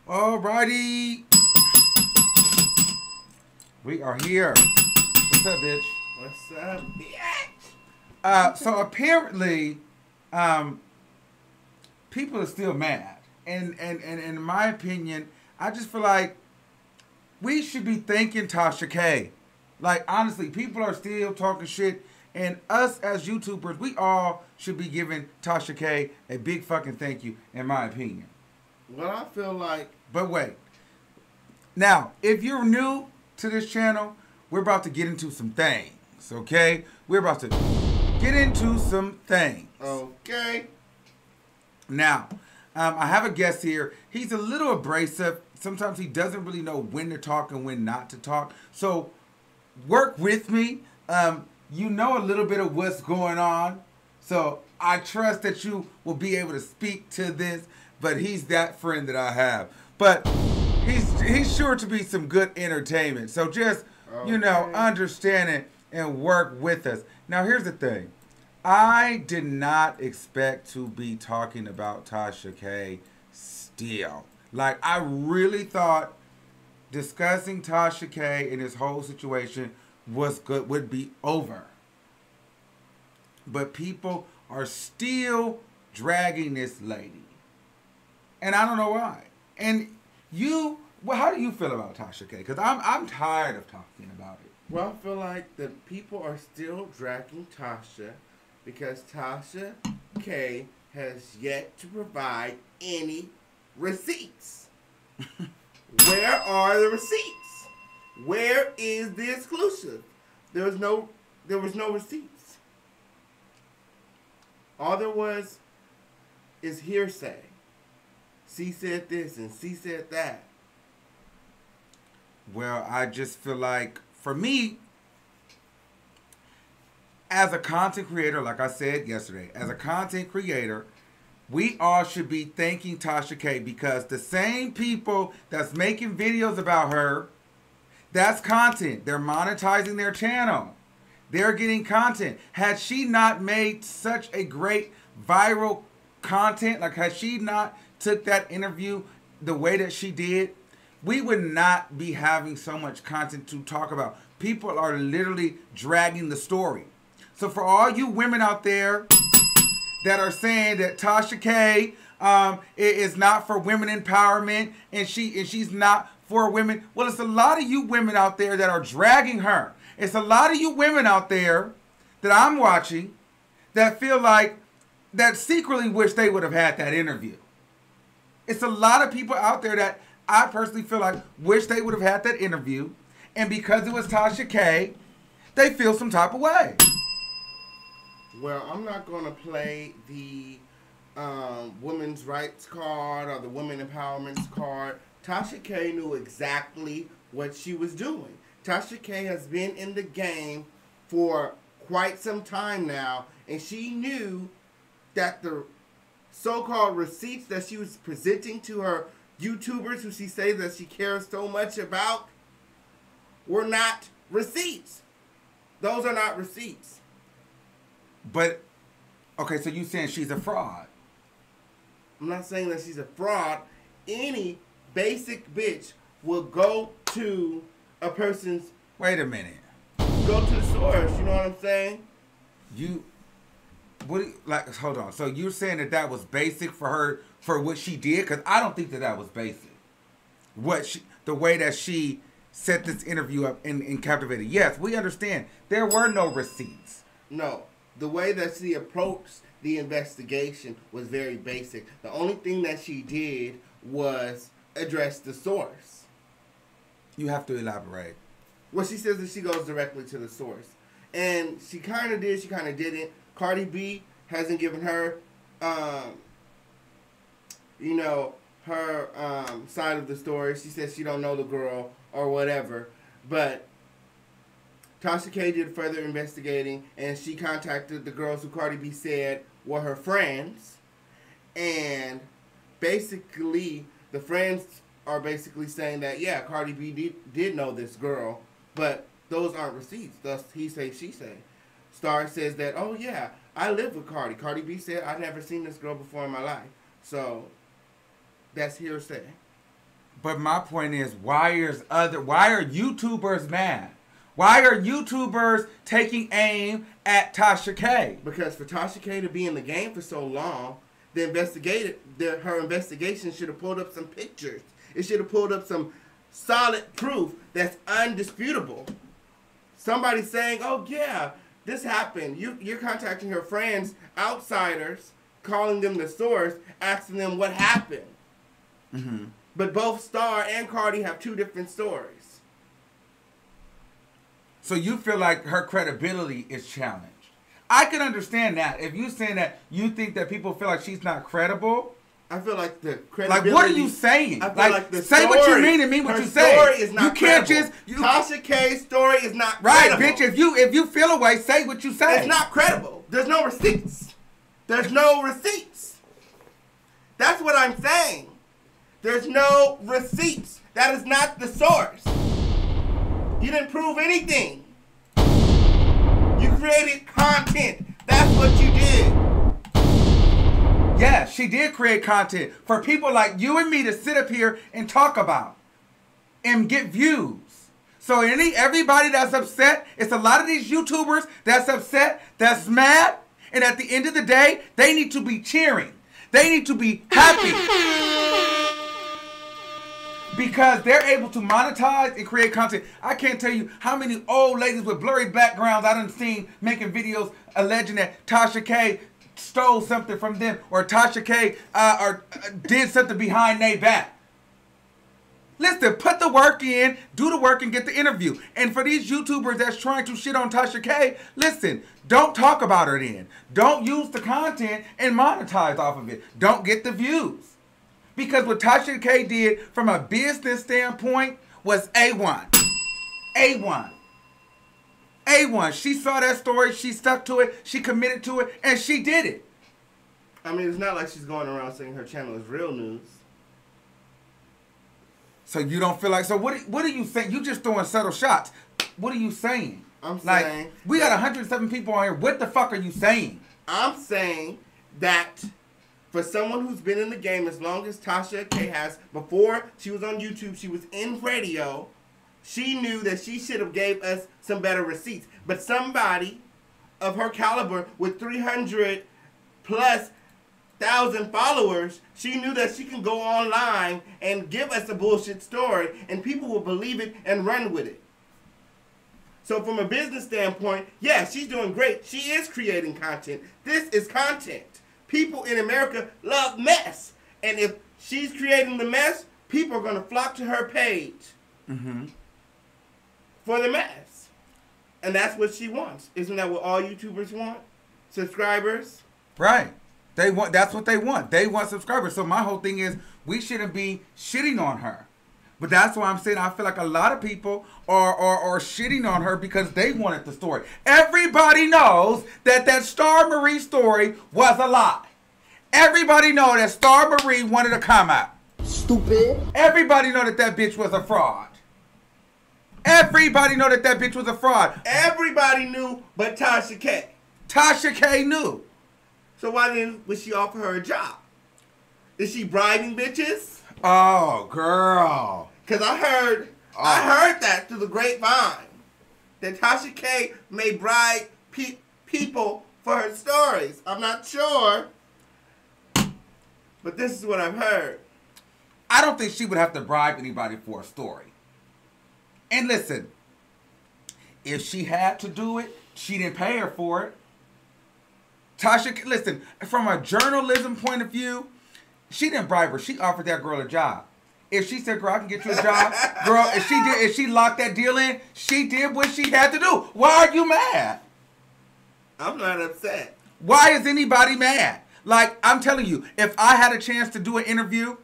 Alrighty. We are here. What's up, bitch? What's up, bitch? So apparently, people are still mad. And in my opinion, I just feel like we should be thanking Tasha K. Like, honestly, people are still talking shit. And us as YouTubers, we all should be giving Tasha K a big fucking thank you, in my opinion. Well, I feel like... But wait. Now, if you're new to this channel, we're about to get into some things, okay? We're about to get into some things. Okay. Now, I have a guest here. He's a little abrasive. Sometimes he doesn't really know when to talk and when not to talk. So, work with me. You know a little bit of what's going on. So, I trust that you will be able to speak to this. But he's that friend that I have. But he's sure to be some good entertainment. So just, understand it and work with us. Now, here's the thing. I did not expect to be talking about Tasha K still. Like, I really thought discussing Tasha K and this whole situation would be over. But people are still dragging this lady. And I don't know why. And how do you feel about Tasha K? Because I'm tired of talking about it. Well, I feel like the people are still dragging Tasha because Tasha K has yet to provide any receipts. Where are the receipts? Where is the exclusive? There was no receipts. All there was is hearsay. C said this and C said that. Well, I just feel like, for me, as a content creator, like I said yesterday, as a content creator, we all should be thanking Tasha K because the same people that's making videos about her, that's content. They're monetizing their channel. They're getting content. Had she not made such a great viral content, like had she not took that interview the way that she did, we would not be having so much content to talk about. People are literally dragging the story. So for all you women out there that are saying that Tasha K is not for women empowerment and she's not for women, well, it's a lot of you women out there that are dragging her. It's a lot of you women out there that I'm watching that feel like that secretly wish they would have had that interview. It's a lot of people out there that I personally feel like wish they would have had that interview. And because it was Tasha K, they feel some type of way. Well, I'm not going to play the women's rights card or the women empowerment card. Tasha K knew exactly what she was doing. Tasha K has been in the game for quite some time now. And she knew that the so-called receipts that she was presenting to her YouTubers who she says that she cares so much about were not receipts. Those are not receipts. But, okay, so you saying she's a fraud. I'm not saying that she's a fraud. Any basic bitch will go to a person's... Wait a minute. Go to the source, you know what I'm saying? Hold on. So you're saying that was basic for her, for what she did? Because I don't think that was basic. The way that she set this interview up and captivated. Yes, we understand. There were no receipts. No. The way that she approached the investigation was very basic. The only thing that she did was address the source. You have to elaborate. Well, she says that she goes directly to the source. And she kind of did, she kind of didn't. Cardi B hasn't given her, her side of the story. She says she don't know the girl or whatever. But Tasha K did further investigating, and she contacted the girls who Cardi B said were her friends. And basically, the friends are basically saying that, yeah, Cardi B did know this girl, but those aren't receipts. Thus, he say, she say. Star says that, oh, yeah, I live with Cardi. Cardi B said, I've never seen this girl before in my life. So, that's hearsay. But my point is, why are YouTubers mad? Why are YouTubers taking aim at Tasha K? Because for Tasha K to be in the game for so long, her investigation should have pulled up some pictures. It should have pulled up some solid proof that's undisputable. Somebody saying, "Oh yeah, this happened." You're contacting her friends, outsiders, calling them the source, asking them what happened. Mm-hmm. But both Star and Cardi have two different stories. So you feel like her credibility is challenged. I can understand that. If you're saying that you think that people feel like she's not credible. I feel like the credibility... Like, what are you saying? I feel like the say story, what you mean and mean what you say. Her story is not credible. Tasha K's story is not right, credible. Bitch, if you feel a way, say what you say. It's not credible. There's no receipts. There's no receipts. That's what I'm saying. There's no receipts. That is not the source. You didn't prove anything. You created content. That's what you did. Yeah, she did create content for people like you and me to sit up here and talk about and get views. So everybody that's upset, it's a lot of these YouTubers that's upset, that's mad, and at the end of the day, they need to be cheering. They need to be happy. Because they're able to monetize and create content. I can't tell you how many old ladies with blurry backgrounds I done seen making videos alleging that Tasha K stole something from them or Tasha K did something behind their back. Listen, put the work in, do the work, and get the interview. And for these YouTubers that's trying to shit on Tasha K, listen, don't talk about her then. Don't use the content and monetize off of it. Don't get the views. Because what Tasha K did from a business standpoint was A1. A1. A1. She saw that story, she stuck to it, she committed to it, and she did it. I mean, it's not like she's going around saying her channel is real news. So you don't feel like, so what are you saying? You just throwing subtle shots. What are you saying? I'm saying. We got 107 people on here. What the fuck are you saying? I'm saying that for someone who's been in the game as long as Tasha K has, before she was on YouTube, she was in radio, she knew that she should have gave us some better receipts. But somebody of her caliber with 300 plus thousand followers, she knew that she can go online and give us a bullshit story and people will believe it and run with it. So from a business standpoint, yeah, she's doing great. She is creating content. This is content. People in America love mess. And if she's creating the mess, people are going to flock to her page for the mess. And that's what she wants. Isn't that what all YouTubers want? Subscribers? Right. That's what they want. They want subscribers. So my whole thing is we shouldn't be shitting on her. But that's why I'm saying I feel like a lot of people are shitting on her because they wanted the story. Everybody knows that Star Marie story was a lie. Everybody knows that Star Marie wanted to come out. Stupid. Everybody know that bitch was a fraud. Everybody know that bitch was a fraud. Everybody knew but Tasha K. Tasha K knew. So why would she offer her a job? Is she bribing bitches? Oh, girl. Because I heard that through the grapevine. That Tasha K may bribe people for her stories. I'm not sure. But this is what I've heard. I don't think she would have to bribe anybody for a story. And listen, if she had to do it, she didn't pay her for it. Tasha, listen, from a journalism point of view, she didn't bribe her. She offered that girl a job. If she said, girl, I can get you a job, girl, if she locked that deal in, she did what she had to do. Why are you mad? I'm not upset. Why is anybody mad? Like, I'm telling you, if I had a chance to do an interview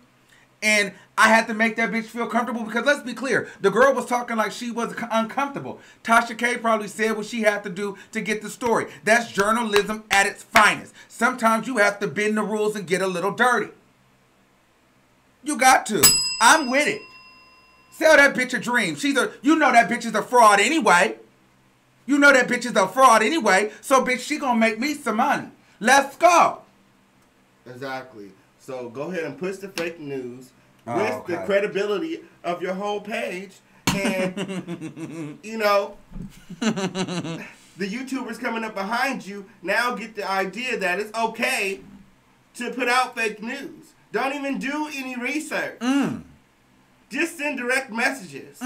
and I had to make that bitch feel comfortable, because let's be clear, the girl was talking like she was uncomfortable. Tasha K probably said what she had to do to get the story. That's journalism at its finest. Sometimes you have to bend the rules and get a little dirty. You got to. I'm with it. Sell that bitch a dream. You know that bitch is a fraud anyway. You know that bitch is a fraud anyway. So bitch, she gonna make me some money. Let's go. Exactly. So go ahead and push the fake news. risk the credibility of your whole page. And, you know, the YouTubers coming up behind you now get the idea that it's okay to put out fake news. Don't even do any research. Just send direct messages.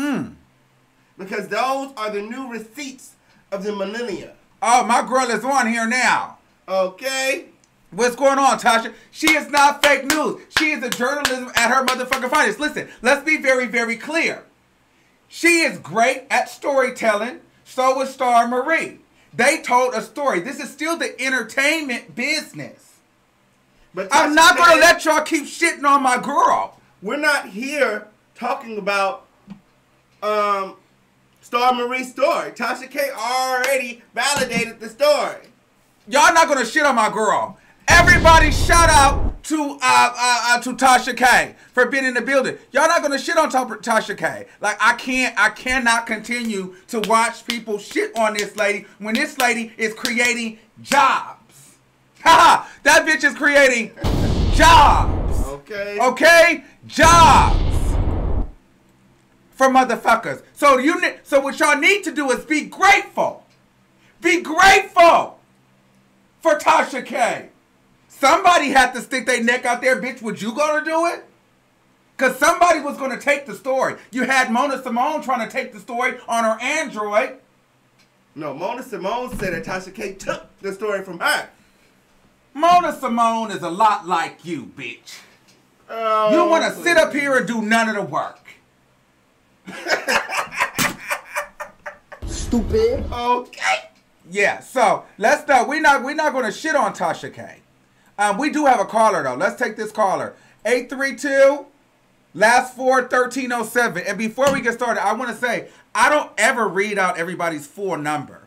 Because those are the new receipts of the millennia. Oh, my girl is on here now. Okay. What's going on, Tasha? She is not fake news. She is a journalism at her motherfucking finest. Listen, let's be very, very clear. She is great at storytelling. So is Star Marie. They told a story. This is still the entertainment business. But I'm not going to let y'all keep shitting on my girl. We're not here talking about Star Marie's story. Tasha K already validated the story. Y'all not going to shit on my girl. Everybody shout out to Tasha K for being in the building. Y'all not gonna shit on Tasha K. Like I cannot continue to watch people shit on this lady when this lady is creating jobs. Haha, that bitch is creating jobs. Okay, jobs for motherfuckers. So what y'all need to do is be grateful. Be grateful for Tasha K. Somebody had to stick their neck out there, bitch. Was you gonna do it? Because somebody was gonna take the story. You had Mona Simone trying to take the story on her Android. No, Mona Simone said that Tasha K took the story from her. Mona Simone is a lot like you, bitch. Oh, you want to sit up here and do none of the work. Stupid. Okay. Yeah, so let's not. We're not going to shit on Tasha K. We do have a caller, though. Let's take this caller. 832, last 4, 1307. And before we get started, I want to say, I don't ever read out everybody's full number.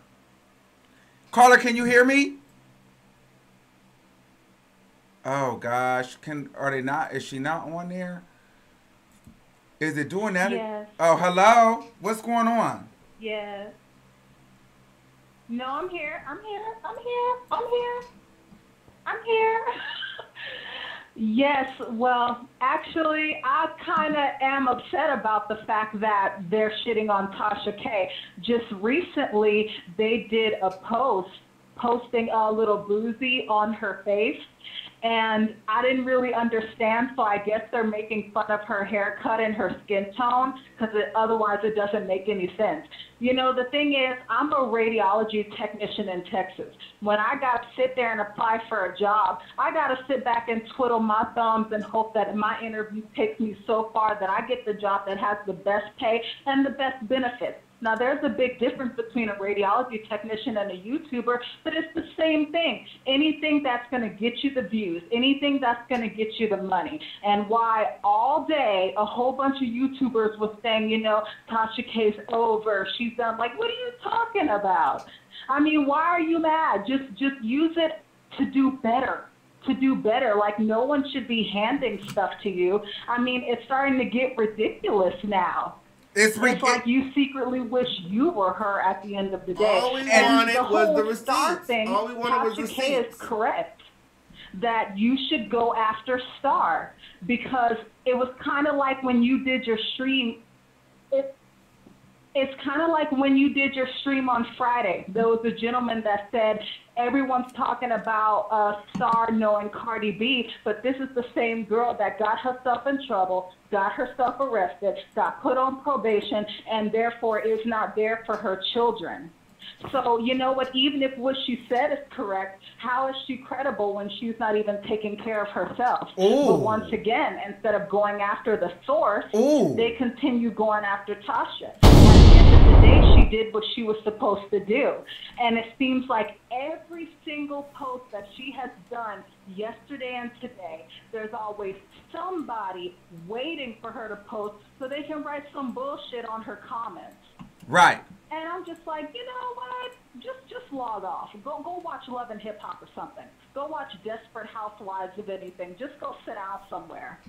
Caller, can you hear me? Oh, gosh. Are they not? Is she not on there? Is it doing that? Yes. Oh, hello? What's going on? Yes. No, I'm here. Yes, well, actually, I kind of am upset about the fact that they're shitting on Tasha K. Just recently, they did a posting a little boozy on her face, and I didn't really understand, so I guess they're making fun of her haircut and her skin tone, because otherwise it doesn't make any sense. You know, the thing is, I'm a radiology technician in Texas. When I got to sit there and apply for a job, I got to sit back and twiddle my thumbs and hope that my interview takes me so far that I get the job that has the best pay and the best benefits. Now, there's a big difference between a radiology technician and a YouTuber, but it's the same thing. Anything that's going to get you the views, anything that's going to get you the money. And why all day a whole bunch of YouTubers was saying, you know, Tasha K's over, she's done. Like, what are you talking about? I mean, why are you mad? Just use it to do better. Like, no one should be handing stuff to you. I mean, it's starting to get ridiculous now. It's like you secretly wish you were her at the end of the day. All we wanted was the receipts. All we wanted was receipts. Tasha K is correct that you should go after Star, because it was kind of like when you did your stream. It's kind of like when you did your stream on Friday. There was a gentleman that said, everyone's talking about Star knowing Cardi B, but this is the same girl that got herself in trouble, got herself arrested, got put on probation, and therefore is not there for her children. So, you know what, even if what she said is correct, how is she credible when she's not even taking care of herself? Ooh. But once again, instead of going after the source, they continue going after Tasha. At the end of the day, she did what she was supposed to do. And it seems like every single post that she has done yesterday and today, there's always somebody waiting for her to post so they can write some bullshit on her comments. Right. And I'm just like, you know what? Just log off. Go watch Love and Hip Hop or something. Go watch Desperate Housewives of anything. Just go sit down somewhere.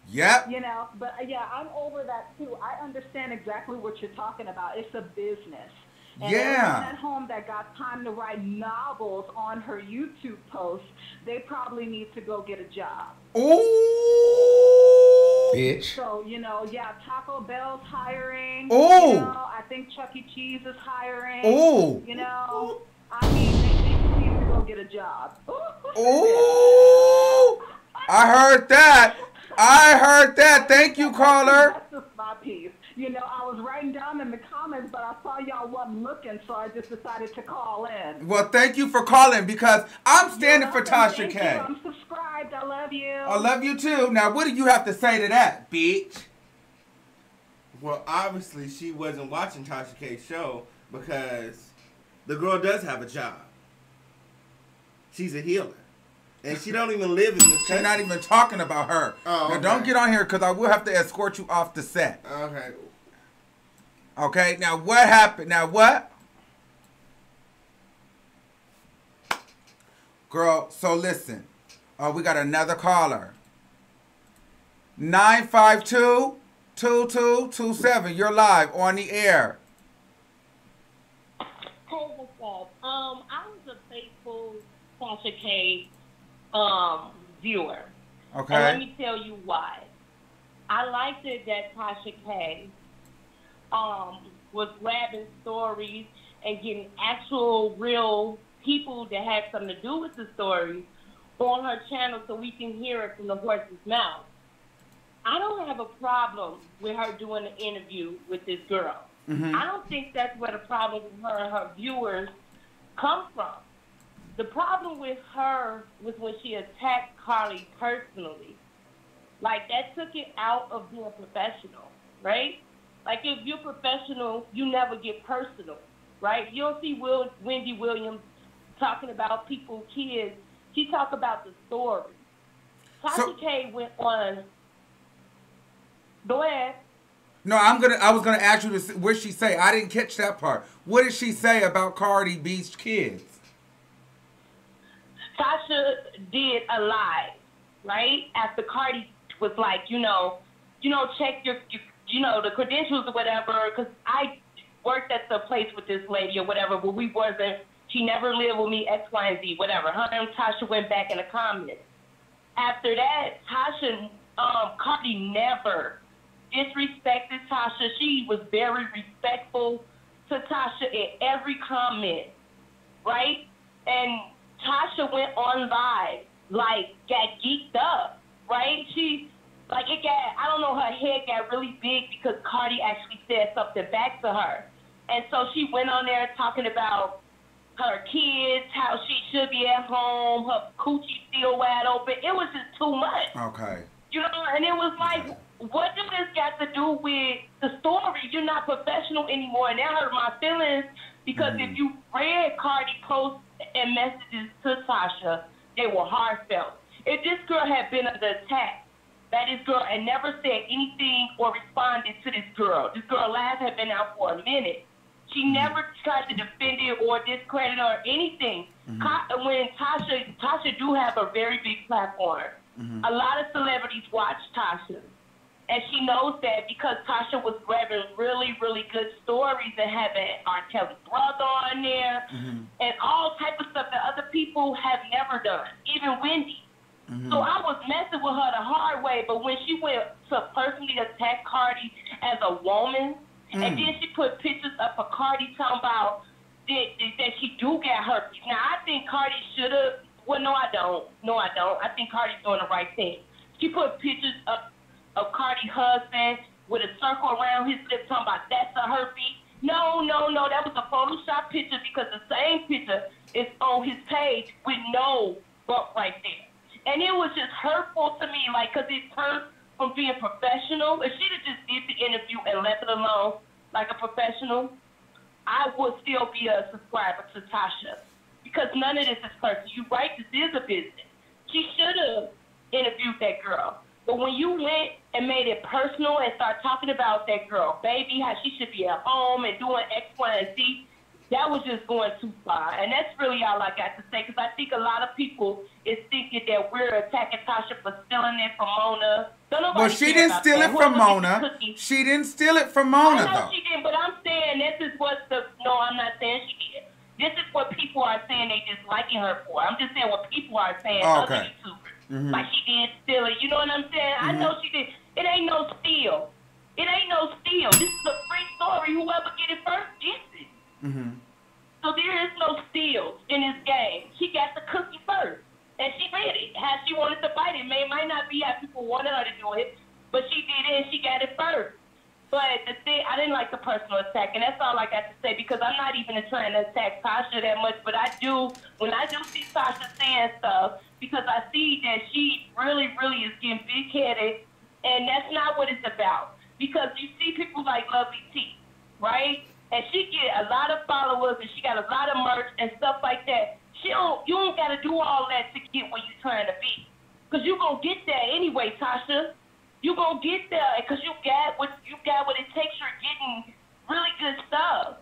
Yep. You know, but yeah, I'm over that too. I understand exactly what you're talking about. It's a business. And everyone at home that got time to write novels on her YouTube posts, they probably need to go get a job. Ooh. Bitch. So, yeah, Taco Bell's hiring. Oh. I think Chuck E. Cheese is hiring. Oh. I mean, they need to go get a job. Oh. I heard that. Thank you, caller. That's just my piece. I was writing down in the comments, but I saw y'all wasn't looking, so I just decided to call in. Well, thank you for calling because I'm standing for Tasha K. I'm subscribed. I love you. I love you too. Now, what do you have to say to that, bitch? Well, obviously, she wasn't watching Tasha K's show because the girl does have a job. She's a healer. And she don't even live in the country. She's not even talking about her. Oh, okay. Now, don't get on here because I will have to escort you off the set. Okay. Okay, now what happened? Now what? Girl, so listen. We got another caller. 952-2227. You're live on the air. Hey, what's up? I was a faithful Tasha K viewer. Okay. And let me tell you why. I liked it that Tasha K was grabbing stories and getting actual real people that had something to do with the stories on her channel so we can hear it from the horse's mouth. I don't have a problem with her doing an interview with this girl. Mm-hmm. I don't think that's where the problem with her and her viewers come from. The problem with her was when she attacked Carly personally. Like, that took it out of being professional, right? Like, if you're professional, you never get personal, right? You don't see Wendy Williams talking about people's kids. She talked about the story. Tasha K went on. Go ahead. No, I was gonna ask you what she say. I didn't catch that part. What did she say about Cardi B's kids? Tasha did a live, right? After Cardi was like, check your the credentials or whatever, because I worked at the place with this lady or whatever, but we wasn't. She never lived with me, X, Y, and Z, whatever. Her and Tasha went back in the comments. After that, Cardi never disrespected Tasha. She was very respectful to Tasha in every comment, right? And Tasha went on live, got geeked up, right? I don't know, her head got really big because Cardi actually said something back to her. And so she went on there talking about her kids, how she should be at home, her coochie still wide open. It was just too much. Okay. And it was like, what do this got to do with the story? You're not professional anymore, and that hurt my feelings because if you read Cardi posts and messages to Tasha, they were heartfelt. If this girl had been under attack, that this girl had never said anything or responded to this girl live had been out for a minute. She never tried to defend it or discredit her or anything. When Tasha do have a very big platform, a lot of celebrities watch Tasha. And she knows that because Tasha was grabbing really, really good stories and having R. Kelly's brother on there and all type of stuff that other people have never done, even Wendy. So I was messing with her the hard way, but when she went to personally attack Cardi as a woman, and then she put pictures up of Cardi talking about that she do get herpes. Now, I think Cardi should have, well, no, I don't. I think Cardi's doing the right thing. She put pictures up of Cardi's husband with a circle around his lips talking about that's a herpes. No, that was a Photoshop picture because the same picture is on his page with no bump right there. And it was just hurtful to me, because it turned from being professional. If she'd have just did the interview and left it alone like a professional, I would still be a subscriber to Tasha because none of this is personal. You're right, this is a business. She should have interviewed that girl. But when you went and made it personal and start talking about that girl, baby, how she should be at home and doing X, Y, and Z, that was just going too far. And that's really all I got to say because I think a lot of people is thinking that we're attacking Tasha for stealing it from Mona. Well, she didn't steal it from Mona. She didn't steal it from Mona, though. I know she didn't, but I'm saying this is what no, I'm not saying she did. This is what people are saying they disliking her for. I'm just saying what people are saying, other YouTubers. Like she did steal it. You know what I'm saying? I know she did. It ain't no steal. It ain't no steal. This is a free story. Whoever get it first gets it. Mm-hmm. So there is no steals in this game. She got the cookie first, and she did it. How she wanted to fight it, might not be how people wanted her to do it, but she did it and she got it first. But the thing, I didn't like the personal attack, and that's all I got to say, because I'm not even trying to attack Tasha that much, but when I do see Tasha saying stuff, because I see that she really, really is getting big-headed, and that's not what it's about. Because you see people like Lovely T, right? And she get a lot of followers, and she got a lot of merch and stuff like that. You don't got to do all that to get where you're trying to be. Because you're going to get there anyway, Tasha. You gonna get there because you got what it takes. You're getting really good stuff.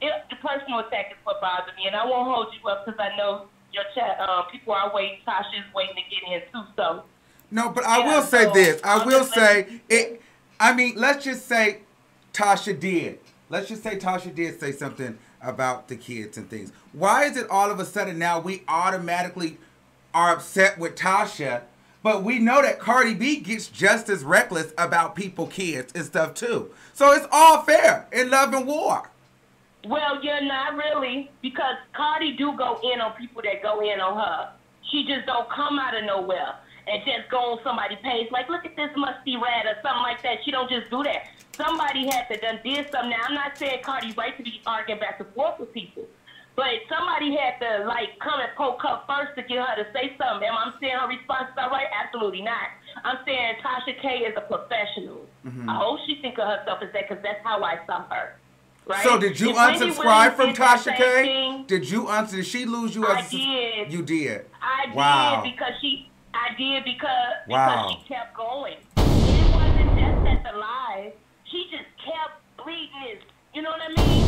The personal attack is what bothers me, and I won't hold you up because I know your chat. People are waiting. Tasha is waiting to get in too. So no, but I will say this. I will say it. I mean, let's just say Tasha did. Let's just say Tasha did say something about the kids and things. Why is it all of a sudden now we automatically are upset with Tasha? But we know that Cardi B gets just as reckless about people, kids, and stuff, too. So it's all fair in love and war. Well, yeah, not really, because Cardi do go in on people that go in on her. She just don't come out of nowhere and just go on somebody's page like, look at this musty rat or something like that. She don't just do that. Somebody had to done did something. Now, I'm not saying Cardi right to be arguing back and forth with people. But somebody had to, come and poke her first to get her to say something. Am I saying her response is all right? Absolutely not. I'm saying Tasha K is a professional. Mm-hmm. I hope she think of herself as that because that's how I saw her. Right? So did you unsubscribe from Tasha K? Did she lose you? I did. You did? I did because she kept going. It wasn't just at the live. She just kept bleeding this. You know what I mean?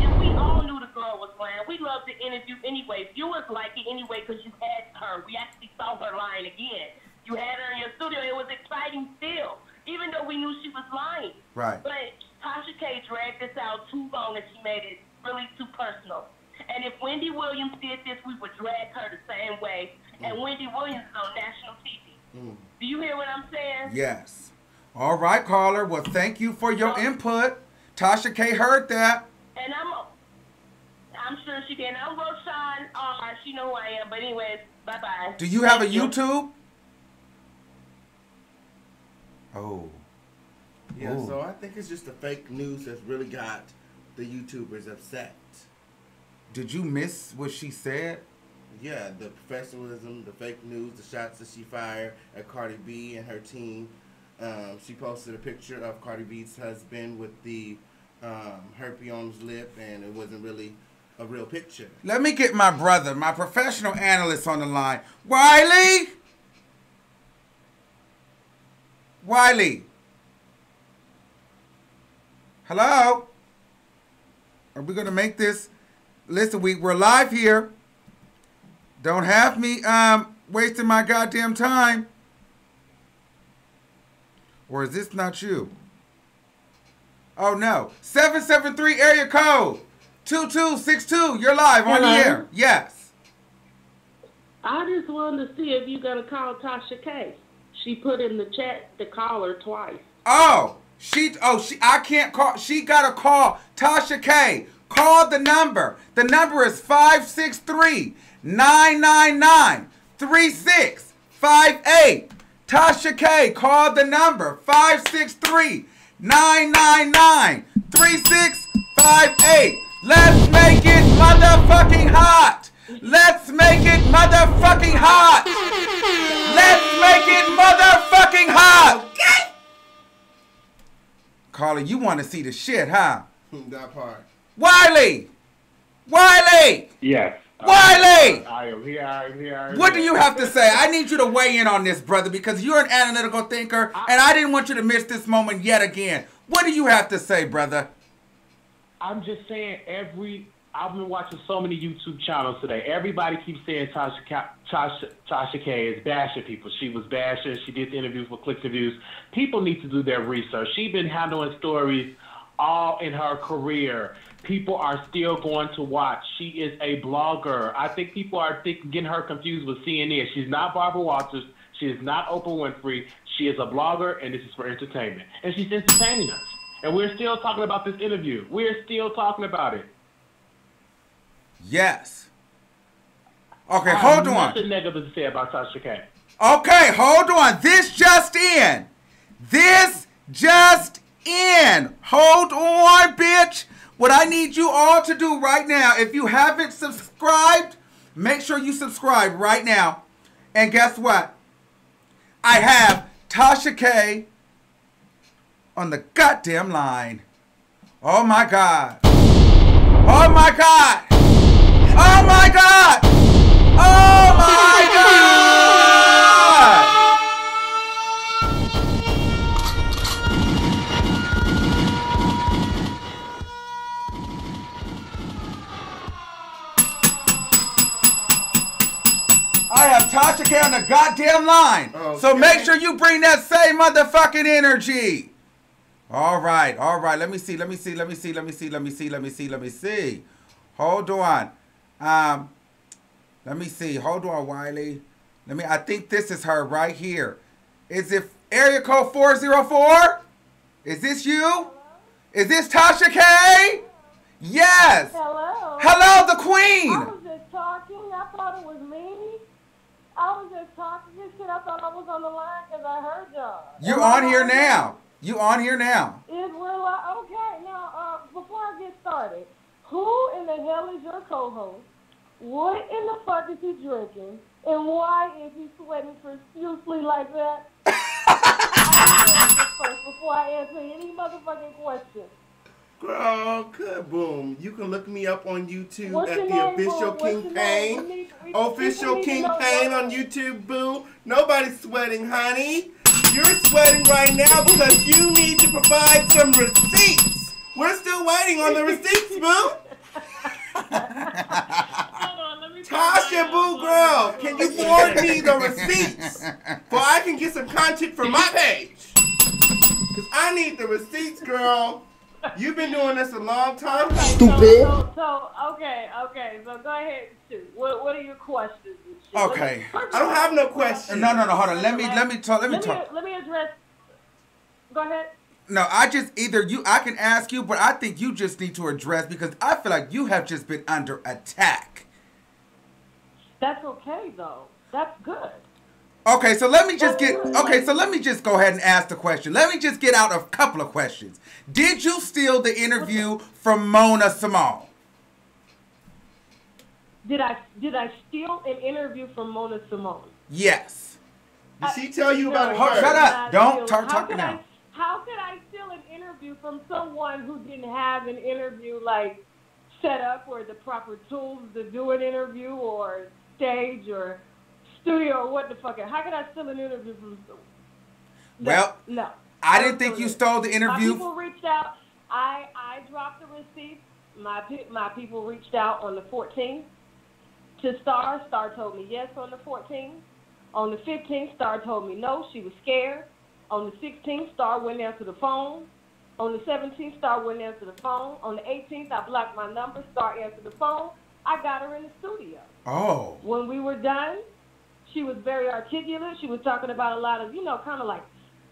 And we all knew the girl was lying. We loved the interview anyway. Viewers like it anyway because you had her. We actually saw her lying again. You had her in your studio. It was exciting still, even though we knew she was lying. Right. But Tasha K dragged this out too long and she made it really too personal. And if Wendy Williams did this, we would drag her the same way. And Wendy Williams is on national TV. Do you hear what I'm saying? Yes. All right, caller. Well, thank you for your input. Tasha K heard that. And I'm sure she did. I'm Roshan R. She know who I am. But anyways, bye-bye. Do you have a YouTube? Oh. Yeah, so I think it's just the fake news that's really got the YouTubers upset. Did you miss what she said? Yeah, the professionalism, the fake news, the shots that she fired at Cardi B and her team. She posted a picture of Cardi B's husband with the herpes on his lip, and it wasn't really a real picture. Let me get my brother, my professional analyst on the line. Wiley? Wiley? Hello? Are we going to make this? Listen, we're live here. Don't have me wasting my goddamn time. Or is this not you? Oh, no. 773 area code. 2262. You're live on the air. Yes. I just wanted to see if you're going to call Tasha K. She put in the chat to call her twice. I can't call. She got to call Tasha K. Call the number. The number is 563-999-3658. Tasha K, call the number 563-999-3658. Let's make it motherfucking hot. Let's make it motherfucking hot. Let's make it motherfucking hot. Okay. Carla, you want to see the shit, huh? That part. Wiley. Yes. Wiley! I am here. What do you have to say? I need you to weigh in on this, brother, because you're an analytical thinker, and I didn't want you to miss this moment yet again. What do you have to say, brother? I'm just saying I've been watching so many YouTube channels today. Everybody keeps saying Tasha K is bashing people. She was bashing. She did the interviews for clicks and views. People need to do their research. She's been handling stories all in her career. People are still going to watch. She is a blogger. I think people are getting her confused with CNN. She's not Barbara Walters. She is not Oprah Winfrey. She is a blogger, and this is for entertainment. And she's entertaining us. And we're still talking about this interview. We're still talking about it. Yes. Okay, hold on. Nothing negative to say about Tasha K. Okay, hold on. This just in. This just in. Hold on, bitch. What I need you all to do right now, if you haven't subscribed, make sure you subscribe right now. And guess what? I have Tasha K on the goddamn line. Oh my God. Oh my God. Oh my God. Oh my God. I have Tasha K on the goddamn line. Okay. So make sure you bring that same motherfucking energy. All right. Let me see. Hold on. Let me see. Hold on, Wiley. I think this is her right here. Is it area code 404? Is this you? Hello? Is this Tasha K? Yes. Hello. Hello, the queen. I was just talking. I thought it was me. I was just talking this shit. I thought I was on the line because I heard y'all. You on here now. You on here now. Is real life. Okay, now, before I get started, who in the hell is your co-host? What in the fuck is he drinking? And why is he sweating profusely like that? I need to answer first before I answer any motherfucking question. Girl, good boom. You can look me up on YouTube What's at your the name, official boo? King What's your Pain. name? Official we King need to know Pain what- on YouTube, boo. Nobody's sweating, honey. You're sweating right now because you need to provide some receipts. We're still waiting on the receipts, boo. Tasha, boo girl, can you forward me the receipts so I can get some content for my page? Because I need the receipts, girl. You've been doing this a long time. Stupid. So okay. So go ahead and shoot. What are your questions? And shit? Okay. I don't have no questions. No. Hold on. Let me talk. Let me address. Go ahead. No, I can ask you, but I think you just need to address because I feel like you have just been under attack. That's okay though. That's good. Okay, so let me just go ahead and ask the question. Let me just get out a couple of questions. Did you steal the interview from Mona Simone? Did I steal an interview from Mona Simone? Yes. Did she tell you about it? Shut up. Don't talk now. How could I steal an interview from someone who didn't have an interview like set up or the proper tools to do an interview or stage or studio or what the fuck? How could I steal an interview from someone? No. I didn't think you stole the interview. My people reached out. I dropped the receipt. My people reached out on the 14th to Star. Star told me yes on the 14th. On the 15th, Star told me no. She was scared. On the 16th, Star went down to the phone. On the 17th, Star went down to the phone. On the 18th, I blocked my number. Star answered the phone. I got her in the studio. Oh. When we were done, she was very articulate. She was talking about a lot of, kind of like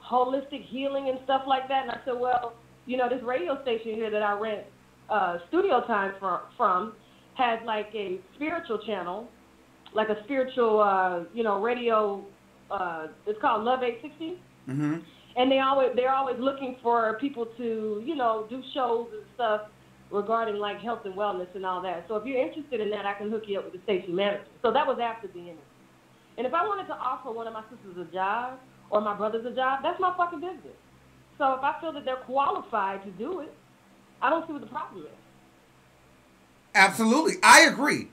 holistic healing and stuff like that. And I said, well, this radio station here that I rent studio time from has like a spiritual channel, like a spiritual, radio. It's called Love 860. Mm-hmm. And they're always looking for people to, do shows and stuff regarding like health and wellness and all that. So if you're interested in that, I can hook you up with the station manager. So that was after the interview. And if I wanted to offer one of my sisters a job or my brothers a job, that's my fucking business. So if I feel that they're qualified to do it, I don't see what the problem is. Absolutely. I agree.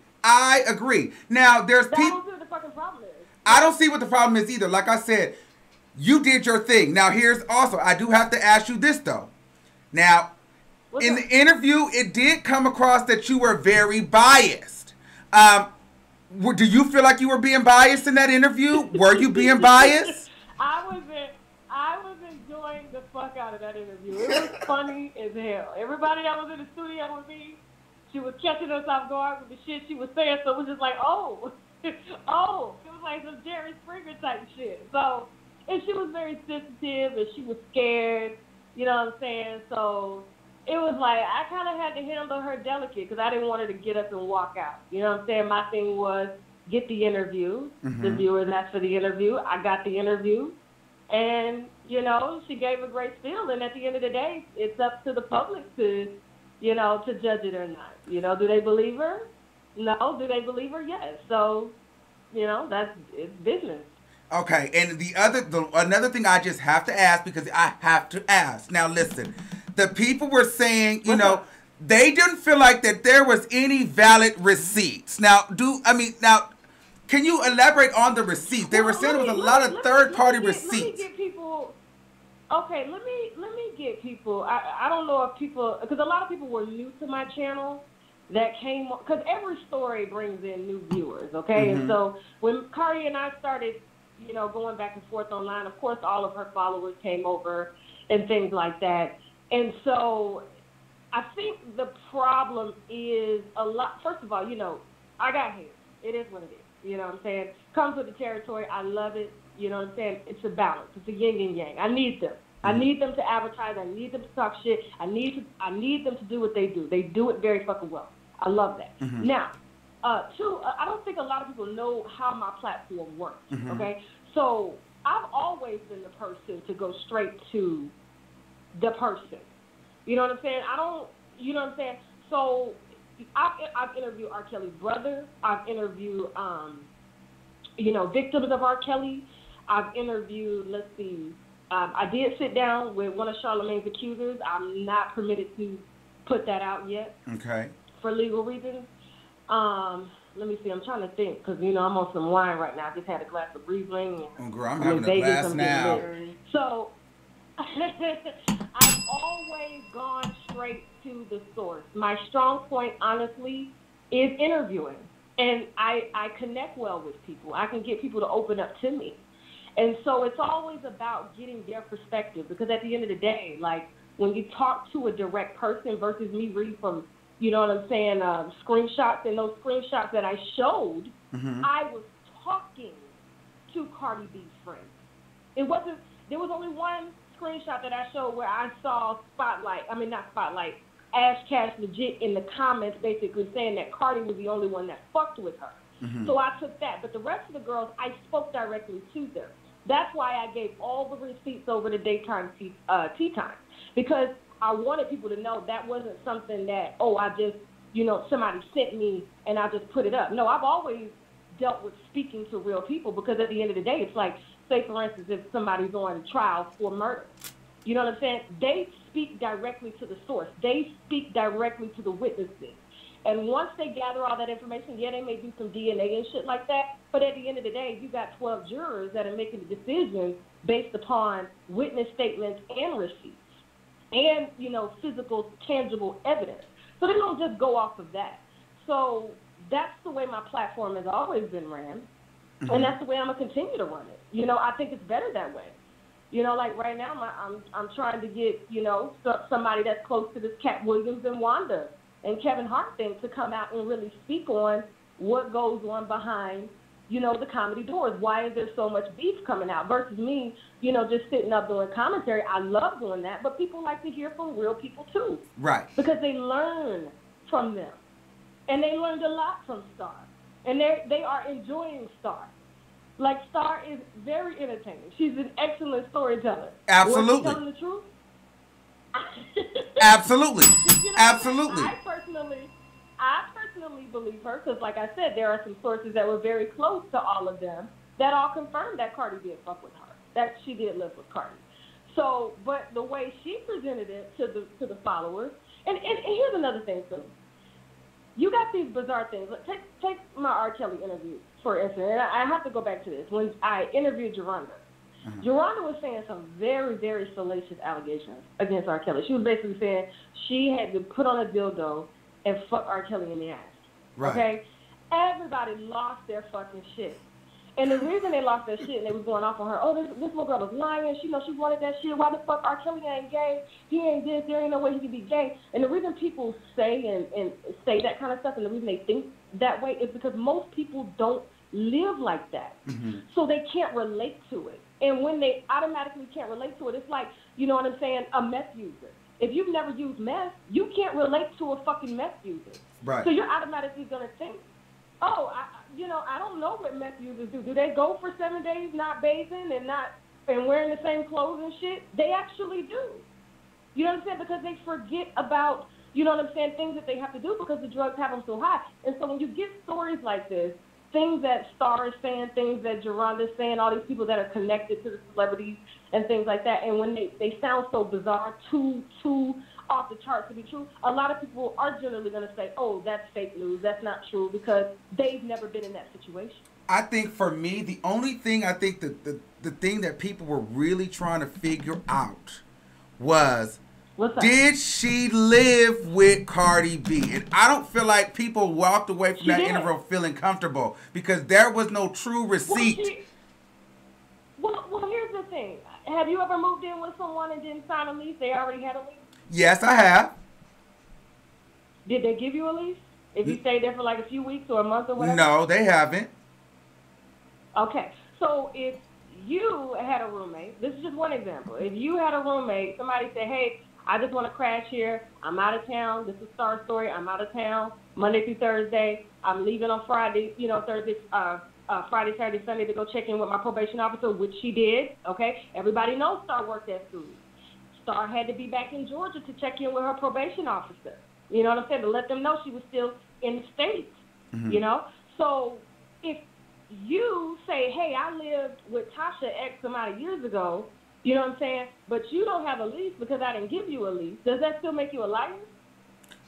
Now, there's people. I don't see what the fucking problem is. I don't see what the problem is either. Like I said, you did your thing. Now, here's also, I do have to ask you this, though. Now, in the interview, it did come across that you were very biased. Do you feel like you were being biased in that interview? Were you being biased? I was enjoying the fuck out of that interview. It was funny as hell. Everybody that was in the studio with me, she was catching us off guard with the shit she was saying, so it was just like, oh. It was was like some Jerry Springer type shit. So, and she was very sensitive and she was scared. You know what I'm saying? So it was like I kind of had to handle her delicate because I didn't want her to get up and walk out. You know what I'm saying? My thing was get the interview. Mm-hmm. The viewers asked for the interview. I got the interview. And, you know, she gave a great spiel. And at the end of the day, it's up to the public to, you know, to judge it or not. You know, do they believe her? No. Do they believe her? Yes. So, you know, it's business. Okay, and another thing I just have to ask because I have to ask. Now listen, the people were saying, they didn't feel like that there was any valid receipts. Now, can you elaborate on the receipts? They were saying there was a lot of third-party receipts. Let me get people. Okay, let me get people. I don't know if people, because a lot of people were new to my channel that came, because every story brings in new viewers. Okay, Mm-hmm. and so when Cardi and I started, you know, going back and forth online, of course, all of her followers came over and things like that. And so I think the problem is a lot. First of all, you know, I got hate. It is what it is. You know what I'm saying? Comes with the territory. I love it. You know what I'm saying? It's a balance. It's a yin and yang. I need them. I need them to advertise. I need them to talk shit. I need them to do what they do. They do it very fucking well. I love that. Mm-hmm. Now, I don't think a lot of people know how my platform works. Mm-hmm. Okay, so I've always been the person to go straight to the person. You know what I'm saying? You know what I'm saying? So I've interviewed R. Kelly's brother. I've interviewed, victims of R. Kelly. I've interviewed, I did sit down with one of Charlamagne's accusers. I'm not permitted to put that out yet. Okay. For legal reasons. Let me see. I'm trying to think because, I'm on some wine right now. I just had a glass of Riesling. Oh, girl, I'm having a glass now. So I've always gone straight to the source. My strong point, honestly, is interviewing. And I connect well with people. I can get people to open up to me. And so it's always about getting their perspective because at the end of the day, like when you talk to a direct person versus me read from, you know what I'm saying, screenshots, and those screenshots that I showed, mm-hmm. I was talking to Cardi B's friends. There was only one screenshot that I showed where I saw Ash Cash Legit in the comments basically saying that Cardi was the only one that fucked with her. Mm-hmm. So I took that. But the rest of the girls, I spoke directly to them. That's why I gave all the receipts over the daytime tea time. Because I wanted people to know that wasn't something that, I just, somebody sent me and I just put it up. No, I've always dealt with speaking to real people because at the end of the day, it's like, say, for instance, if somebody's on trial for murder, you know what I'm saying? They speak directly to the source. They speak directly to the witnesses. And once they gather all that information, they may do some DNA and shit like that, but at the end of the day, you got 12 jurors that are making a decision based upon witness statements and receipts and, physical, tangible evidence. So they don't just go off of that. So that's the way my platform has always been ran, mm-hmm. and that's the way I'm going to continue to run it. I think it's better that way. Like right now, I'm trying to get, somebody that's close to this Cat Williams and Wanda and Kevin Hart thing to come out and really speak on what goes on behind, the comedy doors. Why is there so much beef coming out versus me, just sitting up doing commentary. I love doing that, but people like to hear from real people too. Right. Because they learn from them. And they learned a lot from Star. And they are enjoying Star. Like, Star is very entertaining. She's an excellent storyteller. Absolutely. Was she telling the truth? Absolutely. Absolutely. I personally believe her because, like I said, there are some sources that were very close to all of them that all confirmed that Cardi did fuck with her, that she did live with Cardi. So, but the way she presented it to the followers, and here's another thing too. You got these bizarre things. Take my R. Kelly interview, for instance, and I have to go back to this. When I interviewed Geronda, mm-hmm. Geronda was saying some very, very salacious allegations against R. Kelly. She was basically saying she had to put on a dildo and fuck R. Kelly in the ass. Right. Okay? Everybody lost their fucking shit. And the reason they lost their shit and they was going off on her, this little girl was lying. She wanted that shit. Why the fuck R. Kelly ain't gay? He ain't this. There ain't no way he could be gay. And the reason people say and say that kind of stuff and the reason they think that way is because most people don't live like that. Mm-hmm. So they can't relate to it. And when they automatically can't relate to it, it's like, you know what I'm saying, a meth user. If you've never used meth, you can't relate to a fucking meth user. Right. So you're automatically going to think, oh, I don't know what meth users do. Do they go for 7 days not bathing and wearing the same clothes and shit? They actually do. You know what I'm saying? Because they forget about, you know what I'm saying, things that they have to do because the drugs have them so high. And so when you get stories like this, things that Star is saying, things that Geronda's saying, all these people that are connected to the celebrities and things like that, and when they sound so bizarre, too off the charts to be true, a lot of people are generally going to say, oh, that's fake news, that's not true, because they've never been in that situation. I think for me, the only thing I think the thing that people were really trying to figure out was, did she live with Cardi B? And I don't feel like people walked away from that interview feeling comfortable because there was no true receipt. Well, here's the thing. Have you ever moved in with someone and didn't sign a lease? They already had a lease? Yes, I have. Did they give you a lease? If you stayed there for like a few weeks or a month or whatever? No, they haven't. Okay. So if you had a roommate, this is just one example. If you had a roommate, somebody said, hey, I just want to crash here. I'm out of town. This is Star's story. I'm out of town Monday through Thursday. I'm leaving on Friday, Thursday, Friday, Saturday, Sunday to go check in with my probation officer, which she did, okay? Everybody knows Star worked at school. Star had to be back in Georgia to check in with her probation officer, you know what I'm saying, to let them know she was still in the States, you know? So if you say, hey, I lived with Tasha X amount of years ago, you know what I'm saying, but you don't have a lease because I didn't give you a lease, does that still make you a liar?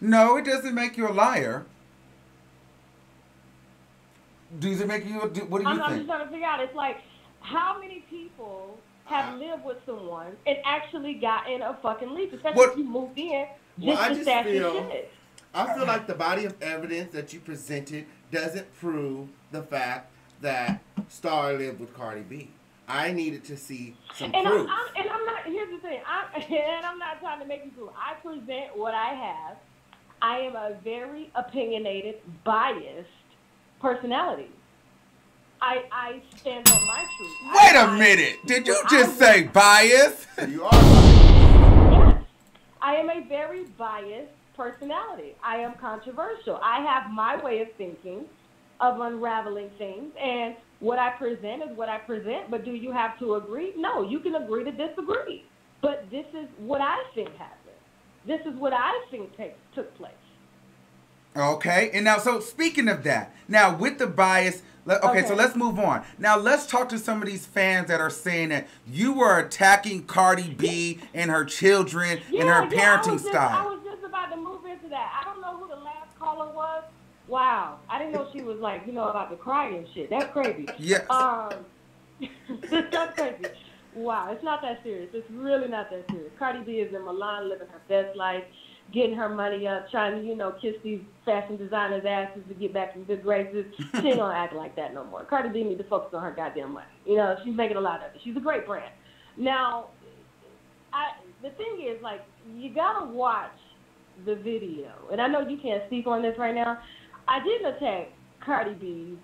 No, it doesn't make you a liar. Does it make you? What do you think? I'm just trying to figure out. It's like, how many people have lived with someone and actually gotten a fucking lease, especially if you moved in just to stash your shit? I feel like the body of evidence that you presented doesn't prove the fact that Star lived with Cardi B. I needed to see some proof. I'm not. Here's the thing. I'm not trying to make you prove. I present what I have. I am a very opinionated, biased personality. I stand on my truth. Wait a minute. Did you just say bias? You are biased. Yes. I am a very biased personality. I am controversial. I have my way of thinking, of unraveling things, and what I present is what I present, but do you have to agree? No, you can agree to disagree. But this is what I think happened. This is what I think took place. Okay, and now, so speaking of that, now with the bias, so let's move on. Now let's talk to some of these fans that are saying that you were attacking Cardi B and her children and her parenting style. I was just about to move into that. I don't know who the last caller was. Wow, I didn't know she was like, about to cry and shit. That's crazy. Yes. That's crazy. Wow, it's not that serious. It's really not that serious. Cardi B is in Milan living her best life, getting her money up, trying to, kiss these fashion designers' asses to get back in good graces. She ain't gonna act like that no more. Cardi B needs to focus on her goddamn money. She's making a lot of it. She's a great brand. Now, the thing is, like, you gotta watch the video. And I know you can't speak on this right now. I didn't attack Cardi B's,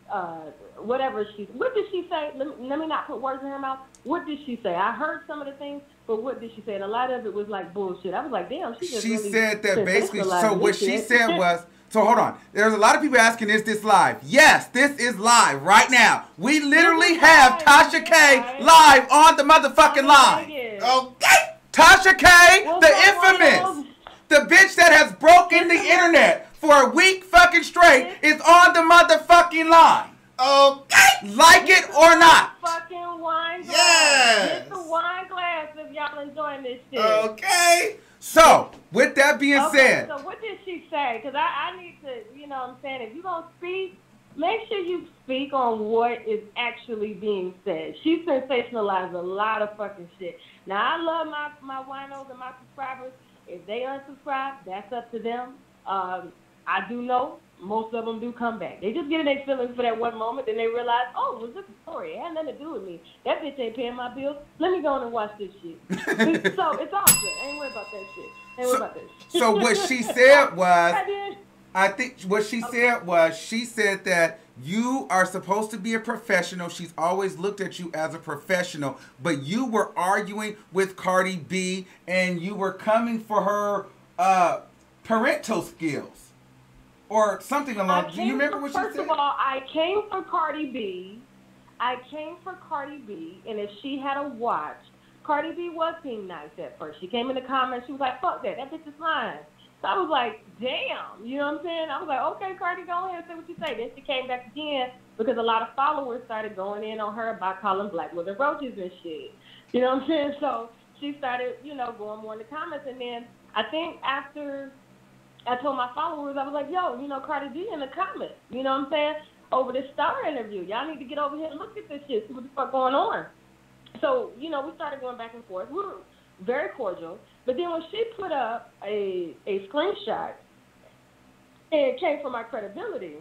what did she say? Let me not put words in her mouth. What did she say? I heard some of the things, but what did she say? And a lot of it was like bullshit. I was like, damn, she really said that basically, so what she said was, so hold on. There's a lot of people asking, is this live? Yes, this is live right now. We literally have Tasha K live on the motherfucking line. Okay. Tasha K, the infamous, the bitch that has broken the internet for a week fucking straight is on the motherfucking line. Okay. Like it or not. Fucking wine glass. Yes. Get the wine glass if y'all enjoying this shit. Okay. So, with that being said. So what did she say? Because I need to, what I'm saying, if you're going to speak, make sure you speak on what is actually being said. She sensationalized a lot of fucking shit. Now, I love my winos and my subscribers. If they unsubscribe, that's up to them. I do know most of them do come back. They just get in their feelings for that one moment, then they realize, oh, it was just a story. It had nothing to do with me. That bitch ain't paying my bills. Let me go on and watch this shit. So it's all good. Ain't worried about that shit. So what she said was, I think what she said was, she said that You are supposed to be a professional. She's always looked at you as a professional. But you were arguing with Cardi B, and you were coming for her parental skills. Or something along. Do you remember what she said? First of all, I came for Cardi B. And if she had a watch, Cardi B was being nice at first. She came in the comments. She was like, fuck that. That bitch is mine. So I was like, damn, you know what I'm saying? I was like, okay, Cardi, go ahead and say what you say. Then she came back again because a lot of followers started going in on her about calling black women roaches and shit. You know what I'm saying? So she started, going more in the comments. And then I think after I told my followers, I was like, yo, Cardi B in the comments. You know what I'm saying? Over this Star interview. Y'all need to get over here and look at this shit, see what the fuck going on. So, we started going back and forth. We were very cordial. But then when she put up a screenshot, and it came from my credibility,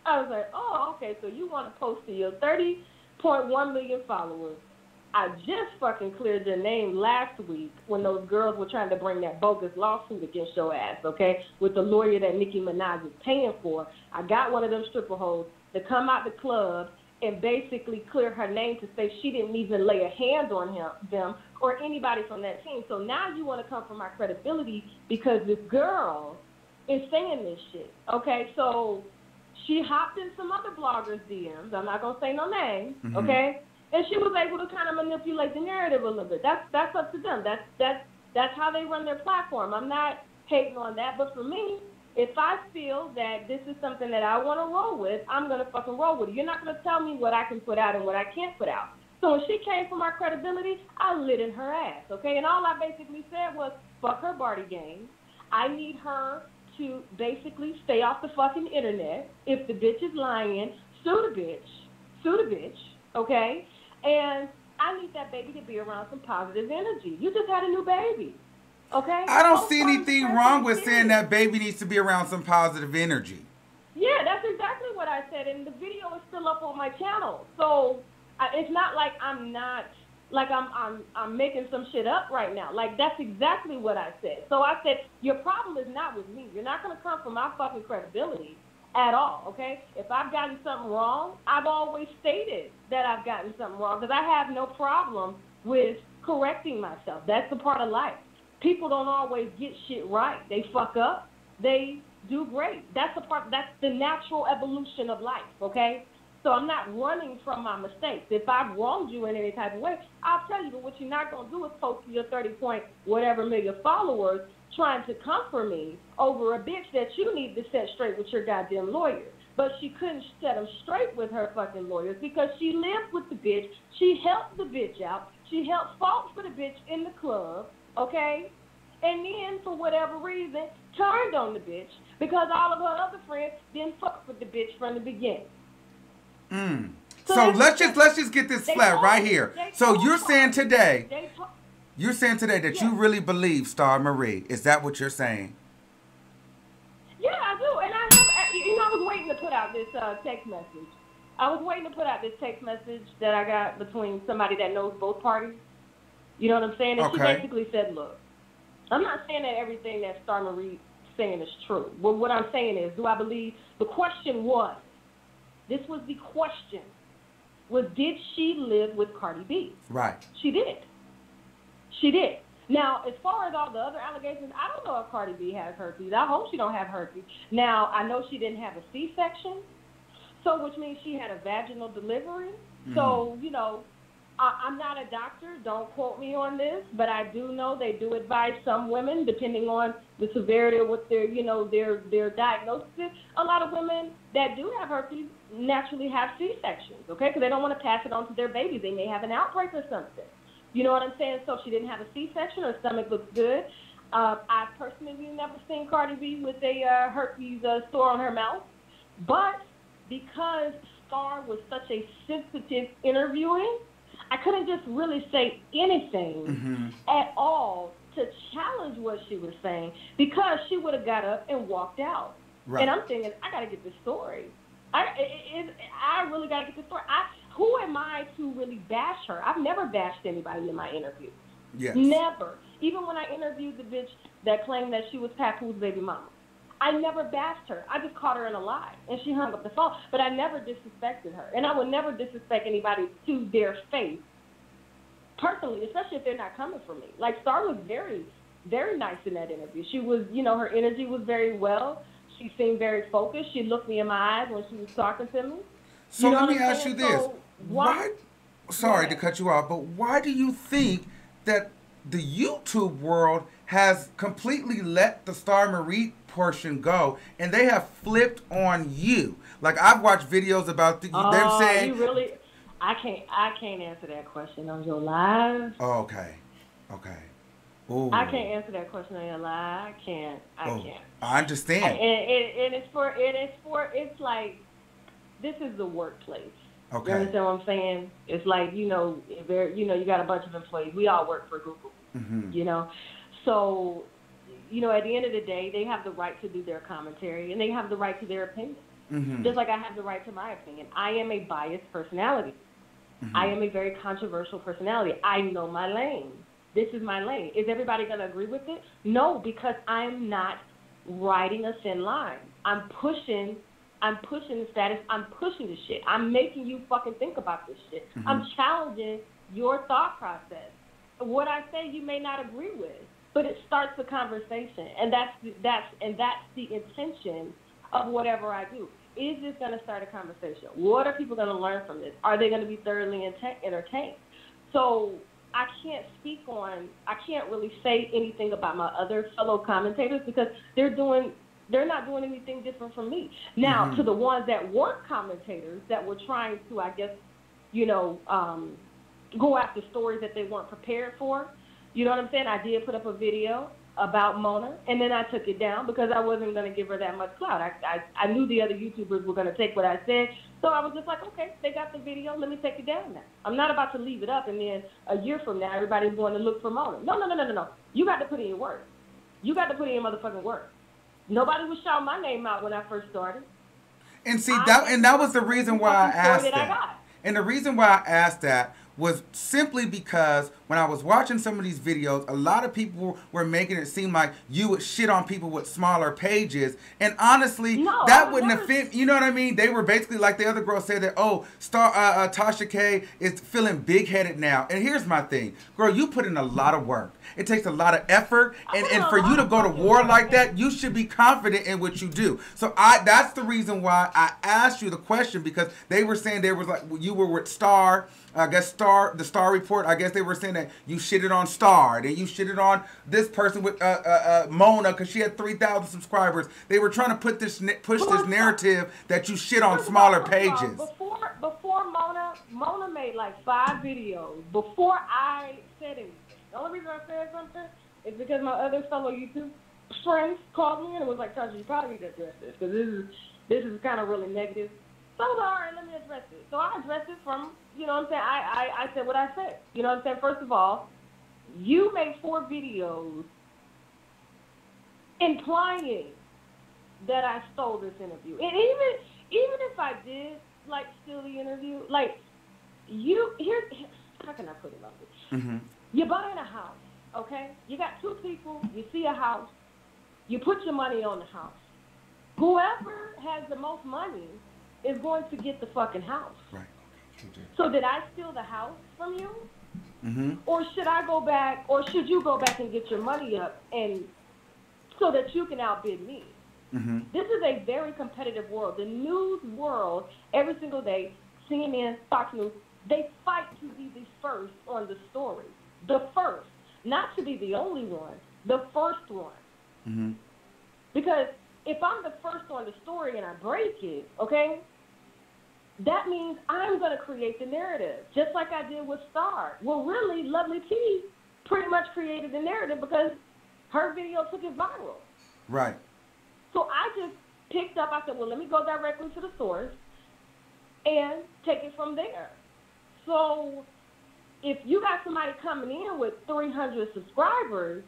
I was like, oh, okay, so you want to post to your 30.1 million followers. I just fucking cleared their name last week when those girls were trying to bring that bogus lawsuit against your ass, okay, with the lawyer that Nicki Minaj is paying for. I got one of them stripper hoes to come out the club and basically clear her name to say she didn't even lay a hand on them or anybody from that team. So now you want to come for my credibility because this girl is saying this shit, okay? So she hopped in some other bloggers' DMs. I'm not going to say no names, okay? And she was able to kind of manipulate the narrative a little bit. That's up to them. That's how they run their platform. I'm not hating on that, but for me, if I feel that this is something that I want to roll with, I'm going to fucking roll with it. You're not going to tell me what I can put out and what I can't put out. So when she came for my credibility, I lit in her ass, okay? And all I basically said was, fuck her Barty game. I need her to basically stay off the fucking internet. If the bitch is lying, sue the bitch, okay? And I need that baby to be around some positive energy. You just had a new baby. Okay? I don't see anything wrong with saying that baby needs to be around some positive energy. Yeah, that's exactly what I said, and the video is still up on my channel. So it's not like I'm making some shit up right now. Like, that's exactly what I said. So I said, your problem is not with me. You're not going to come for my fucking credibility at all, okay? If I've gotten something wrong, I've always stated that I've gotten something wrong because I have no problem with correcting myself. That's the part of life. People don't always get shit right. They fuck up. They do great. That's the natural evolution of life, okay? So I'm not running from my mistakes. If I've wronged you in any type of way, I'll tell you, but what you're not going to do is post to your 30-point-whatever million followers trying to comfort me over a bitch that you need to set straight with your goddamn lawyer. But she couldn't set them straight with her fucking lawyers because she lived with the bitch. She helped the bitch out. She helped fought for the bitch in the club. Okay? And then, for whatever reason, turned on the bitch because all of her other friends didn't fuck with the bitch from the beginning. So let's just get this flat right here. So you're saying today that you really believe Star Marie. Is that what you're saying? Yeah, I do. And I was waiting to put out this text message. I was waiting to put out this text message that I got between somebody that knows both parties. You know what I'm saying? And she basically said, look, I'm not saying that everything that Star Marie saying is true. But what I'm saying is, do I believe? The question was, this was the question, was did she live with Cardi B? Right. She did. She did. Now, as far as all the other allegations, I don't know if Cardi B has herpes. I hope she don't have herpes. Now, I know she didn't have a C-section, so which means she had a vaginal delivery. So, I'm not a doctor. Don't quote me on this, but I do know they do advise some women, depending on the severity of what their diagnosis is. A lot of women that do have herpes naturally have C-sections, okay, because they don't want to pass it on to their babies. They may have an outbreak or something. You know what I'm saying? So she didn't have a C-section. Her stomach looks good. I personally never seen Cardi B with a herpes sore on her mouth, but because Star was such a sensitive interviewing, I couldn't just really say anything at all to challenge what she was saying because she would have got up and walked out. Right. And I'm thinking, I got to get this story. I really got to get this story. Who am I to really bash her? I've never bashed anybody in my interview. Yes. Never. Even when I interviewed the bitch that claimed that she was Papoose baby mama. I never bashed her. I just caught her in a lie, and she hung up the phone. But I never disrespected her, and I would never disrespect anybody to their face personally, especially if they're not coming from me. Like, Star was very, very nice in that interview. She was, you know, her energy was very well. She seemed very focused. She looked me in my eyes when she was talking to me. So You know let me what I'm ask you saying? this. So why? Sorry Yeah. to cut you off, but why do you think that the YouTube world has completely let the Star Marie portion go and they have flipped on you? Like, I've watched videos about them saying... You really... I can't answer that question on your live. Oh, okay. Okay. Ooh. I can't answer that question on your live. I can't. I understand. And it's like, this is the workplace. Okay. You understand what I'm saying? It's like, you know, you got a bunch of employees. We all work for Google, you know. So, you know, at the end of the day, they have the right to do their commentary, and they have the right to their opinion. Just like I have the right to my opinion. I am a biased personality. I am a very controversial personality. I know my lane. This is my lane. Is everybody going to agree with it? No, because I'm not riding a thin line. I'm pushing the status. I'm pushing the shit. I'm making you fucking think about this shit. I'm challenging your thought process. What I say you may not agree with, but it starts the conversation, and that's the intention of whatever I do. Is this going to start a conversation? What are people going to learn from this? Are they going to be thoroughly entertained? So I can't really say anything about my other fellow commentators because they're not doing anything different from me. Now, to the ones that weren't commentators that were trying to, I guess, you know, go after stories that they weren't prepared for, you know what I'm saying? I did put up a video about Mona, and then I took it down because I wasn't going to give her that much clout. I knew the other YouTubers were going to take what I said, so I was just like, okay, they got the video, let me take it down now. I'm not about to leave it up, and then a year from now, everybody's going to look for Mona. No. You got to put in your work. You got to put in your motherfucking work. Nobody was shouting my name out when I first started. And see, that was the reason why I asked that. And the reason why I asked that was simply because when I was watching some of these videos, a lot of people were making it seem like you would shit on people with smaller pages. And honestly, that wouldn't offend, you know what I mean? They were basically like the other girl said that, oh, Tasha K is feeling big-headed now. And here's my thing. Girl, you put in a lot of work. It takes a lot of effort. And for you to go to war like that, you should be confident in what you do. So that's the reason why I asked you the question, because they were saying they was like, you were with Star. I guess the Star Report, I guess they were saying that you shitted on Star, then you shitted on this person with Mona because she had 3,000 subscribers. They were trying to push this narrative that you shit on smaller pages. Before Mona made like 5 videos before I said anything. The only reason I said something is because my other fellow YouTube friends called me and was like, Tasha, you probably need to address this because this is kind of really negative. So sorry, let me address it. So I addressed it from, you know what I'm saying, I said what I said. You know what I'm saying? First of all, you made 4 videos implying that I stole this interview. And even if I did, like, steal the interview, like, how can I put it like this? You're buying a house, okay? You got 2 people, you see a house, you put your money on the house. Whoever has the most money is going to get the fucking house. Right. So did I steal the house from you? Or should I go back, or should you go back and get your money up and so that you can outbid me? This is a very competitive world. The news world, every single day, CNN, Fox News, they fight to be the first on the story. The first. Not to be the only one, the first one. Because if I'm the first on the story and I break it, okay, that means I'm going to create the narrative, just like I did with Star. Well, really, Lovely T pretty much created the narrative because her video took it viral. Right. So I just picked up, I said, well, let me go directly to the source and take it from there. So if you got somebody coming in with 300 subscribers,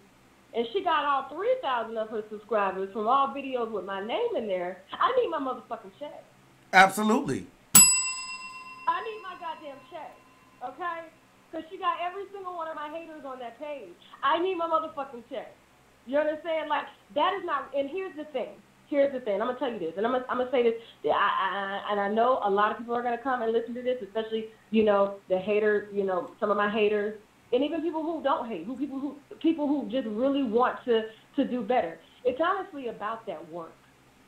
and she got all 3,000 of her subscribers from all videos with my name in there, I need my motherfucking check. Absolutely. I need my goddamn check, okay? Because she got every single one of my haters on that page. I need my motherfucking check. You understand? Like, that is not, and here's the thing. here's the thing. I'm gonna tell you this, and I'm gonna say this. And I know a lot of people are gonna come and listen to this, especially the haters. Some of my haters, and even people who don't hate, people who just really want to do better. It's honestly about that work.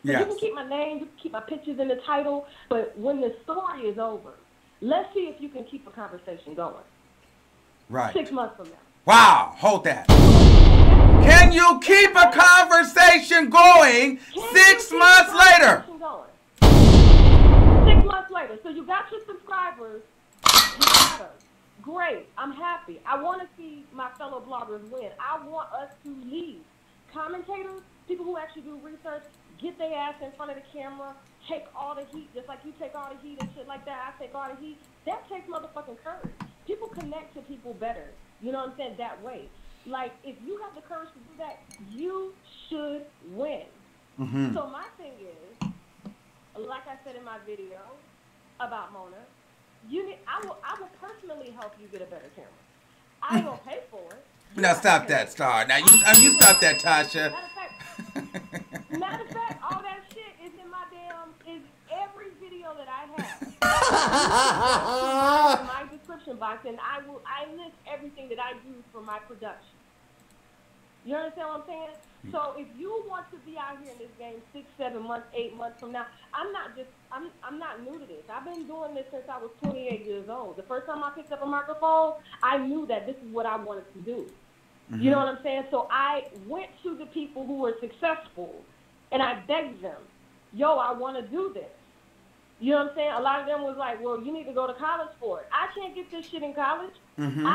Yes. You can keep my name, you can keep my pictures in the title, but when the story is over, let's see if you can keep a conversation going. Right. 6 months from now. Wow, hold that. Can you keep a conversation going 6 months later? 6 months later. So you got your subscribers. You got us. Great. I'm happy. I want to see my fellow bloggers win. I want us to lead. Commentators, people who actually do research, get their ass in front of the camera, take all the heat, just like you take all the heat and shit like that. I take all the heat. That takes motherfucking courage. People connect to people better. You know what I'm saying? That way. Like, if you have the courage to do that, you should win. Mm-hmm. So my thing is, like I said in my video about Mona, I will personally help you get a better camera. I ain't gonna pay for it. Now stop that, Star. Now you stop that, Tasha. Matter of fact, all that shit is in my is every video that I have. In my description box, and I list everything that I use for my production. You understand what I'm saying? So if you want to be out here in this game 6, 7 months, 8 months from now, I'm not new to this. I've been doing this since I was 28 years old. The first time I picked up a microphone, I knew that this is what I wanted to do. Mm-hmm. You know what I'm saying? So I went to the people who were successful, and I begged them, yo, I want to do this. You know what I'm saying? A lot of them was like, well, you need to go to college for it. I can't get this shit in college. Mm-hmm.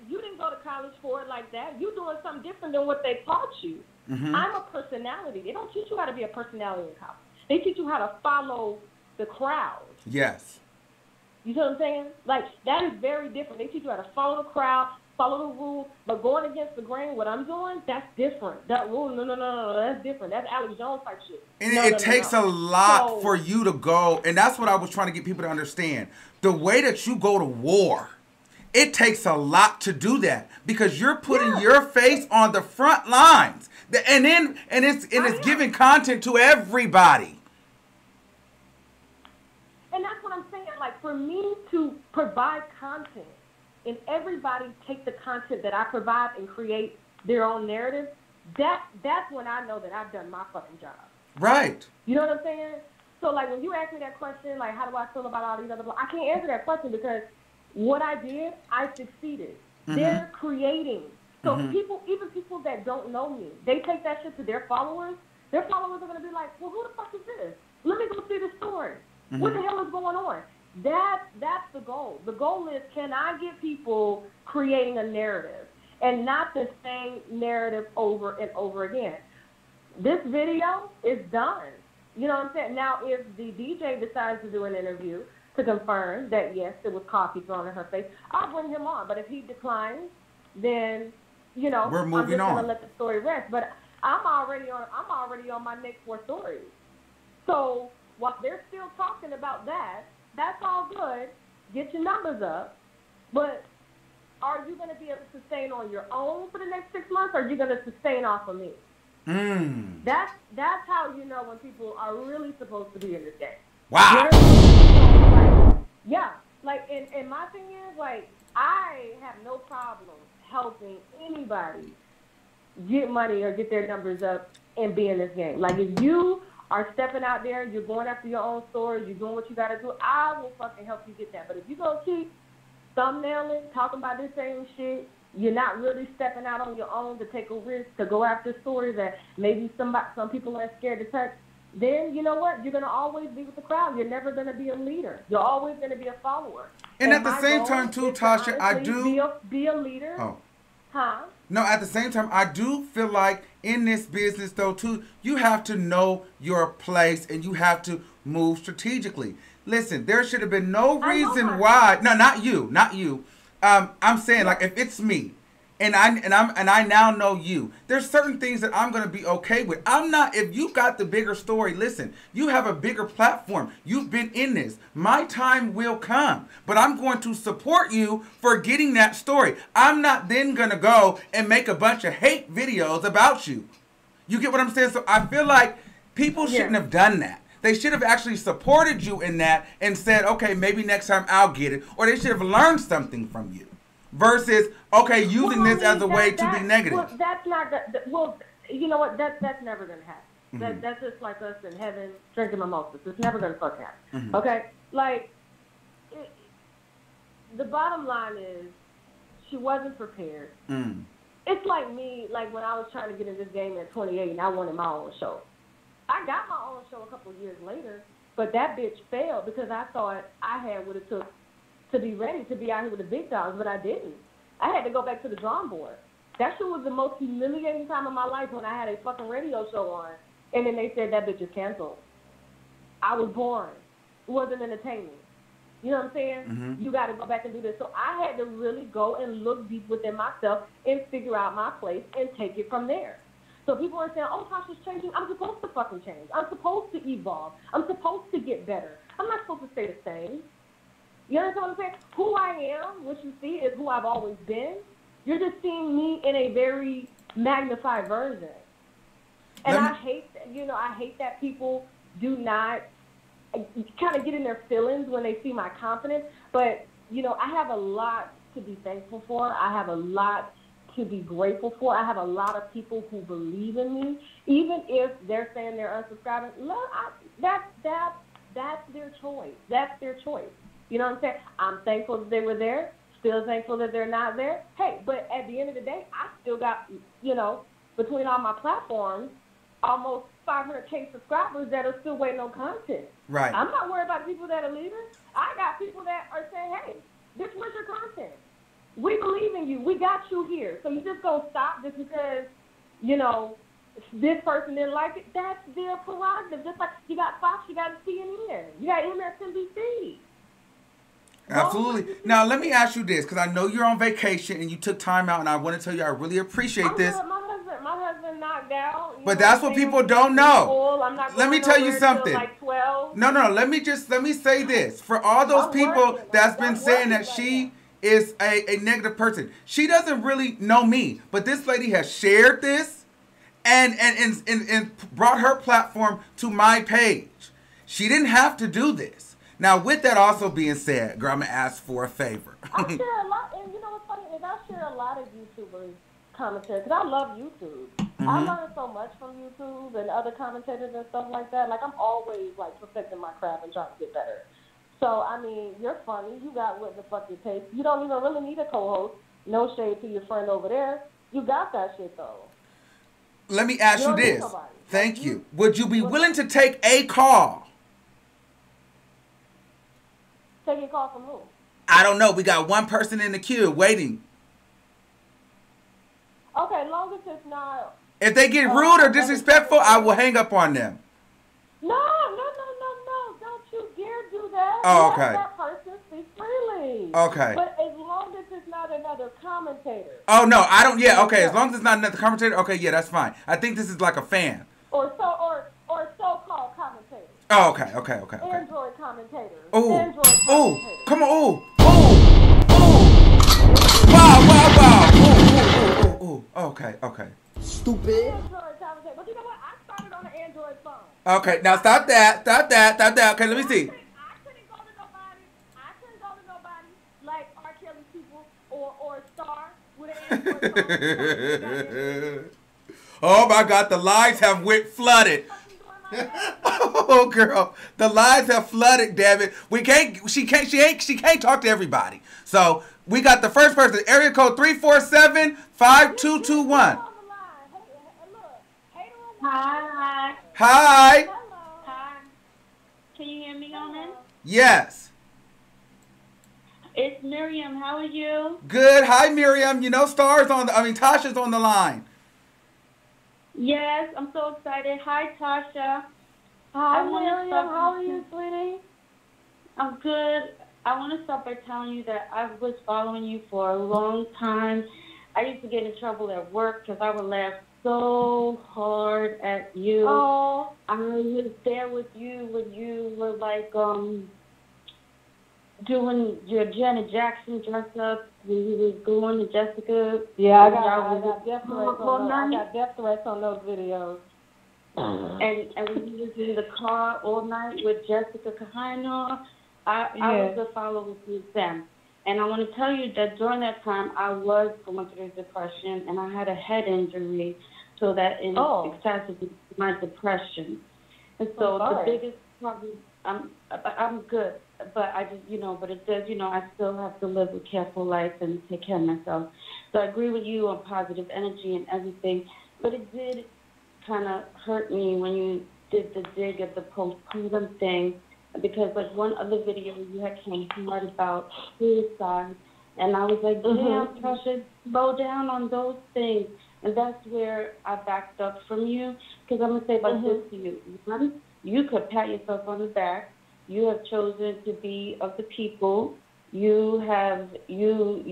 You didn't go to college for it like that. You're doing something different than what they taught you. Mm-hmm. I'm a personality. They don't teach you how to be a personality in college. They teach you how to follow the crowd. Yes. You know what I'm saying? Like, that is very different. They teach you how to follow the crowd, follow the rules, but going against the grain, what I'm doing, that's different. That rule, no, that's different. That's Alex Jones type shit. And it takes a lot for you to go, and that's what I was trying to get people to understand. The way that you go to war, it takes a lot to do that because you're putting your face on the front lines, and it's giving content to everybody. And that's what I'm saying. Like, for me to provide content and everybody take the content that I provide and create their own narrative, that's when I know that I've done my fucking job. Right. You know what I'm saying? So, like, when you ask me that question, like, how do I feel about all these other I can't answer that question because what I did, I succeeded. Mm-hmm. They're creating. So people, even people that don't know me, they take that shit to their followers. Their followers are going to be like, well, who the fuck is this? Let me go see the story. Mm-hmm. What the hell is going on? That's the goal. The goal is, can I get people creating a narrative and not the same narrative over and over again? This video is done. You know what I'm saying? Now, if the DJ decides to do an interview to confirm that, yes, it was coffee thrown in her face, I'll bring him on. But if he declines, then, we're moving I'm just going to let the story rest. But I'm already on my next 4 stories. So while they're still talking about that, that's all good. Get your numbers up. But are you going to be able to sustain on your own for the next 6 months, or are you going to sustain off of me? That's how you know when people are really supposed to be in this game. Wow. And my thing is, like, I have no problem helping anybody get money or get their numbers up and be in this game. Like, if you are stepping out there, you're going after your own stories, you're doing what you got to do, I will fucking help you get that. But if you go keep thumbnailing, talking about this same shit, you're not really stepping out on your own to take a risk, to go after stories that maybe some people are scared to touch, then you know what? You're going to always be with the crowd. You're never going to be a leader. You're always going to be a follower. And at the same time, too, Tasha, I do... Be a leader. Oh. Huh? No, at the same time, I do feel like in this business, though, too, you have to know your place and you have to move strategically. Listen, there should have been no reason why... No, not you. I'm saying, like, if it's me and I now know you, there's certain things that I'm going to be okay with. If you got the bigger story, listen, you have a bigger platform. You've been in this. My time will come, but I'm going to support you for getting that story. I'm not then going to go and make a bunch of hate videos about you. You get what I'm saying? So I feel like People shouldn't have done that. They should have actually supported you in that and said, okay, maybe next time I'll get it. Or they should have learned something from you. Versus, okay, using this as a way to be negative. Well, that's not, well, you know what, that's never going to happen. That's just like us in heaven drinking mimosas. It's never going to fucking happen. Okay? Like, the bottom line is, she wasn't prepared. It's like me, like when I was trying to get in this game at 28 and I wanted my own show. I got my own show a couple of years later, but that bitch failed because I thought I had what it took to be ready to be out here with the big dogs, but I didn't. I had to go back to the drawing board. That shit was the most humiliating time of my life when I had a fucking radio show on, and then they said that bitch is canceled. I was boring. It wasn't entertaining. You know what I'm saying? You got to go back and do this. So I had to really go and look deep within myself and figure out my place and take it from there. So people are saying, oh, Tasha's changing. I'm supposed to fucking change. I'm supposed to evolve. I'm supposed to get better. I'm not supposed to stay the same. You understand what I'm saying? Who I am, what you see, is who I've always been. You're just seeing me in a very magnified version. And I hate that people do not kind of get in their feelings when they see my confidence. But, you know, I have a lot to be thankful for. I have a lot to be grateful for. I have a lot of people who believe in me, even if they're saying they're unsubscribing. Look, that's their choice. That's their choice. You know what I'm saying? I'm thankful that they were there. Still thankful that they're not there. Hey, but at the end of the day, I still got, you know, between all my platforms, almost 500K subscribers that are still waiting on content. Right. I'm not worried about the people that are leaving. I got people that are saying, hey, this was your content. We believe in you. We got you here. So you just gonna stop just because, you know, this person didn't like it? That's their prerogative. Just like you got Fox, you got CNN, you got MSNBC. Absolutely. Now, let me ask you this, because I know you're on vacation and you took time out, and I want to tell you I really appreciate this. My husband knocked out. But that's what people don't know. I'm not let me tell you something. Like 12. No. Let me say this. For all those people that's been saying that she is a negative person, she doesn't really know me. But this lady has shared this and brought her platform to my page. She didn't have to do this. Now, with that also being said, girl, I'm going to ask for a favor. I share a lot, and you know what's funny is I share a lot of YouTubers' commentary, because I love YouTube. I learn so much from YouTube and other commentators and stuff like that. Like, I'm always, like, perfecting my craft and trying to get better. So, I mean, you're funny. You got what the fuck it takes. You don't even really need a co-host. No shade to your friend over there. You got that shit, though. Let me ask you this. Thank you. Would you be willing to take a call? Take a call from who? I don't know. We got one person in the queue waiting. Okay, long as it's not... If they get rude or disrespectful, I will hang up on them. No. Don't you dare do that. Oh, okay. Let that person speak freely. Okay. But as long as it's not another commentator. Oh, no. I don't... Yeah, okay. As long as it's not another commentator, okay, yeah, that's fine. I think this is like a fan. Or so-called commentators. Oh, okay. Android commentators. Ooh, come on, wow. Ooh, okay. Stupid. Android commentator. But you know what? I started on an Android phone. Okay, now stop that. Okay, let me see. I couldn't go to nobody like R. Kelly people or Star with an Android phone. Oh my God, the lines have went flooded. Oh girl, the lines have flooded. Damn it, she can't talk to everybody. So we got the first person, area code 347-5221. Hi. Hi. Hi. Can you hear me on this? Yes. It's Miriam. How are you? Good. Hi, Miriam. You know, Tasha's on the line. Yes, I'm so excited. Hi, Tasha. Hi, Miriam. How are you, sweetie? I'm good. I want to start by telling you that I was following you for a long time. I used to get in trouble at work because I would laugh so hard at you. Oh. I was there with you when you were like doing your Janet Jackson dress up when you was going to Jessica. Yeah, I got death threats on those videos. and when he was in the car all night with Jessica Kahino, I was a follower with them. And I want to tell you that during that time, I was going through depression, and I had a head injury, so that exacerbated my depression. And so the biggest problem, I'm good, but I just, but it does, I still have to live a careful life and take care of myself. So I agree with you on positive energy and everything, but it did kind of hurt me when you did the dig of the postpartum thing, because like one other video you had came out about suicide, and I was like, damn, Tasha, slow down on those things. And that's where I backed up from you, because I'm going to say about this to you. One, you could pat yourself on the back. You have chosen to be of the people. You have, you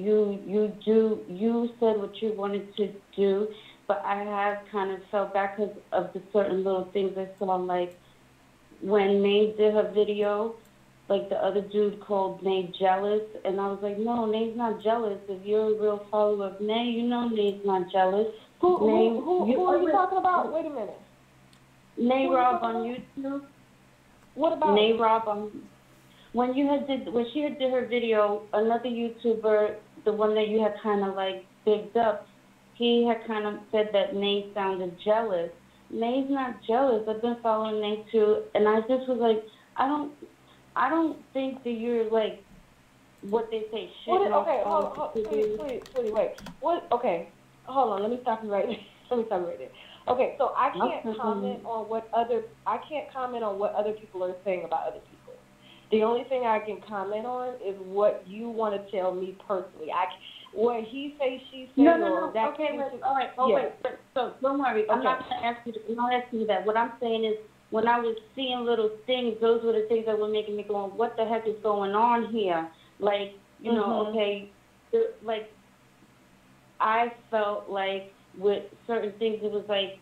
said what you wanted to do, but I have kind of fell back because of the certain little things I saw, like when May did her video, like the other dude called May jealous, and I was like, no, May's not jealous. If you're a real follower of May, you know May's not jealous. Who are you talking about? Wait a minute. Nay Rob on YouTube. What about Nay Rob on? When she had did her video, another YouTuber, the one that you had kind of like bigged up, he had kind of said that Nay sounded jealous. Nay's not jealous. I've been following Nay too, and I just was like, I don't think that you're like what they say. Okay, hold on, please, wait. What? Okay, hold on. Let me stop you right there. Okay, so I can't comment on what other people are saying about other people. The only thing I can comment on is what you want to tell me personally. What he say, she say, no. Okay, all right. Wait. So don't worry. I'm not going to ask you. I'm not asking you that. What I'm saying is, when I was seeing little things, those were the things that were making me go, what the heck is going on here? Like, okay, like I felt like with certain things, it was like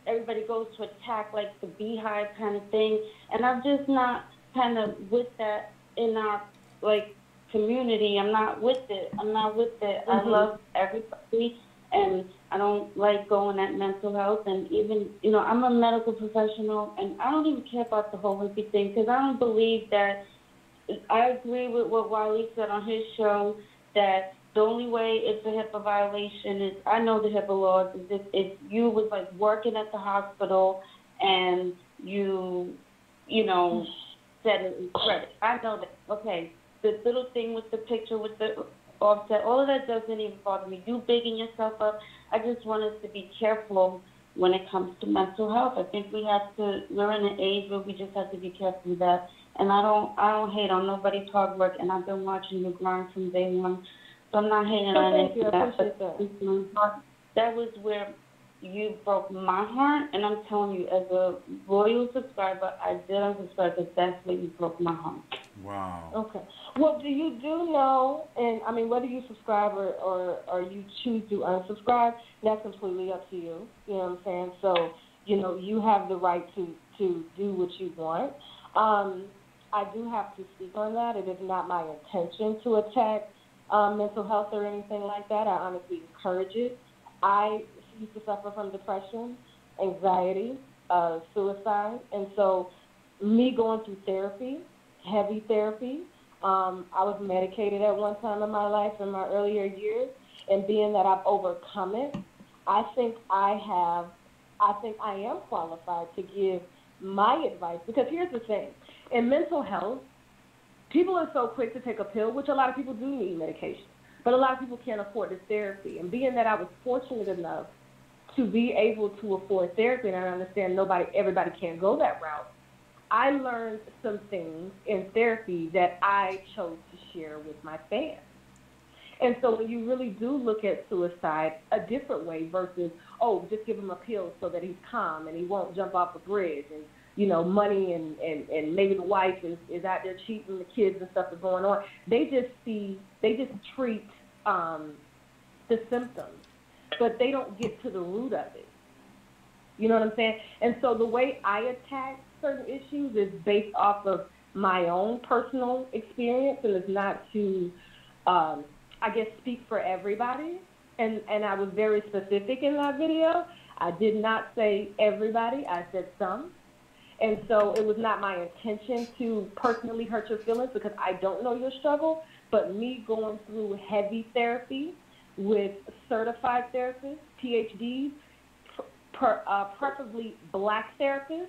everybody goes to attack like the beehive kind of thing, and I'm just not kind of with that in our like community. I'm not with it. I love everybody, and I don't like going at mental health. And even, I'm a medical professional, and I don't even care about the whole hippie thing, because I don't believe that. I agree with what Wiley said on his show, that the only way it's a HIPAA violation is, I know the HIPAA laws, is if you was like working at the hospital and you said it in credit. I know that. Okay. The little thing with the picture with the offset, all of that doesn't even bother me. You bigging yourself up. I just want us to be careful when it comes to mental health. I think we're in an age where we just have to be careful of that. And I don't hate on nobody's hard work, and I've been watching you grind from day one. So I'm not hating on anything. That was where you broke my heart, and I'm telling you, as a loyal subscriber, I did unsubscribe, because that's where you broke my heart. Wow. Okay. Well, you know, and I mean, whether you subscribe or you choose to unsubscribe, that's completely up to you. You know what I'm saying? So, you have the right to do what you want. I do have to speak on that. It is not my intention to attack mental health or anything like that. I honestly encourage it. I used to suffer from depression, anxiety, suicide, and so me going through therapy, heavy therapy, I was medicated at one time in my life in my earlier years, and being that I've overcome it, I think I am qualified to give my advice, because here's the thing. In mental health, people are so quick to take a pill, which a lot of people do need medication, but a lot of people can't afford this therapy. And being that I was fortunate enough to be able to afford therapy, and I understand everybody can't go that route, I learned some things in therapy that I chose to share with my fans. And so when you really do look at suicide a different way versus, just give him a pill so that he's calm and he won't jump off a bridge, and money and maybe the wife is out there cheating, the kids and stuff is going on. They just treat the symptoms, but they don't get to the root of it. You know what I'm saying? And so the way I attack certain issues is based off of my own personal experience, and it's not to, speak for everybody. And I was very specific in that video. I did not say everybody. I said some. And so it was not my intention to personally hurt your feelings because I don't know your struggle. But me going through heavy therapy with certified therapists, PhDs, preferably black therapists,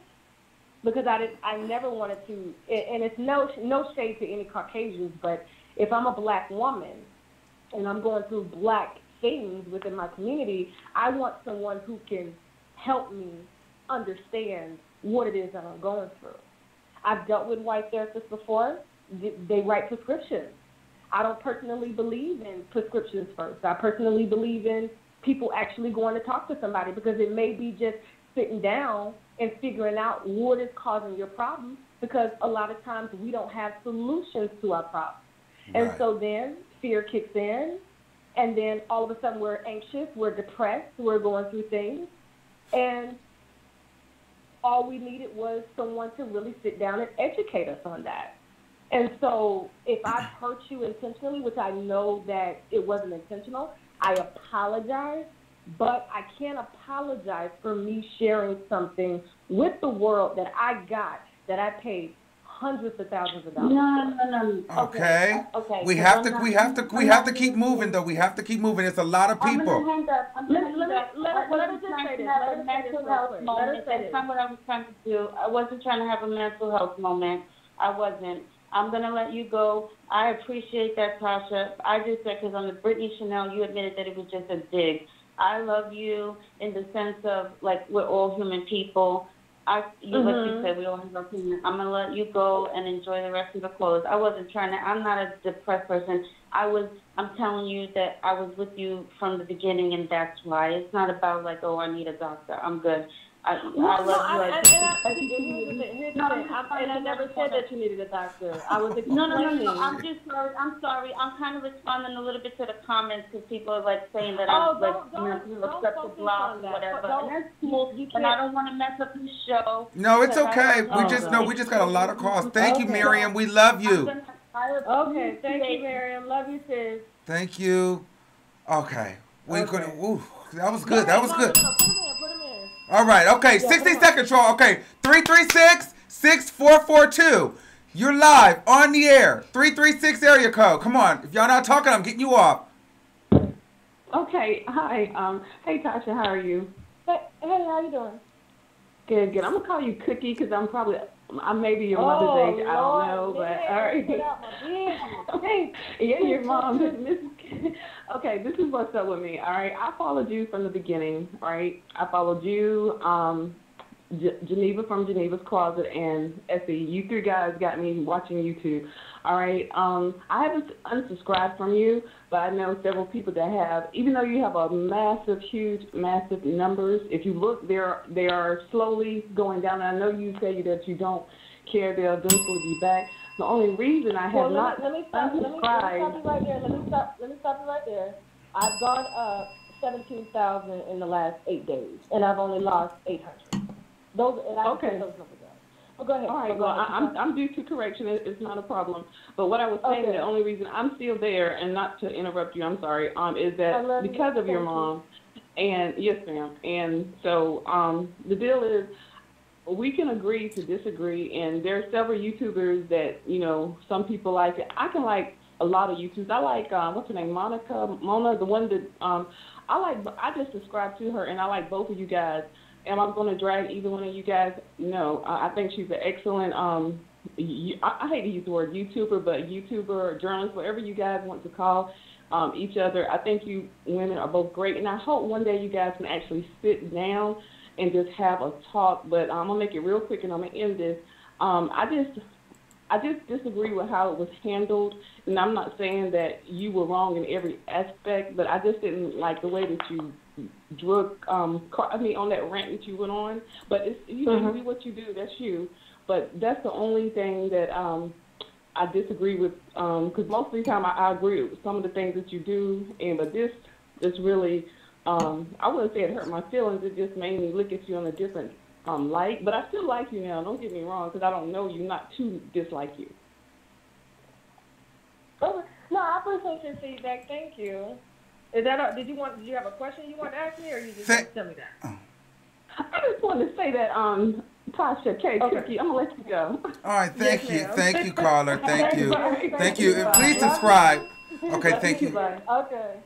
because I never wanted to, and it's no shade to any Caucasians, but if I'm a black woman and I'm going through black things within my community, I want someone who can help me understand what it is that I'm going through. I've dealt with white therapists before. They write prescriptions. I don't personally believe in prescriptions first. I personally believe in people actually going to talk to somebody, because it may be just sitting down and figuring out what is causing your problem, because a lot of times we don't have solutions to our problems. Right. And so then fear kicks in, and then all of a sudden we're anxious, we're depressed, we're going through things, and all we needed was someone to really sit down and educate us on that. And so if I hurt you intentionally, which I know that it wasn't intentional, I apologize, but I can't apologize for me sharing something with the world that I got, that I paid hundreds of thousands of dollars. No. Okay. We have to keep moving though. We have to keep moving. It's a lot of people. I'm gonna hang up. Let us trying to have a mental health moment. That's not what I was trying to do. I wasn't trying to have a mental health moment. I wasn't. I'm going to let you go. I appreciate that, Tasha. I just said, because on the Brittany Chanel, you admitted that it was just a dig. I love you in the sense of, like, we're all human people. Like you said, we all have our opinion. I'm going to let you go and enjoy the rest of the clothes. I wasn't trying to, I'm not a depressed person. I'm telling you that I was with you from the beginning, and that's why. It's not about, like, oh, I need a doctor. I'm good. I love you. I never said that you needed a doctor. I was explaining. No. I'm just sorry. I'm sorry. I'm kind of responding a little bit to the comments because people are like saying that I'm upset to block or whatever. And that's cool. And I don't want to mess up the show. No, it's okay. We just got a lot of calls. Thank you, Miriam. We love you. Okay, thank you, Miriam. Love you, sis. Thank you. Okay. That was good. That was good. All right, okay, 60 seconds, Troll. Okay, 336-6442. You're live on the air. 336 area code. Come on. If y'all not talking, I'm getting you off. Okay, hi. Hey, Tasha, how are you? Hey, how you doing? Good. I'm going to call you Cookie because I may be your mother's age. I don't know, but all right. Hey, yeah, your mom. Okay, this is what's up with me, all right? I followed you from the beginning, right? I followed you, Geneva from Geneva's Closet, and Essie. You three guys got me watching YouTube, all right? I haven't unsubscribed from you, but I know several people that have. Even though you have a massive numbers, if you look, they are slowly going down. And I know you say that you don't care. They'll eventually be back. The only reason I have not unsubscribed. Let me stop you right there. I've gone up 17,000 in the last 8 days, and I've only lost 800. Those numbers up. Oh, go ahead. All right. I'm due to correction. It's not a problem. But what I was saying, the only reason I'm still there, and not to interrupt you, I'm sorry, is that because of your mom. And yes, ma'am. And so the deal is, we can agree to disagree, and there are several YouTubers that, some people like it. I can like a lot of YouTubers. I like, what's her name, Mona, the one that, I just subscribe to her, and I like both of you guys. Am I going to drag either one of you guys? No. I think she's an excellent, I hate to use the word YouTuber, but YouTuber or journalist, whatever you guys want to call each other. I think you women are both great, and I hope one day you guys can actually sit down and just have a talk. But I'm going to make it real quick, and I'm going to end this. I just disagree with how it was handled, and I'm not saying that you were wrong in every aspect, but I just didn't like the way that you on that rant that you went on. But it's, you do what you do, that's you. But that's the only thing that I disagree with, because most of the time I agree with some of the things that you do, but this really, I wouldn't say it hurt my feelings, it just made me look at you on a different light. But I still like you now, don't get me wrong, because I don't know you, not to dislike you. Okay. No, I appreciate your feedback, thank you. Is that did you have a question you want to ask me, or you just want to tell me that? just wanted to say that, Tasha K. Cookie, I'm going to let you go. All right, thank you. ma'am. Thank you, caller. Thank you. Thank you. Bye. Please subscribe. Okay, thank you. Bye. Okay.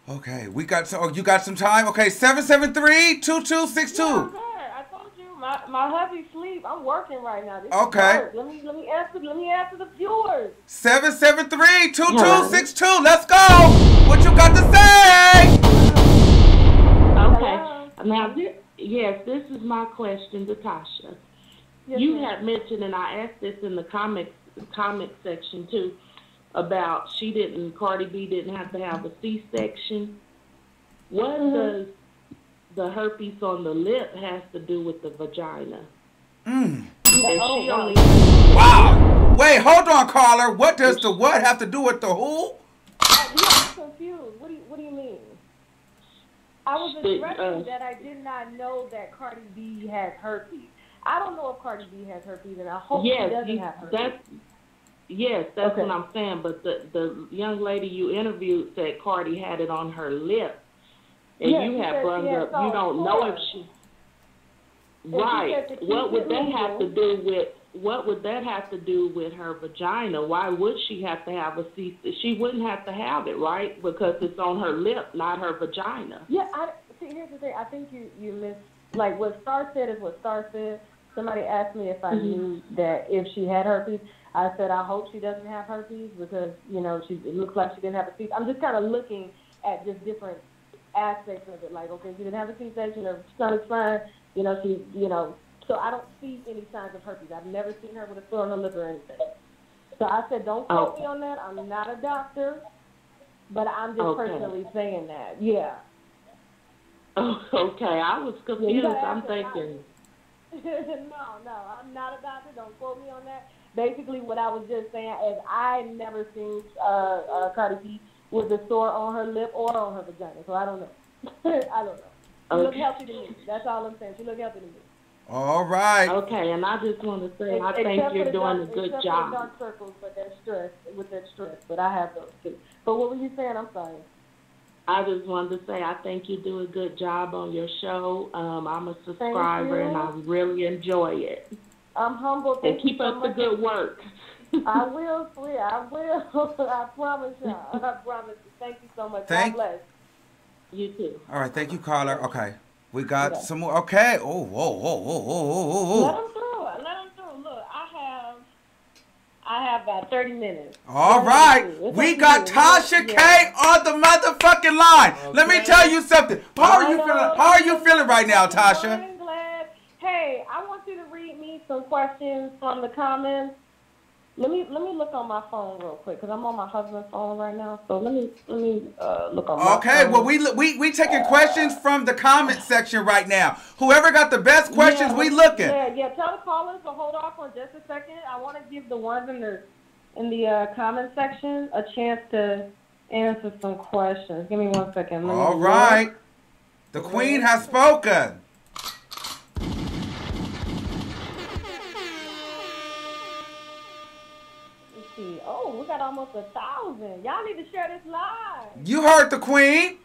Okay, we got some. Oh, you got some time? Okay, 773-2262. Yeah, I'm good. I told you, my hubby sleep. I'm working right now. This Okay. is work. Let me answer the viewers. 773-2262. Let's go. What you got to say? Okay. Now, this is my question to Tasha. Yes, You ma'am. had mentioned, and I asked this in the comment section too, about Cardi B didn't have to have a C-section. What does the herpes on the lip has to do with the vagina? Wow. Wait, hold on, caller. What does the what have to do with the who? I'm confused. What do you mean? I was addressing that I did not know that Cardi B has herpes. I don't know if Cardi B has herpes, and I hope she doesn't have herpes. That's what I'm saying. But the young lady you interviewed said Cardi had it on her lip, and you have brought up you don't know if she. Right. What would that have to do with? What would that have to do with her vagina? Why would she have to have a C? She wouldn't have to have it, right? Because it's on her lip, not her vagina. Yeah. See, here's the thing. I think you missed. Like what Star said is what Star said. Somebody asked me if I knew that if she had herpes. I said I hope she doesn't have herpes because it looks like she didn't have a C. I'm just kind of looking at just different aspects of it. Like, okay, she didn't have a C-section, her stomach's fine. So I don't see any signs of herpes. I've never seen her with a sore on her lip or anything. So I said, don't quote me on that. I'm not a doctor, but I'm just personally saying that. Yeah. Oh, okay, I was confused. I'm thinking. No, I'm not a doctor. Don't quote me on that. Basically, what I was just saying is I never seen Cardi B with a sore on her lip or on her vagina, so I don't know. I don't know. She look healthy to me. That's all I'm saying. She look healthy to me. All right. Okay, and I just want to say I think you're doing a good job. Except for the dark circles, but that stress, but I have those too. But what were you saying? I'm sorry. I just wanted to say I think you do a good job on your show. I'm a subscriber and I really enjoy it. I'm humbled. And keep up the good work. I will, swear. I will. I promise you. I promise you. Thank you so much. God bless. You too. All right, thank you, caller. Okay, we got some more. Okay. Oh, whoa. Let them through. Look, I have about 30 minutes. All right. We got Tasha K on the motherfucking line. Okay. Let me tell you something. How are you feeling right now, Tasha? I'm glad. Hey, I want you to read me some questions from the comments. Let me look on my phone real quick because I'm on my husband's phone right now. So let me look on my phone. Okay, well we taking questions from the comment section right now. Whoever got the best questions, we looking. Yeah. Tell the callers to hold off for just a second. I want to give the ones in the comment section a chance to answer some questions. Give me 1 second. All right, the queen has spoken. Oh, we got almost 1,000. Y'all need to share this live. You heard the queen.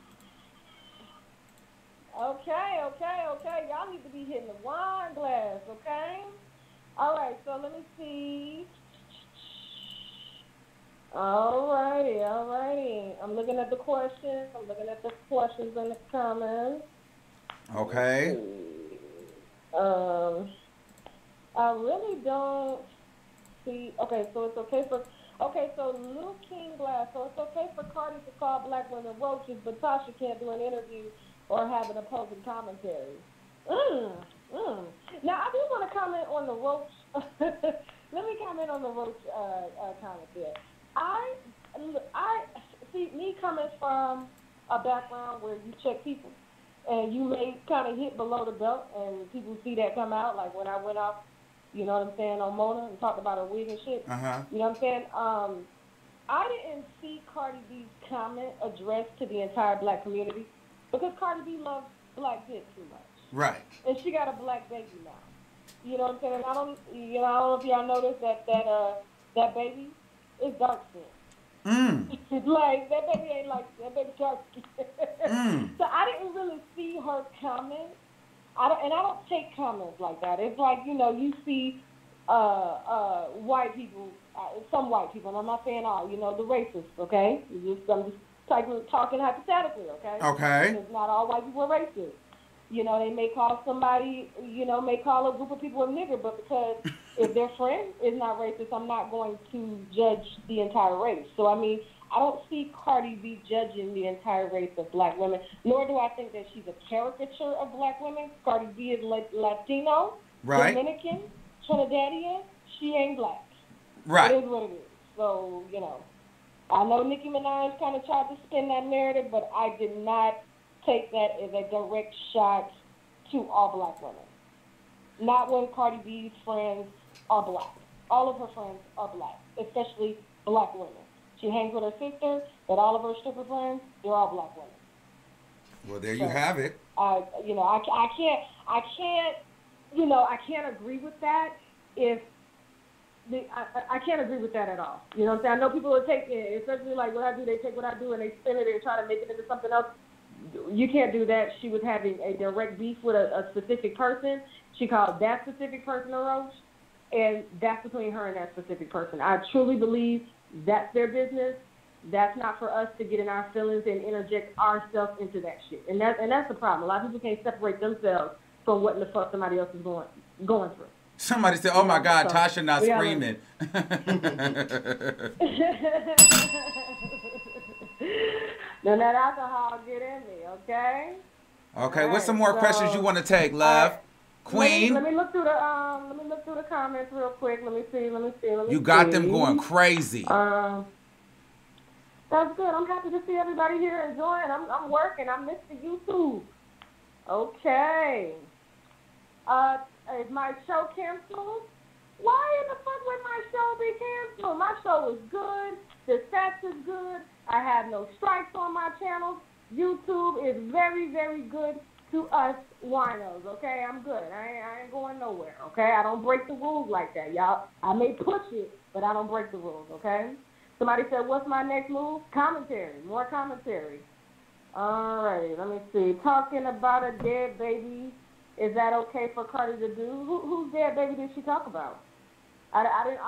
Okay. Y'all need to be hitting the wine glass, okay? All right, so let me see. All righty. I'm looking at the questions. I'm looking at the questions in the comments. Okay. I really don't see. Okay, so it's okay for. Okay, so Luke King Glass. So it's okay for Cardi to call black women roaches, but Tasha can't do an interview or have an opposing commentary. Now I do want to comment on the roach. Let me comment on the roach comment there. I see me coming from a background where you check people, and you may kind of hit below the belt, and people see that come out. Like when I went off, you know what I'm saying, on Mona and talked about her wig and shit. You know what I'm saying? I didn't see Cardi B's comment addressed to the entire black community because Cardi B loves black dick too much. Right. And she got a black baby now. You know what I'm saying? And I don't know if y'all noticed that baby is dark skin. Like that baby ain't like that baby dark skin. So I didn't really see her comment I don't take comments like that. It's like, you see white people, some white people, and I'm not saying all, the racists, okay? I'm just talking hypothetically, okay? Okay. Because not all white people are racist. They may call somebody, may call a group of people a nigger, but because if their friend is not racist, I'm not going to judge the entire race. So, I mean, I don't see Cardi B judging the entire race of black women, nor do I think that she's a caricature of black women. Cardi B is Latino, right, Dominican, Trinidadian. She ain't black. Right. It is what it is. So, I know Nicki Minaj kind of tried to spin that narrative, but I did not take that as a direct shot to all black women. Not when Cardi B's friends are black. All of her friends are black, especially black women. She hangs with her sister, but all of her stripper friends, they're all black women. Well, there you have it. I can't agree with that I can't agree with that at all. You know what I'm saying? I know people will take it, especially like what I do, they take what I do and they spin it and try to make it into something else. You can't do that. She was having a direct beef with a specific person. She called that specific person a roach, and that's between her and that specific person. I truly believe that's their business. That's not for us to get in our feelings and interject ourselves into that shit. And that's the problem. A lot of people can't separate themselves from what the fuck somebody else is going through. Somebody said, "Oh my God, so, Tasha not screaming." Now that alcohol get in me, okay? Okay, what's some more questions you want to take, love? Queen. Let me look through the comments real quick. Let me see. You got them going crazy. That's good. I'm happy to see everybody here enjoying. I'm working. I missed the YouTube. Okay. Is my show canceled? Why in the fuck would my show be canceled? My show is good. The stats is good. I have no strikes on my channel. YouTube is very, very good to us winos, okay? I'm good. I ain't going nowhere, okay? I don't break the rules like that, y'all. I may push it, but I don't break the rules, okay? Somebody said, what's my next move? Commentary. More commentary. All right, let me see. Talking about a dead baby. Is that okay for Cardi to do? Whose dead baby did she talk about? I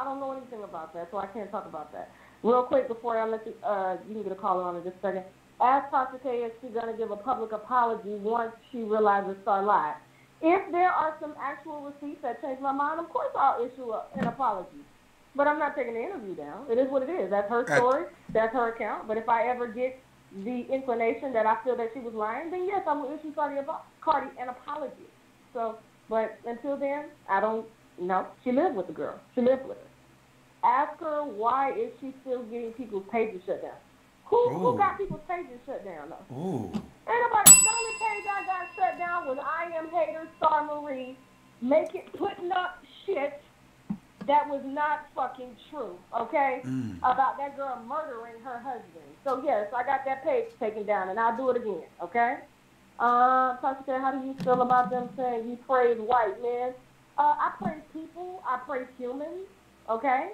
don't know anything about that, so I can't talk about that. Real quick before I let you can get a caller on in just a second. Ask Tasha K if she's going to give a public apology once she realizes Star lied. If there are some actual receipts that change my mind, of course I'll issue an apology. But I'm not taking the interview down. It is what it is. That's her story. That's her account. But if I ever get the inclination that I feel that she was lying, then yes, I will issue Cardi an apology. So, but until then, I don't know. She lived with the girl. She lived with her. Ask her why is she still getting people's pages shut down. Who got people's pages shut down though? Ooh. Ain't nobody. The only page I got shut down was I Am Hater Star Marie putting up shit that was not fucking true, okay? About that girl murdering her husband. So yes, I got that page taken down and I'll do it again, okay? Tasha K, how do you feel about them saying you praise white men? I praise people. I praise humans, okay?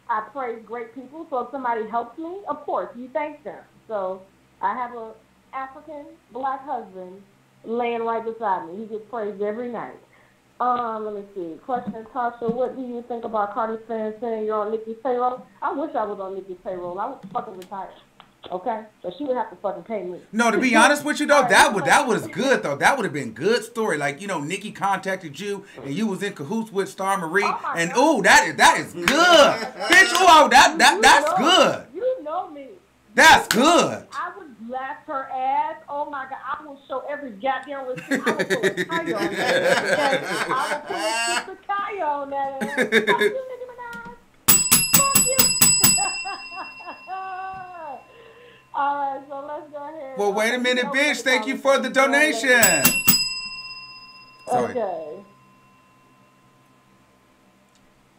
I praise great people. So if somebody helps me, of course, you thank them. So I have an African black husband laying right beside me. He gets praised every night. Let me see. Question, Tasha, what do you think about Cardi's fans saying you're on Nicki's payroll? I wish I was on Nicki's payroll. I would fucking retire. Okay? But she would have to fucking pay me. No, to be honest with you though, that was good though. That would have been good story. Like, Nicki contacted you and you was in cahoots with Star Marie and that is good. Bitch, that's good. You know me. That's good. I would blast her ass. Oh my God, I will show every goddamn receipt. I will put a Kaya on that. I will put a Sister Kaya on that. Fuck you, Nicki Minaj. Fuck you. All right, so let's go ahead. Well, wait a minute, bitch. Thank you for the donation. Sorry. Okay.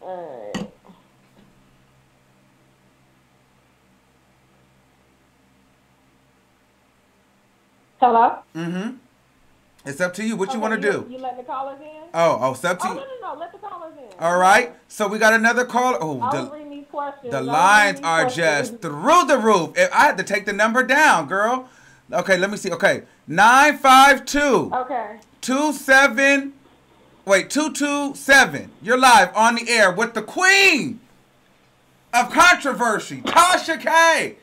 All right. Hello? Mm-hmm. It's up to you. What you want to do? You let the callers in? Oh, it's up to you. No. Let the callers in. All right. So we got another caller. Oh, the lines are just through the roof. I had to take the number down, girl. Okay, let me see. Okay. 952. Okay. 227. You're live on the air with the queen of controversy, Tasha K.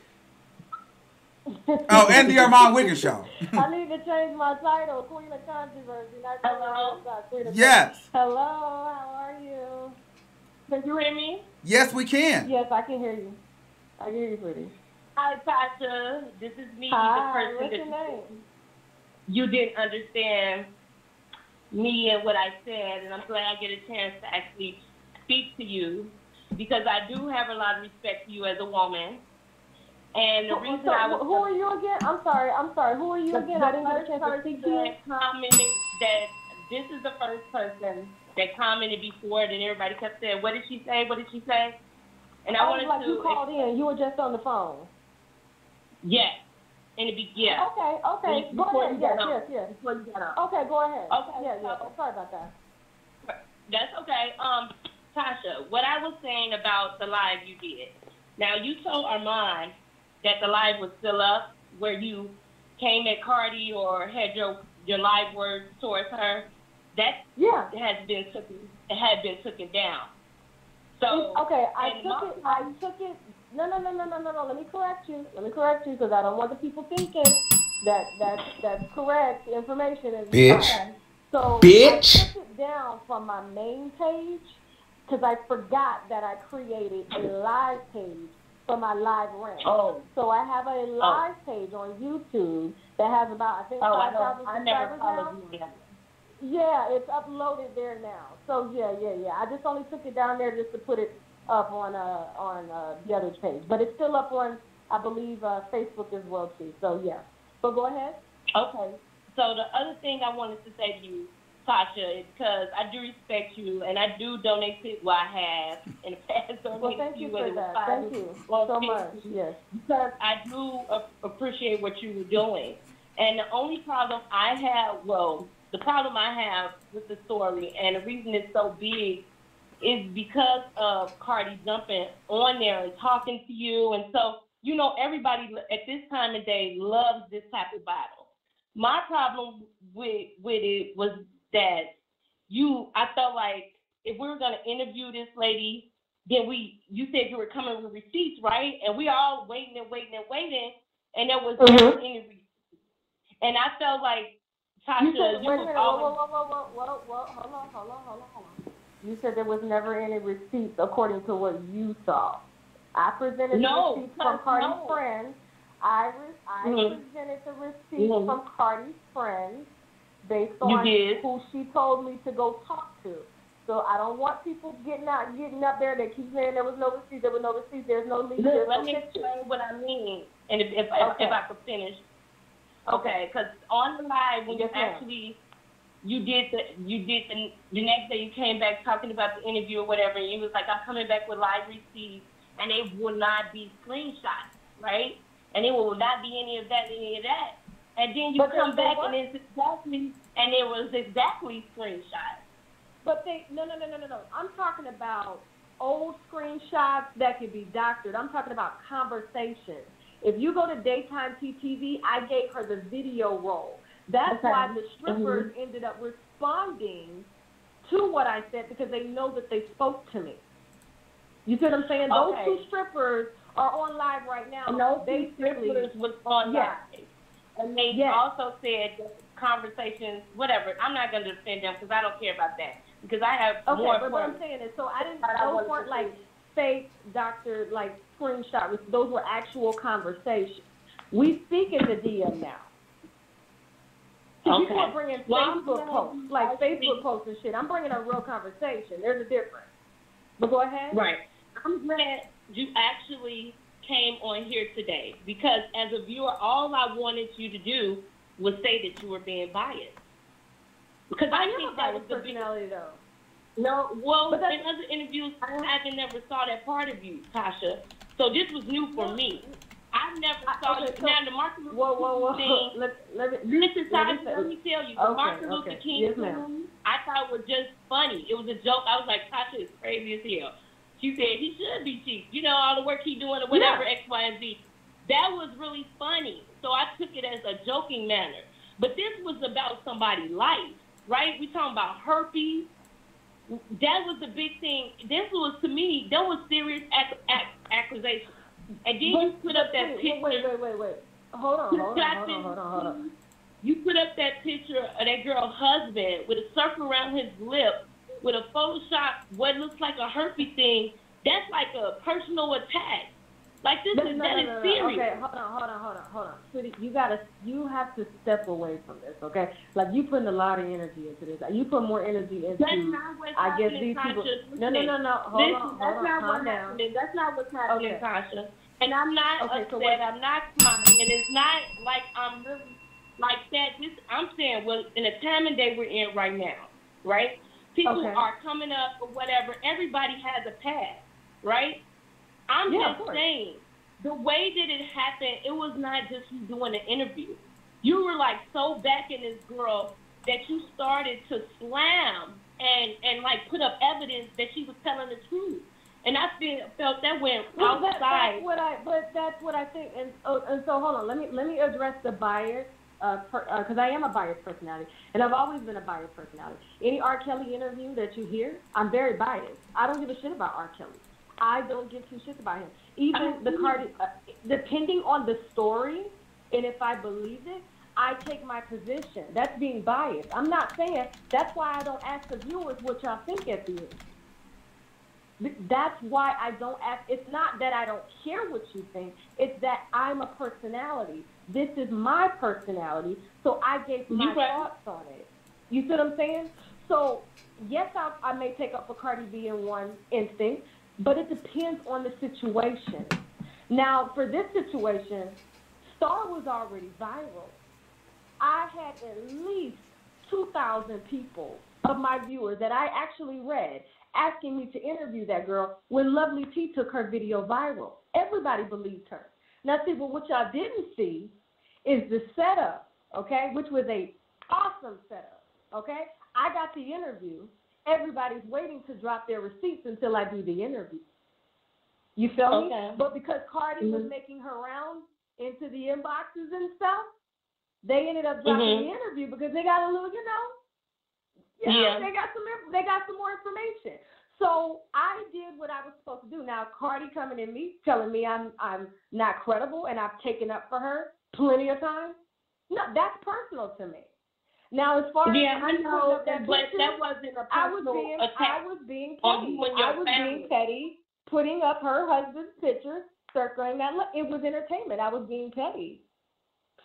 Oh, and the Armand Wiggins Show. I need to change my title, Queen of Controversy. Hello. Yes. Hello, how are you? Can you hear me? Yes, we can. Yes, I can hear you. I can hear you, pretty. Hi, Tasha. This is me, Hi, the person what's that your name? you didn't understand me and what I said, and I'm glad I get a chance to actually speak to you because I do have a lot of respect for you as a woman. And the reason who are you again? I'm sorry. Who are you again? I didn't get a chance to speak to you. Commented that this is the first person that commented before, and everybody kept saying, "What did she say? What did she say?" And I wanted like to. You called in. You were just on the phone. Yes. In the beginning. Okay. Go ahead. Yes. Before you got on. Okay, go ahead. Okay. Yeah. Sorry about that. That's okay. Tasha, what I was saying about the live you did. Now, you told Armand that the live was still up, where you came at Cardi or had your live words towards her. That had been taken down. So okay, I took it. No. Let me correct you because I don't want the people thinking that's correct information. Bitch. So Bitch. I took it down from my main page because I forgot that I created a live page for my live rant. Oh. So I have a live page on YouTube that has about, I think, 5,000 subscribers now. Yeah, it's uploaded there now. So yeah. I just only took it down there just to put it up on the other page, but it's still up on, I believe, Facebook as well too. So yeah. So go ahead. Okay. So the other thing I wanted to say to you, Tasha, is because I do respect you and I do donate to what I have in the past. Well, thank you for that. Thank you so much. Yes. Because I do appreciate what you were doing. And the only problem I have, the problem I have with the story and the reason it's so big is because of Cardi jumping on there and talking to you. And so, everybody at this time of day loves this type of battle. My problem with it was that I felt like if we were going to interview this lady, then you said you were coming with receipts, right? And we all waiting, and there was never any receipts. And I felt like, Tasha, hold on. You said there was never any receipts according to what you saw. I presented receipts from Cardi's friends. I presented the receipts from Cardi's friends based on who she told me to go talk to. So I don't want people getting up there that keep saying there was no receipts, there's no leak. Let me explain what I mean, and if I could finish. Okay, because on the live when you did the next day you came back talking about the interview or whatever, and you was like, I'm coming back with live receipts, and they will not be screenshots, right? And it will not be any of that. And then you come back and it was exactly screenshots. But no. I'm talking about old screenshots that could be doctored. I'm talking about conversations. If you go to Daytime TTV, I gave her the video roll. That's why the strippers ended up responding to what I said because they know that they spoke to me. You see what I'm saying? Those two strippers are on live right now. Those two strippers was on live. And they also said conversations, whatever. I'm not going to defend them because I don't care about that. Because I have more. But what I'm saying is, so those weren't like fake doctor, like screenshot. Those were actual conversations. We speak in the DM now. People are bringing Facebook posts, like Facebook posts and shit. I'm bringing a real conversation. There's a difference. But go ahead. Right. I'm glad you actually came on here today because as a viewer, all I wanted you to do was say that you were being biased. Because I think that was the personality, though. No, well, in other interviews, I haven't never saw that part of you, Tasha. So this was new for me. I never saw you. Now, the Martin Luther King thing. Let me tell you. The Martin Luther King thing, I thought was just funny. It was a joke. I was like, Tasha is crazy as hell. She said he should be chief. All the work he's doing or whatever, X, Y, and Z. That was really funny. So I took it as a joking manner. But this was about somebody's life, right? We talking about herpes. That was the big thing. This was, to me, that was serious accusation. And then you put up that picture. Wait. Hold on. You put up that picture of that girl's husband with a circle around his lip, with a Photoshop, what looks like a herpes thing. That's like a personal attack. Like this is serious. Okay, hold on. Sweetie, you have to step away from this, okay? Like you putting a lot of energy into this. You put more energy into. That's not what's happening, Tasha. No. Hold on. Calm down. That's not what's happening, okay. Tasha. And I'm not upset. I'm not crying. And it's not like I'm really like that. I'm saying, well, in the time and day we're in right now, right? People are coming up or whatever. Everybody has a past, right? I'm just saying, the way that it happened, it was not just you doing an interview. You were like so backing this girl that you started to slam and like put up evidence that she was telling the truth. And I felt that went outside. That's what I think. And so hold on, let me address the bias, because I am a biased personality, and I've always been a biased personality. Any R. Kelly interview that you hear, I'm very biased. I don't give a shit about R. Kelly. I don't give two shits about him. Even the Cardi, depending on the story, and if I believe it, I take my position. That's being biased. I'm not saying, that's why I don't ask the viewers what y'all think at the end. That's why I don't ask. It's not that I don't care what you think. It's that I'm a personality. This is my personality, so I gave my thoughts on it. You see what I'm saying? So, yes, I may take up for Cardi B in one instinct, but it depends on the situation. Now, for this situation, Star was already viral. I had at least 2,000 people of my viewers that I actually read asking me to interview that girl when Lovely T took her video viral. Everybody believed her. Now, see, but what y'all didn't see is the setup, okay, which was a awesome setup, okay? I got the interview. Everybody's waiting to drop their receipts until I do the interview. You feel me? But because Cardi was making her rounds into the inboxes and stuff, they ended up dropping the interview because they got a little, they got some more information. So I did what I was supposed to do. Now Cardi coming in me telling me I'm not credible and I've taken up for her plenty of times. No, that's personal to me. Now, as far as I know, but that wasn't a personal attack. I was being petty, putting up her husband's picture, circling that. It was entertainment. I was being petty.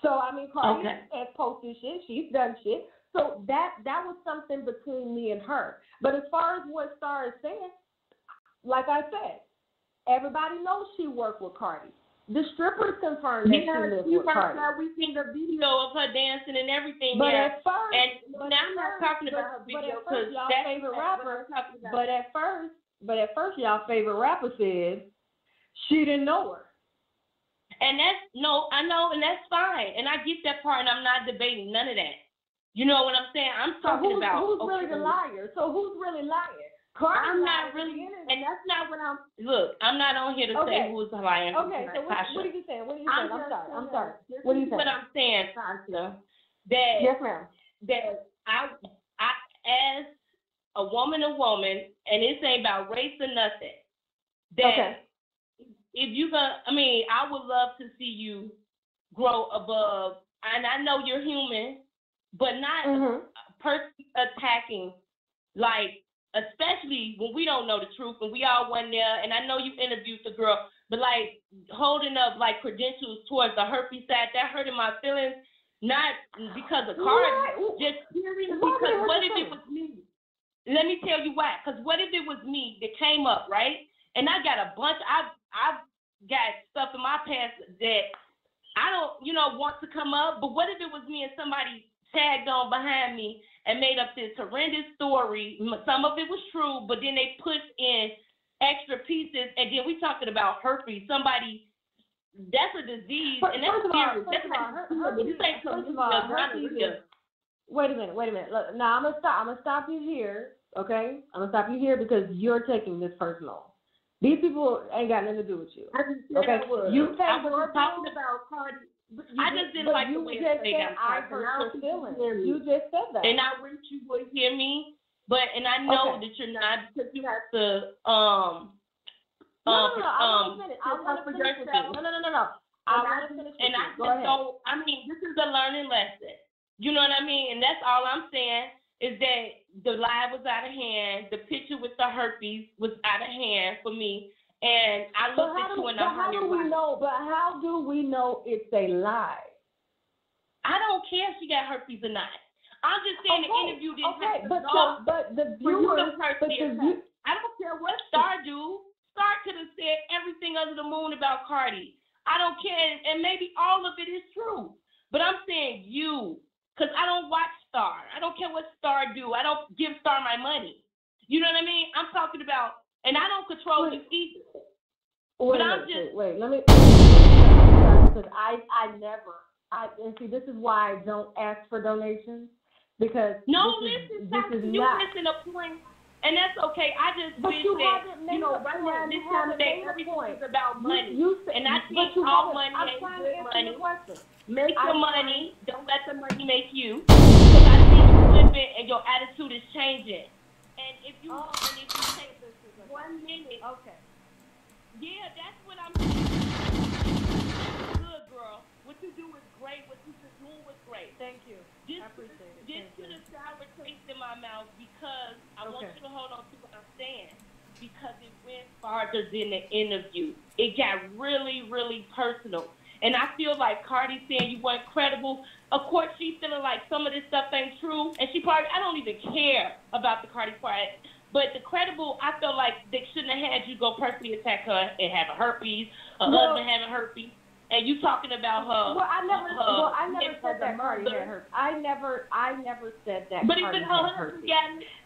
So I mean, Cardi has posted shit. She's done shit. So that was something between me and her. But as far as what Star is saying, like I said, everybody knows she worked with Cardi. The strippers confirmed that she lived with Cardi. We seen the video of her dancing and everything. But at first, now I'm not talking about her video because y'all favorite rapper. But at first, y'all favorite rapper said she didn't know her. And I know, and that's fine, and I get that part, and I'm not debating none of that. You know what I'm saying? I'm talking about who's really the liar. So who's really lying? I'm not really, and that's not what I'm not on here to say who's lying. Okay, so what are you saying? I'm sorry. What are you saying? What I'm saying, Tasha, that yes, ma'am. That I as a woman, and this ain't about race or nothing. That if you I would love to see you grow above, and I know you're human, but not personally attacking, like, especially when we don't know the truth and we all went there, and I know you interviewed the girl, but like holding up like credentials towards the herpes side, that hurted my feelings, not because of Cardi, just hearing, because what if it was me? Let me tell you why. Because what if it was me that came up, right? And I got a bunch, I've got stuff in my past that I don't, want to come up, but what if it was me and somebody tagged on behind me and made up this horrendous story? Some of it was true, but then they put in extra pieces, and then we talking about herpes. Somebody, that's a disease, and that's serious. Wait a minute. Look, now I'm gonna stop you here, okay? I'm gonna stop you here because you're taking this personal. These people ain't got nothing to do with you. Okay, you I was talking about Cardi. I just didn't like the way you said that. I hurt your feelings. You just said that. And I wish you would hear me, and I know that you're not, because you have to I want to finish. I want to finish with you. No. I want to finish with you. Go ahead. So, I mean, this is a learning lesson. You know what I mean? And that's all I'm saying is that the lie was out of hand. The picture with the herpes was out of hand for me. And I looked at you and I heard your lie. But how do we know it's a lie? I don't care if she got herpes or not. I'm just saying the interview didn't have to go. But the viewers, I don't care what Star do. Star could have said everything under the moon about Cardi. I don't care, and maybe all of it is true. But I'm saying you, because I don't watch Star. I don't care what Star do. I don't give Star my money. You know what I mean? I'm talking about, and I don't control the either. Wait, let me, because and see, this is why I don't ask for donations, because listen, missing a point, and that's okay. I just wish that, right now, this time of day, everything is about money, and I think all money ain't good money. Make your money, don't let the money make you, because I see you flipping and your attitude is changing, and if you take 1 minute, okay. Yeah, that's what I'm saying. Good, girl. What you do is great. What you just doing was great. Thank you. I appreciate it. This put a sour taste in my mouth because I want you to hold on to what I'm saying. Because it went farther than the interview. It got really, really personal. And I feel like Cardi saying you weren't credible. Of course, she's feeling like some of this stuff ain't true. And she probably, I don't even care about the Cardi part. But the credible, I feel like they shouldn't have had you go personally attack her and have a herpes, husband having herpes, and you talking about her. Well, I never said that Cardi had herpes. I never said that but Cardi even had her herpes.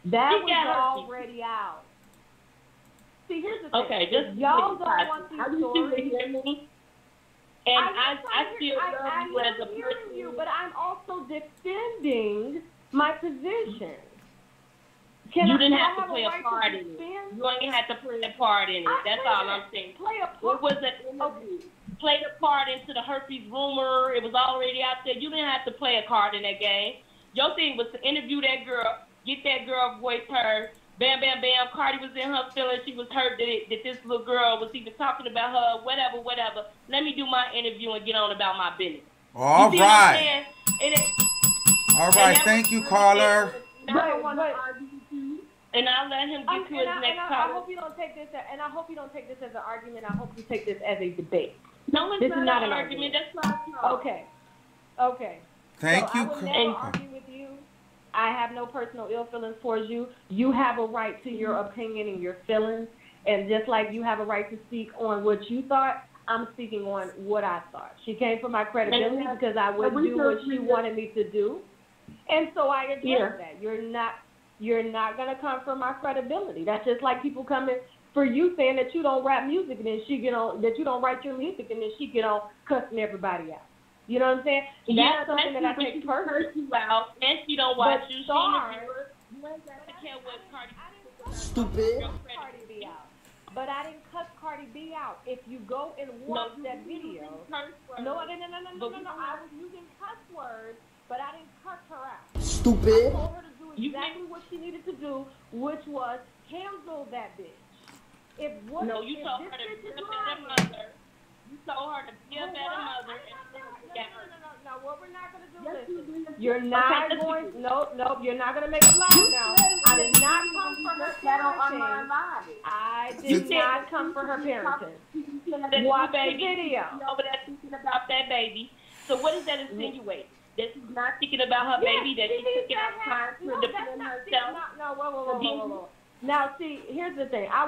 That was already out. See, here's the thing. Okay, just y'all don't want these stories. And I feel I'm hearing you, but I'm also defending my position. You didn't have to play a part in it. You ain't had to play a part in it. That's all I'm saying. Play a part. It was an interview. Played a part into the herpes rumor. It was already out there. You didn't have to play a card in that game. Your thing was to interview that girl, get that girl voice heard. Bam, bam, bam. Cardi was in her feelings. She was hurt that this little girl was even talking about her. Whatever. Let me do my interview and get on about my business. All right. All right. Thank you, caller. I don't want to argue with you, and I'll let him get to his next I caller. hope you don't take this, and I hope you don't take this as an argument. I hope you take this as a debate. No, it's not an argument. That's not true. Okay. Thank you. I will never argue with you. I have no personal ill feelings towards you. You have a right to your opinion and your feelings, and just like you have a right to speak on what you thought, I'm speaking on what I thought. She came for my credibility because I would do what she wanted me to do. And so I address that. You're not gonna come for my credibility. That's just like people coming for you saying that you don't rap music and then she get on, that you don't write your music and then she get on cussing everybody out. You know what I'm saying? That's something that I take personally. And she don't watch you. Star, you ain't got to care what Cardi. Stupid. Cardi B out. But I didn't cuss Cardi B out. If you go and watch that video, no, I was using cuss words. But I didn't cuss her out. Stupid. I told her to do exactly what she needed to do, which was handle that bitch. You told her to be a better mother. You told her to be a better mother. No, what we're not going to do, listen. You're not going, no, you're not going to make a lie now. I did not come for her parenting. I did not come for her parenting. Watch the video. Over there thinking about that baby. So what does that insinuate? That she's not thinking about her baby, that she's thinking of time to defend herself. Whoa. Now, see, here's the thing. I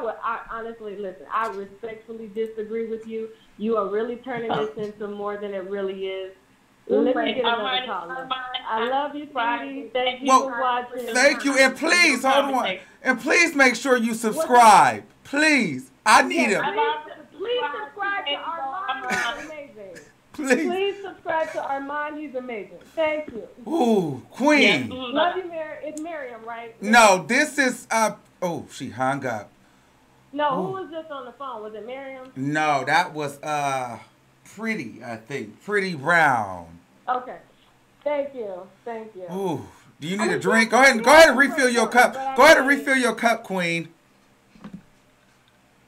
honestly, listen, I respectfully disagree with you. You are really turning this into more than it really is. Let me get another caller. I love you, Friday. Thank you for watching. Thank you, and please, hold on. And please make sure you subscribe. Please. I need it. Please subscribe to Armand. He's amazing. Please subscribe to Armand. He's amazing. Thank you. Ooh, Queen. Love you, Mary. It's Miriam, right? No, this is, she hung up. No, who was just on the phone? Was it Miriam? No, that was, Pretty, I think. Pretty Brown. Okay. Thank you. Thank you. Ooh. Do you need a drink? Go ahead and refill your cup. Go ahead and refill your cup, Queen.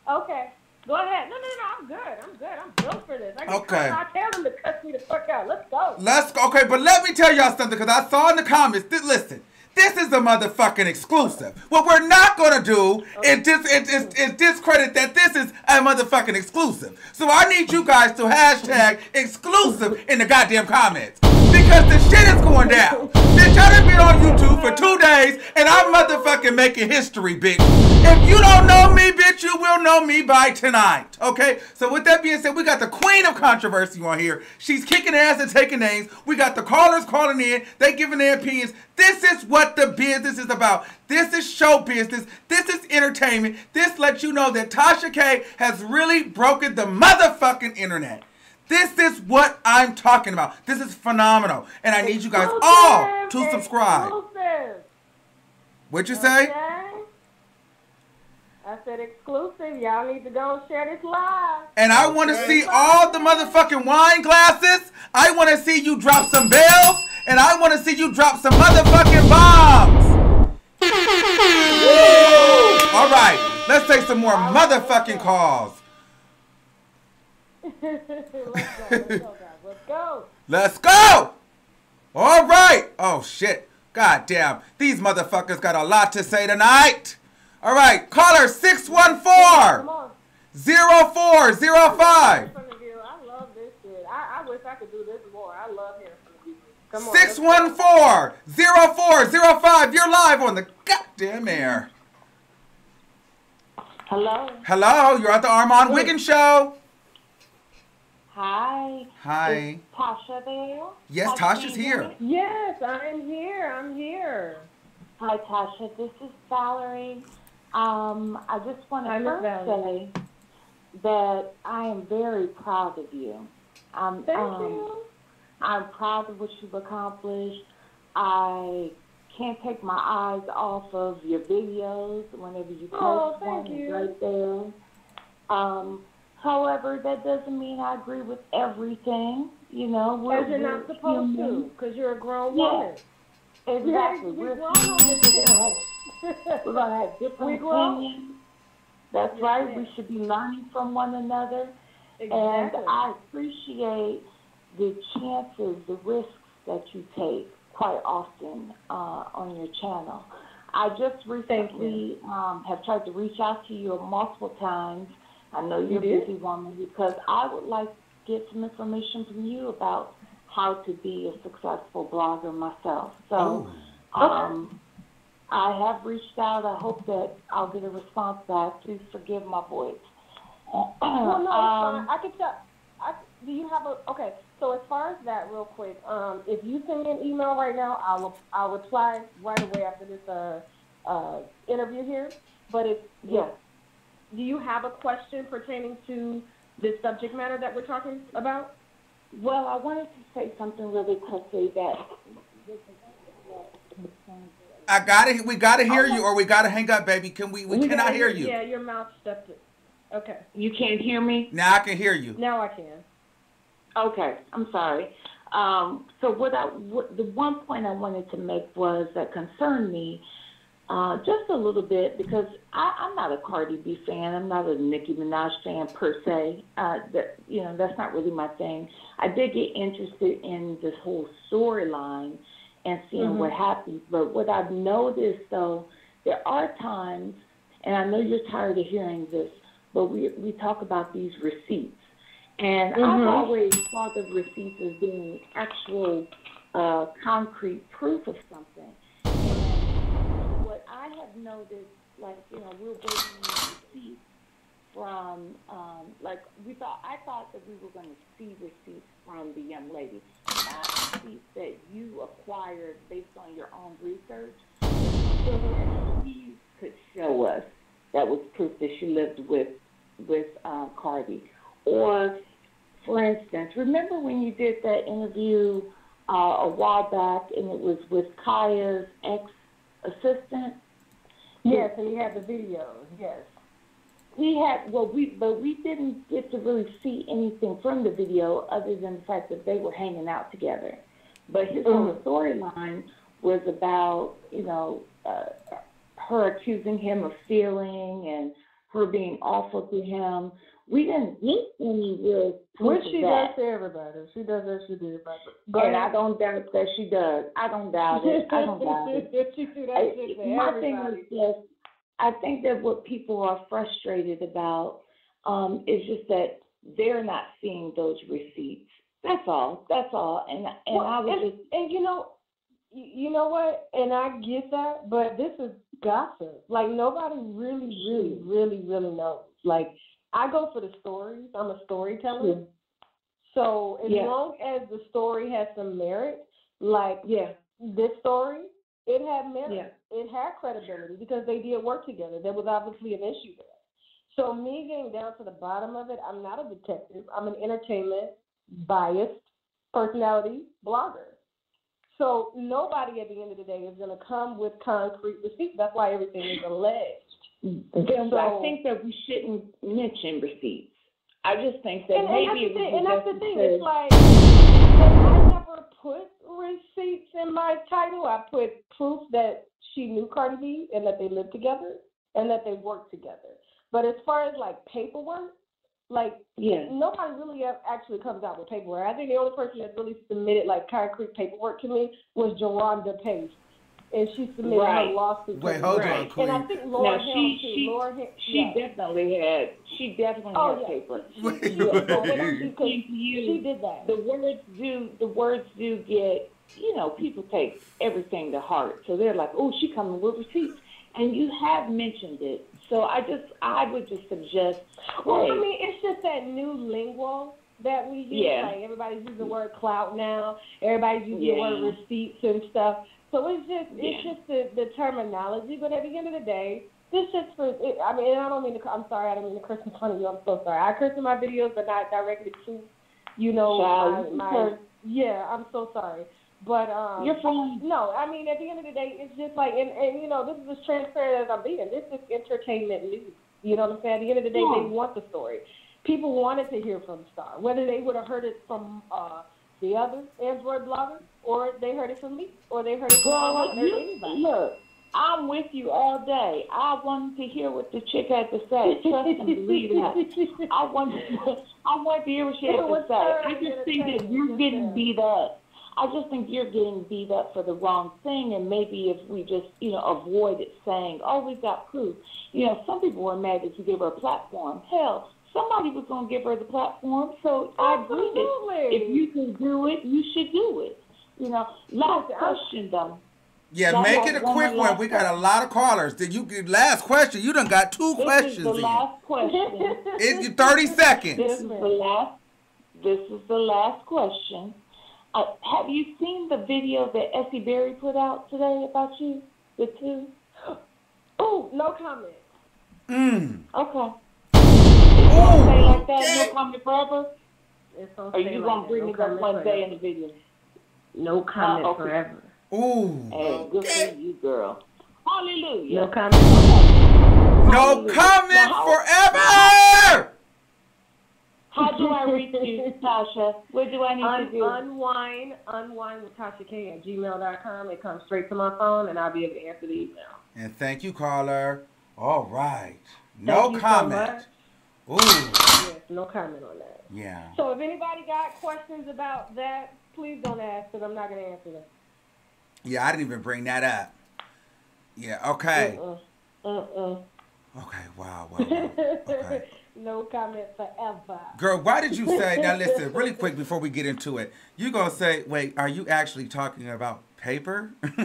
Okay. Go ahead. No. I'm good. I'm built for this. Okay. I tell them to cut me the fuck out. Let's go. Let's go. Okay, but let me tell y'all something, because I saw in the comments. Listen, this is a motherfucking exclusive. What we're not gonna do is discredit that this is a motherfucking exclusive. So I need you guys to hashtag exclusive in the goddamn comments, because the shit is going down. Bitch, I done been on YouTube for 2 days and I'm motherfucking making history, bitch. If you don't know me, bitch, you will know me by tonight. Okay? So with that being said, we got the queen of controversy on here. She's kicking ass and taking names. We got the callers calling in. They giving their opinions. This is what the business is about. This is show business. This is entertainment. This lets you know that Tasha K has really broken the motherfucking internet. This is what I'm talking about. This is phenomenal. And I need you guys all to subscribe. Exclusive. What'd you say? Okay. I said exclusive. Y'all need to go and share this live. And I want to see all the motherfucking wine glasses. I want to see you drop some bells. And I want to see you drop some motherfucking bombs. All right. Let's take some more motherfucking calls. Let's go. Let's go. All right. Oh, shit. God damn. These motherfuckers got a lot to say tonight. All right. Caller 614-0405. I love this shit. I wish I could do this more. I love hearing from you. Come on. 614-0405. You're live on the goddamn air. Hello. Hello. You're at the Armand Wiggins Show. Hi. Hi. Is Tasha there? Yes, Tasha's here. Yes, I'm here. Hi, Tasha. This is Valerie. I just want to first say that I am very proud of you. Thank you. I'm proud of what you've accomplished. I can't take my eyes off of your videos whenever you post one. It's right there. However, that doesn't mean I agree with everything. You know, because you're not supposed to, because you're a grown woman. Exactly. We're going to have different opinions. That's right. We should be learning from one another. Exactly. And I appreciate the chances, the risks that you take quite often on your channel. I just recently have tried to reach out to you multiple times. I know you're a busy woman, because I would like to get some information from you about how to be a successful blogger myself. So I have reached out. I hope that I'll get a response back. Please forgive my voice. Well, no, it's fine. I can tell. Do you have a okay? So as far as that, real quick, if you send me an email right now, I'll reply right away after this interview here. But do you have a question pertaining to this subject matter that we're talking about? Well, I wanted to say something really quickly that we gotta hear you, or we gotta hang up, baby. We cannot hear you. Yeah, your mouth stepped it. Okay. You can't hear me? Now I can hear you. Now I can. Okay, I'm sorry. So the one point I wanted to make was that concerned me just a little bit, because I'm not a Cardi B fan. I'm not a Nicki Minaj fan per se. That's not really my thing. I did get interested in this whole storyline and seeing what happens. But what I've noticed, though, there are times, and I know you're tired of hearing this, but we talk about these receipts. And I've always thought of receipts as being actual concrete proof of something. And what I have noticed, we're waiting on receipts from, I thought that we were going to see receipts from the young lady. Not receipts that you acquired based on your own research. That she could show us that was proof that she lived with Cardi. Or, for instance, remember when you did that interview a while back, and it was with Kaya's ex-assistant? Yes, and he had the videos, yes. we didn't get to really see anything from the video other than the fact that they were hanging out together. But his whole storyline was about, her accusing him of stealing and her being awful to him. We didn't get any real proof Which she of that. does to everybody. She does that shit to everybody. And I don't doubt that she does. I don't doubt it. I don't doubt it. She do that shit to My everybody. thing is just, I think that what people are frustrated about is just that they're not seeing those receipts. That's all. That's all. And I was just... And you know what? And I get that, but this is gossip. Like, nobody really knows. Like, I go for the stories. I'm a storyteller. Yeah. So as long as the story has some merit, like this story, it had merit. Yeah. It had credibility because they did work together. There was obviously an issue there. So me getting down to the bottom of it, I'm not a detective. I'm an entertainment biased personality blogger. So nobody at the end of the day is going to come with concrete receipts. That's why everything is alleged. I think that we shouldn't mention receipts. I just think that that's the thing. It's like, I never put receipts in my title. I put proof that she knew Cardi B and that they lived together and that they worked together. But as far as like paperwork, nobody really actually comes out with paperwork. I think the only person that really submitted like concrete paperwork to me was Joronda Pace. And she submitted her lawsuit. Wait, hold on, Queen. And I think Laura Hill, too. She definitely had paper. She did that. The words do get, people take everything to heart. So they're like, oh, she coming with receipts. And you have mentioned it. So I would just suggest, I mean, it's just that new lingo that we use. Yeah. Like, everybody's using the word clout now. Everybody's using the word receipts and stuff. So it's just the terminology. But at the end of the day, this shit's for, I mean, I don't mean to, I'm sorry, I don't mean to curse in front of you. I'm so sorry. I curse in my videos, but not directly to, I'm so sorry. But, you're fine. No, I mean, at the end of the day, it's just like, and this is as transparent as I'm being. This is entertainment news. You know what I'm saying? At the end of the day, they want the story. People wanted to hear from Star, whether they would have heard it from the other Android blogger, or they heard it from me, or they heard it from anybody. Look, I'm with you all day. I wanted to hear what the chick had to say. Trust and believe that. I want to hear what she had to say. I just think that you're getting beat up. I just think you're getting beat up for the wrong thing, and maybe if we just, avoided saying, oh, we've got proof. Some people were mad that you gave her a platform. Hell, somebody was going to give her the platform, so I agree that if you can do it, you should do it. Last question, though. Yeah, make it a quick one. We got a lot of callers. Last question. You done got two questions. This is the last question. It's 30 seconds. This is the last question. Have you seen the video that Essie Berry put out today about you? The two? Oh, no comment. Okay. It's gonna stay like that, no comment forever? Or you gonna bring it up one day in the video? No comment forever. Ooh. Hey, good for you, girl. Hallelujah. No comment. No comment forever! How do I reach you, Tasha? What do I need to do? Unwind with Tasha K at gmail.com. It comes straight to my phone, and I'll be able to answer the email. And thank you, caller. All right. No comment. So yes, no comment on that. Yeah. So if anybody got questions about that, please don't ask, because I'm not going to answer them. Yeah, I didn't even bring that up. Yeah, okay. Okay, wow. Okay. No comment forever. Girl, why did you say, now listen, really quick before we get into it, you going to say, wait, are you actually talking about paper? I'm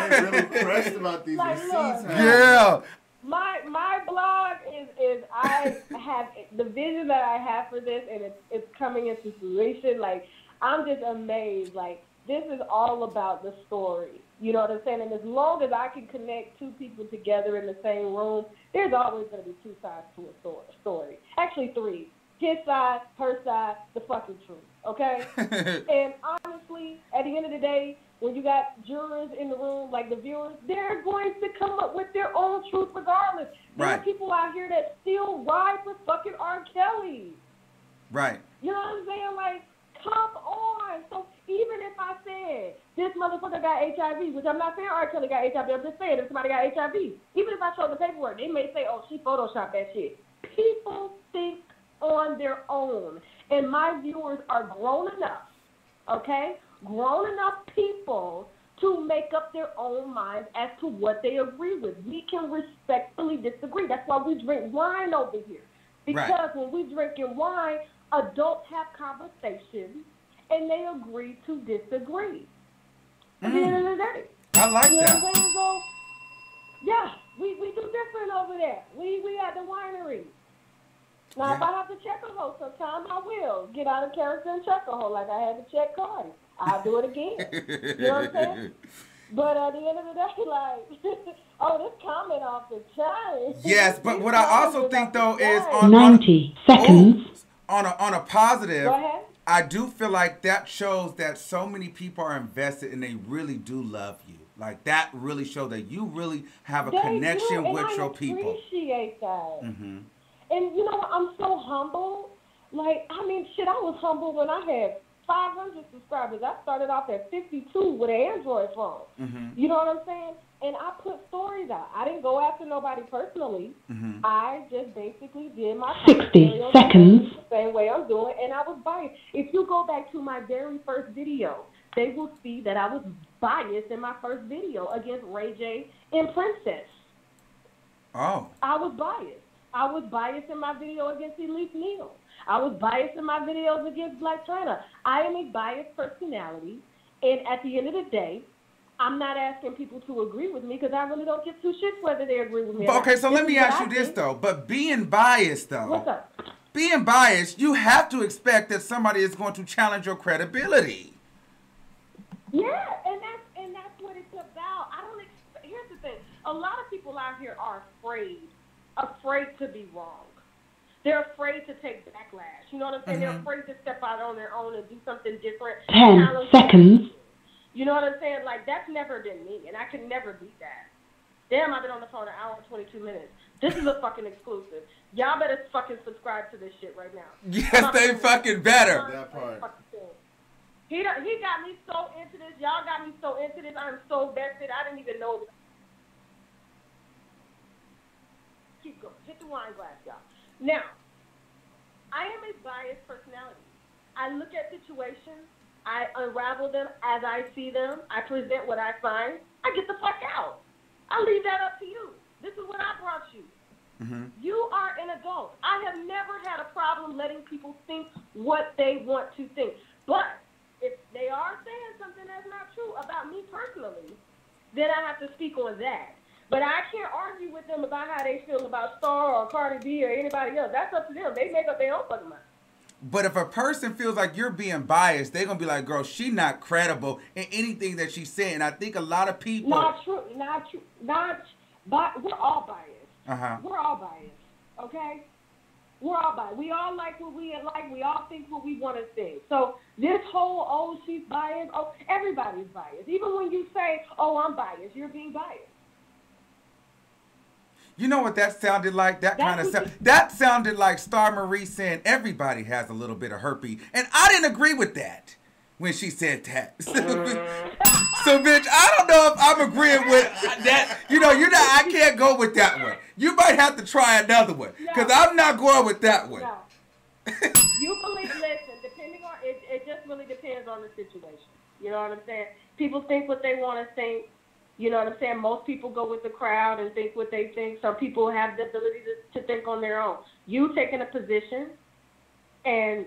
really pressed about these receipts. Yeah. My blog is I have the vision that I have for this, and it's coming into fruition. Like, I'm just amazed. Like, this is all about the story. You know what I'm saying? And as long as I can connect two people together in the same room, there's always going to be two sides to a story. Actually, three. his side, her side, the fucking truth. Okay? And honestly, at the end of the day, when you got jurors in the room, like the viewers, they're going to come up with their own truth regardless. There are people out here that still ride for fucking R. Kelly. Right. You know what I'm saying? Like, come on. So even if I said this motherfucker got HIV, which I'm not saying R. Kelly got HIV, I'm just saying if somebody got HIV, even if I showed the paperwork, they may say, oh, she photoshopped that shit. People think on their own. And my viewers are grown enough, okay? Grown enough people to make up their own minds as to what they agree with. We can respectfully disagree. That's why we drink wine over here. Because when we drinking wine, adults have conversations and they agree to disagree. At the end of the day. I like you know that. What I'm saying? So, yeah, we do different over there. We at the winery. Now, if I have to check a hoe sometime, I will. Get out of character and check a hoe like I had to check Cardi. I'll do it again. You know what I'm saying? But at the end of the day, like, oh, this comment off the chain. Yes, but what I also think, though, is on 90 seconds. On a positive, Go ahead. I do feel like that shows that so many people are invested and they really do love you. Like, that really shows that you really have a connection with your people. I appreciate that. Mm-hmm. And you know what? I'm so humble. Like, I mean, shit, I was humble when I had 500 subscribers. I started off at 52 with an Android phone. Mm-hmm. You know what I'm saying? And I put stories out. I didn't go after nobody personally. Mm-hmm. I just basically did my 60 seconds. The same way I'm doing, and I was biased. If you go back to my very first video, they will see that I was biased in my first video against Ray J and Princess. Oh. I was biased. I was biased in my video against Elise Neal. I was biased in my videos against Black China. I am a biased personality, and at the end of the day, I'm not asking people to agree with me because I really don't give two shits whether they agree with me or not. Okay, so let me ask you this, think. though. But being biased, though. What's up? Being biased, you have to expect that somebody is going to challenge your credibility. Yeah, and that's what it's about. Here's the thing. A lot of people out here are afraid to be wrong. They're afraid to take backlash. You know what I'm saying? Mm-hmm. They're afraid to step out on their own and do something different. 10 seconds. You know what I'm saying? Like, that's never been me, and I can never beat that. Damn, I've been on the phone an hour and 22 minutes. This is a fucking exclusive. Y'all better fucking subscribe to this shit right now. Yes, they fucking better. That part. He got me so into this. Y'all got me so into this. I'm so vested. I didn't even know. Keep going. Hit the wine glass, y'all. Now, I am a biased personality. I look at situations. I unravel them as I see them. I present what I find. I get the fuck out. I leave that up to you. This is what I brought you. Mm-hmm. You are an adult. I have never had a problem letting people think what they want to think. But if they are saying something that's not true about me personally, then I have to speak on that. But I can't argue with them about how they feel about Star or Cardi B or anybody else. That's up to them. They make up their own fucking mind. But if a person feels like you're being biased, they're going to be like, girl, she's not credible in anything that she's saying. I think a lot of people... Not true. But we're all biased. Uh-huh. We're all biased, okay? We're all biased. We all like what we like. We all think what we want to think. So this whole, oh, she's biased, oh, everybody's biased. Even when you say, oh, I'm biased, you're being biased. You know what that sounded like? That sounded like Star Marie saying everybody has a little bit of herpes. And I didn't agree with that when she said that. So, bitch, I don't know if I'm agreeing with that. You know, I can't go with that one. You might have to try another one. Because I'm not going with that one. No. You believe, listen, depending on, it just really depends on the situation. You know what I'm saying? People think what they want to think. You know what I'm saying? Most people go with the crowd and think what they think. Some people have the ability to think on their own. You taking a position and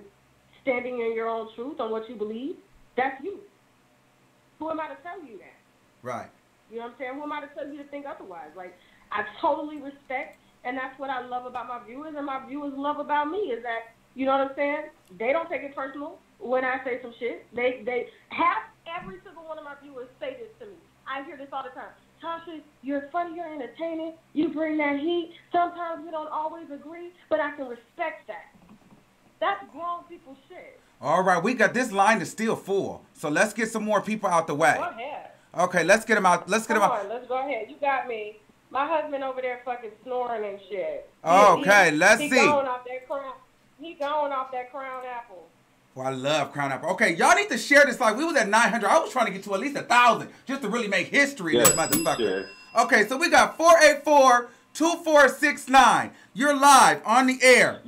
standing in your own truth on what you believe, that's you. Who am I to tell you that? Right. You know what I'm saying? Who am I to tell you to think otherwise? Like, I totally respect, and that's what I love about my viewers, and my viewers love about me is that, you know what I'm saying? They don't take it personal when I say some shit. They have every single one of my viewers say this to me. I hear this all the time. Tasha, you're funny, you're entertaining, you bring that heat. Sometimes we don't always agree, but I can respect that. That's grown people shit. All right, we got this line is still full, so let's get some more people out the way. Go ahead. Okay, let's get them out. Let's get them out. Come on, let's go ahead. You got me. My husband over there fucking snoring and shit. Okay, let's see. He going off that crown. He going off that crown apple. Well, I love Crown Apple. Okay, y'all need to share this. Like, we was at 900. I was trying to get to at least 1,000 just to really make history in this motherfucker. Okay, so we got 484-2469. You're live on the air.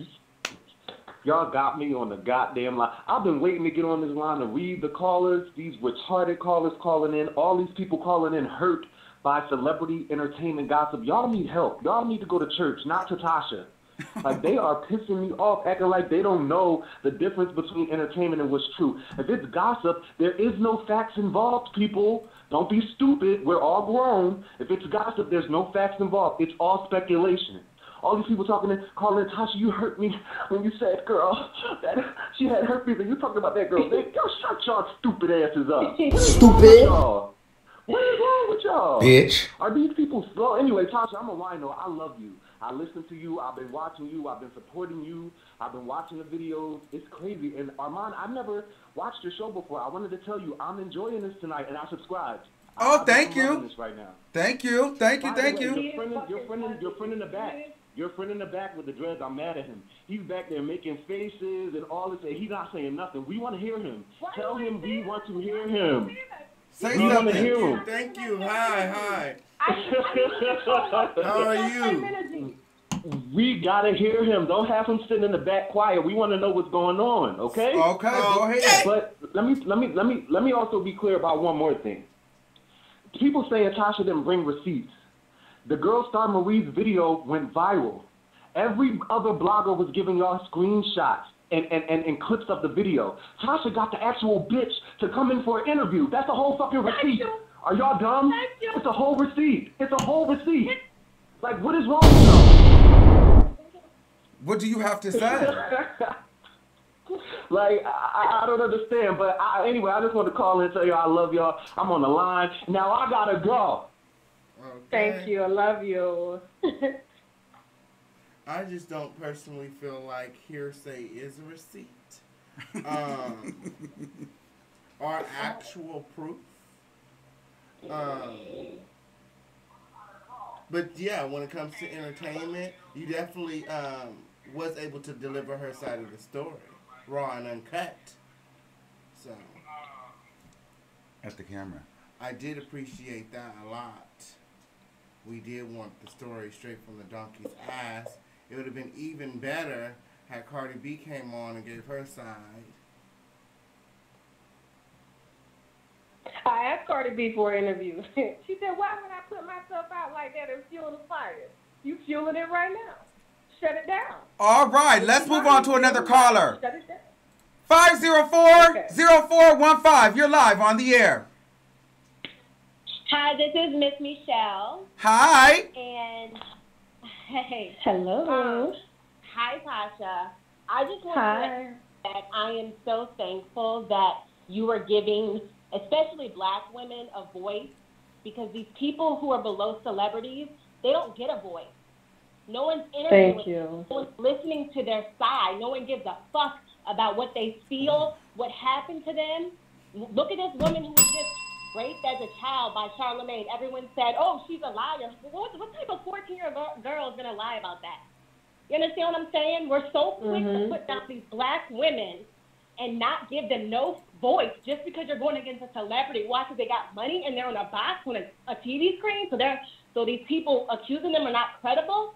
Y'all got me on the goddamn line. I've been waiting to get on this line to read the callers, these retarded callers calling in, all these people calling in hurt by celebrity entertainment gossip. Y'all need help. Y'all need to go to church, not to Tasha. Like, they are pissing me off, acting like they don't know the difference between entertainment and what's true. If it's gossip, there is no facts involved, people. Don't be stupid. We're all grown. If it's gossip, there's no facts involved. It's all speculation. All these people calling in, Tasha, you hurt me when you said, girl, that she had herpes, and you talking about that girl. Yo, shut y'all stupid asses up. Stupid. What is wrong with y'all? Bitch. Are these people slow? Anyway, Tasha, I'm a wino. I love you. I listen to you. I've been watching you. I've been supporting you. I've been watching the videos. It's crazy. And Armand, I've never watched your show before. I wanted to tell you I'm enjoying this tonight, and I subscribed. Oh, thank you. This right now. Thank you. Thank you. Thank you. Your friend in the back. Your friend in the back with the dreads, I'm mad at him. He's back there making faces and all this, and he's not saying nothing. We want to hear him. Tell him we want to hear him. Say we want to something. hear him. Thank you. Hi. How are you? We gotta hear him. Don't have him sitting in the back quiet. We want to know what's going on. Okay. Okay. Go ahead. But let me also be clear about one more thing. People saying Tasha didn't bring receipts. The Girl Star Marie's video went viral. Every other blogger was giving y'all screenshots and clips of the video. Tasha got the actual bitch to come in for an interview. That's a whole fucking receipt. Are y'all dumb? It's a whole receipt. It's a whole receipt. Like, what is wrong with y'all? What do you have to say? Like, I don't understand. But anyway, I just want to call in and tell y'all I love y'all. I'm on the line. Now I gotta go. Okay. Thank you. I love you. I just don't personally feel like hearsay is a receipt. Or actual proof. But yeah, when it comes to entertainment, you definitely was able to deliver her side of the story, raw and uncut. So At the camera. I did appreciate that a lot. We did want the story straight from the donkey's ass. It would have been even better had Cardi B came on and gave her side. I asked Cardi B for an interview. She said, why would I put myself out like that and fuel the fire? You fueling it right now. Shut it down. All right, let's move on to another caller. Shut it down. 504-0415. You're live on the air. Hi, this is Miss Michelle. Hi. And hey. Hello. Hi, Tasha. I just want to say that I am so thankful that you are giving, especially black women, a voice, because these people who are below celebrities, they don't get a voice. No one's interviewing. Thank you. No one's listening to their side. No one gives a fuck about what they feel, what happened to them. Look at this woman who was just raped as a child by Charlamagne. Everyone said, oh, she's a liar. What type of 14-year-old girl is going to lie about that? You understand what I'm saying? We're so quick to put down these black women and not give them no voice just because you're going against a celebrity. Why? Because they got money and they're on a box on a TV screen, so these people accusing them are not credible.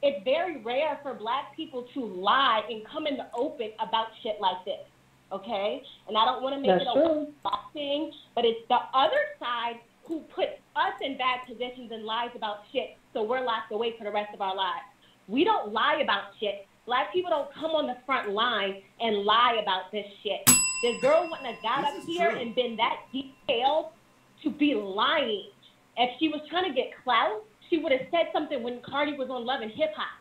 It's very rare for black people to lie and come in the open about shit like this, okay? And I don't want to make it a thing, but it's the other side who puts us in bad positions and lies about shit, so we're locked away for the rest of our lives. We don't lie about shit. Black people don't come on the front line and lie about this shit. This girl wouldn't have got up here and been that detailed to be lying. If she was trying to get clout, she would have said something when Cardi was on Love and Hip Hop.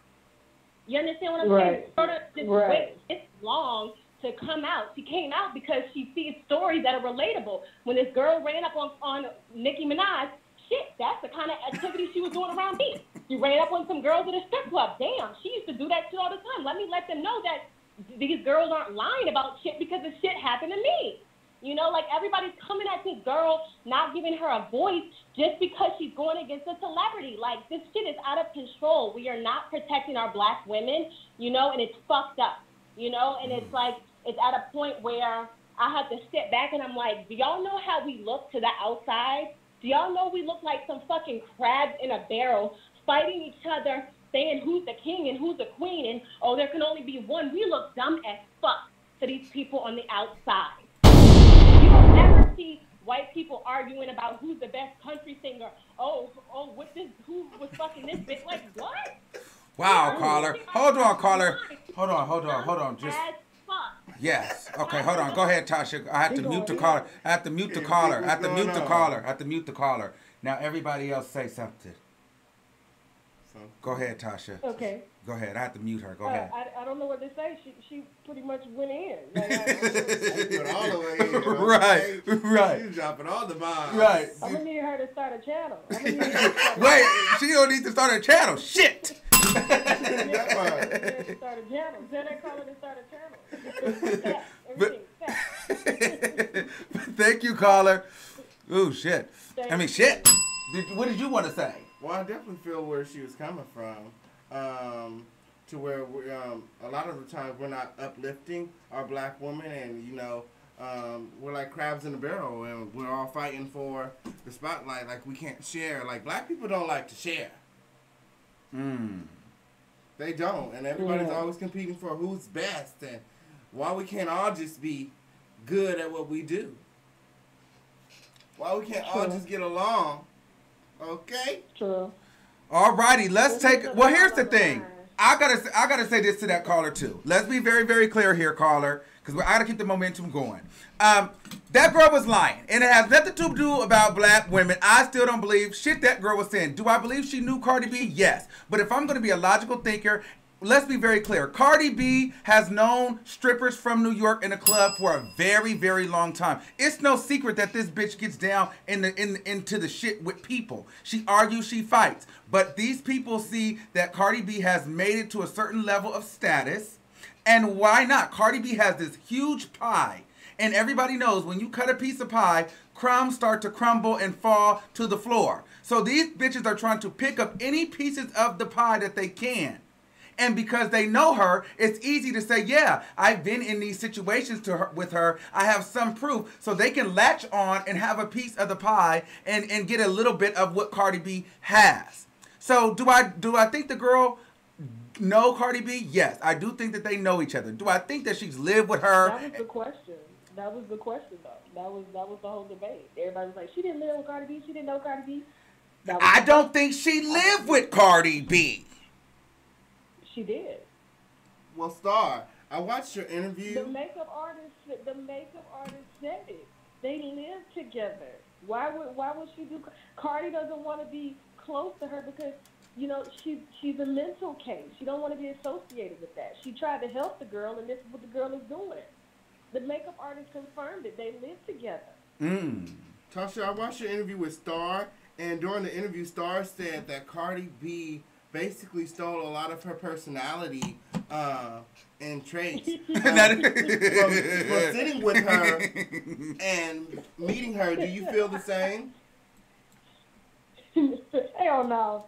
You understand what I'm saying? For her to wait this long to come out. She came out because she sees stories that are relatable. When this girl ran up on Nicki Minaj, shit, that's the kind of activity she was doing around me. She ran up on some girls at a strip club. Damn, she used to do that shit all the time. Let me let them know that these girls aren't lying about shit because the shit happened to me. You know, like everybody's coming at this girl, not giving her a voice just because she's going against a celebrity. Like, this shit is out of control. We are not protecting our black women, you know, and it's fucked up, you know, and it's like, it's at a point where I have to step back and I'm like, do y'all know how we look to the outside? Do y'all know we look like some fucking crabs in a barrel fighting each other, saying who's the king and who's the queen, and, oh, there can only be one? We look dumb as fuck to these people on the outside. You don't ever see white people arguing about who's the best country singer. Oh, what this? Who was fucking this bitch? Like, what? Wow, caller. Hold on, caller. Hold on. Just. As fuck. Yes. Okay, hold on. Go ahead, Tasha. I have to mute the caller. I have to mute the caller. Now everybody else say something. Go ahead, Tasha. Okay. Go ahead. I have to mute her. Go ahead. I don't know what to say. She pretty much went in. Like, She went all the way in. Right. She's dropping all the bombs. Right. I'm gonna need her to start a channel. Wait, she don't need to start a channel. Shit. Start a channel. Then they call it to start a channel. Thank you, caller. Ooh, shit. Shit. What did you want to say? Well, I definitely feel where she was coming from. To where we, a lot of the times we're not uplifting our black women, and you know, we're like crabs in a barrel, and we're all fighting for the spotlight. Like, we can't share. Like, black people don't like to share. They don't, and everybody's always competing for who's best, and why we can't all just be good at what we do. Why we can't all just get along. Okay. True. Alrighty, let's take. Well, here's the thing. I gotta say this to that caller too. Let's be very, very clear here, caller, because I gotta keep the momentum going. That girl was lying, and it has nothing to do about black women. I still don't believe shit that girl was saying. Do I believe she knew Cardi B? Yes. But if I'm gonna be a logical thinker, let's be very clear. Cardi B has known strippers from New York in a club for a very, very long time. It's no secret that this bitch gets down into the shit with people. She argues, she fights. But these people see that Cardi B has made it to a certain level of status. And why not? Cardi B has this huge pie. And everybody knows when you cut a piece of pie, crumbs start to crumble and fall to the floor. So these bitches are trying to pick up any pieces of the pie that they can. And because they know her, it's easy to say, yeah, I've been in these situations with her. I have some proof. So they can latch on and have a piece of the pie and get a little bit of what Cardi B has. So do I think the girl know Cardi B? Yes, I do think that they know each other. Do I think that she's lived with her? That was the question. That was the question, though. That was the whole debate. Everybody was like, she didn't live with Cardi B. She didn't know Cardi B. I don't think she lived with Cardi B. She did. Well, Star, I watched your interview. The makeup artist said it. They live together. Why would she do? Cardi doesn't want to be close to her because, you know, she's a mental case. She don't want to be associated with that. She tried to help the girl, and this is what the girl is doing. The makeup artist confirmed it. They live together. Tasha, I watched your interview with Star, and during the interview, Star said that Cardi B basically stole a lot of her personality and traits from sitting with her and meeting her. Do you feel the same? Hell no.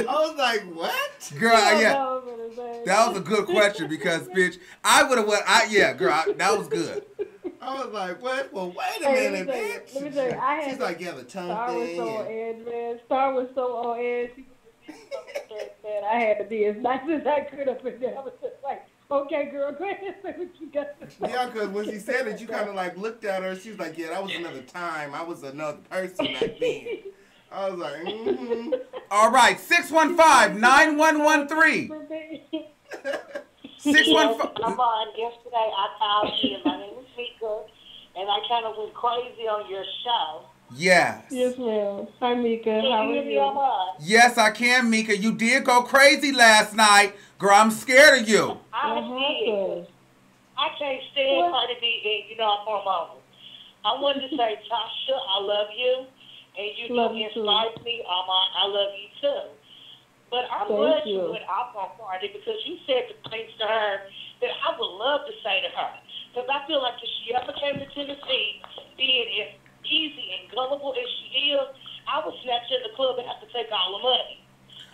I was like, what? Girl, yeah. That was a good question because, bitch, I would have yeah, girl, that was good. I was like, what? Well, wait a minute, bitch. Let me tell you, she's like, yeah, the tongue Star thing. Was so on edge, man. Star was so on edge. She was just man. I had to be as nice as I could up in there. I was just like, okay, girl, go ahead and say what you got to say. Yeah, because when she said it, you kind of like looked at her. She was like, yeah, that was another time. I was another person back then. I was like, mm-hmm. All right, 615-9113. 615. I'm on. Yesterday I called you. My name is Mika, and I kind of went crazy on your show. Yes. Yes, ma'am. Hi, Mika. How are you? Yes, I can, Mika. You did go crazy last night. Girl, I'm scared of you. I did. I can't stand Cardi B, you know, I'm hormonal. I wanted to say, Tasha, I love you. and you do inspire me. I love you too. But I'm glad you went off on Friday because you said the things to her that I would love to say to her. Because I feel like if she ever came to Tennessee, being as easy and gullible as she is, I would snatch her in the club and have to take all the money.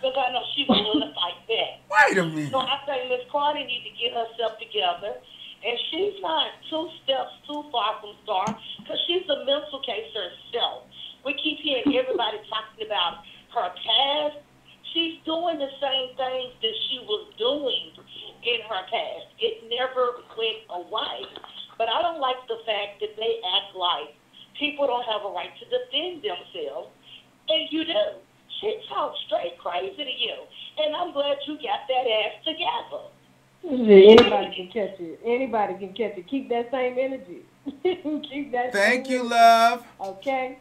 Because I know she was willing to fight back. Wait a minute. So I think Miss Cardi need to get herself together. And she's not 2 steps too far from Star because she's a mental case herself. We keep hearing everybody talking about her past. She's doing the same things that she was doing in her past. It never went away. But I don't like the fact that they act like people don't have a right to defend themselves. And you do. She talks straight crazy to you. And I'm glad you got that ass together. Anybody can catch it. Anybody can catch it. Keep that same energy. Keep that Thank same you, energy. love. Okay.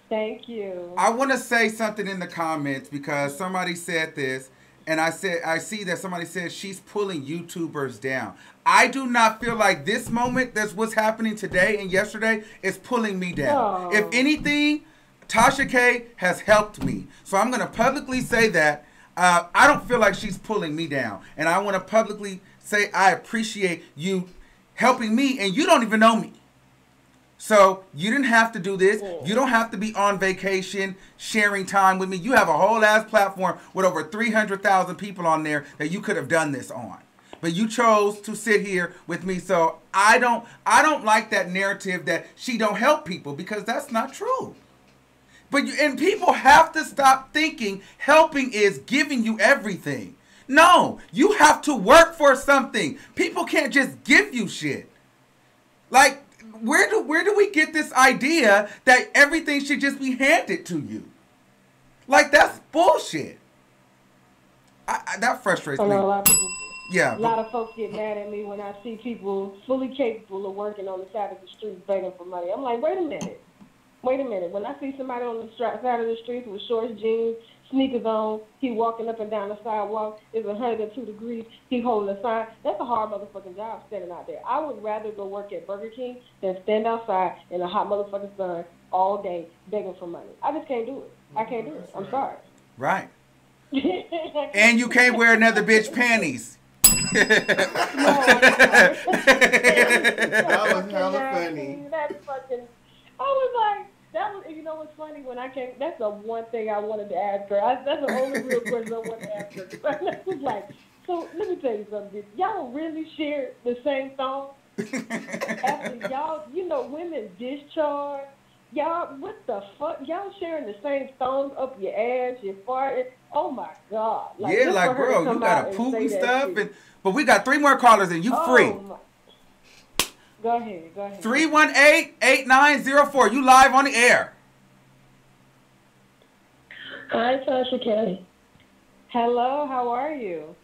Thank you. I want to say something in the comments because somebody said this, and I see that somebody said she's pulling YouTubers down. I do not feel like this moment, that's what's happening today and yesterday, is pulling me down. Oh. If anything, Tasha K has helped me. So I'm going to publicly say that. I don't feel like she's pulling me down. And I want to publicly say I appreciate you helping me, and you don't even know me. So you didn't have to do this. You don't have to be on vacation sharing time with me. You have a whole ass platform with over 300,000 people on there that you could have done this on. But you chose to sit here with me. So I don't like that narrative that she don't help people, because that's not true. But and people have to stop thinking helping is giving you everything. No, you have to work for something. People can't just give you shit. Like, where do we get this idea that everything should just be handed to you? Like, that's bullshit. That frustrates me. A lot of people, yeah, a lot of folks get mad at me when I see people fully capable of working on the side of the street begging for money. I'm like, wait a minute. When I see somebody on the side of the street with shorts, jeans, sneakers on, he walking up and down the sidewalk, it's 102 degrees, he holding a sign, that's a hard motherfucking job standing out there. I would rather go work at Burger King than stand outside in a hot motherfucking sun all day begging for money. I just can't do it. I can't do it. I'm sorry. Right. And you can't wear another bitch panties. That was hella funny. That's fucking, I was like, you know what's funny? When I came, that's the one thing I wanted to ask her. That's the only real question I wanted to ask her. I was like, so let me tell you something. Y'all really share the same thong? After y'all, women discharge. Y'all, what the fuck? Y'all sharing the same thong up your ass, your fart. Oh my God. Like, yeah, like, bro, you got to poop and stuff. But we got 3 more callers and you free. Go ahead. 318-8904. You live on the air. Hi, Tasha K. Hello, how are you?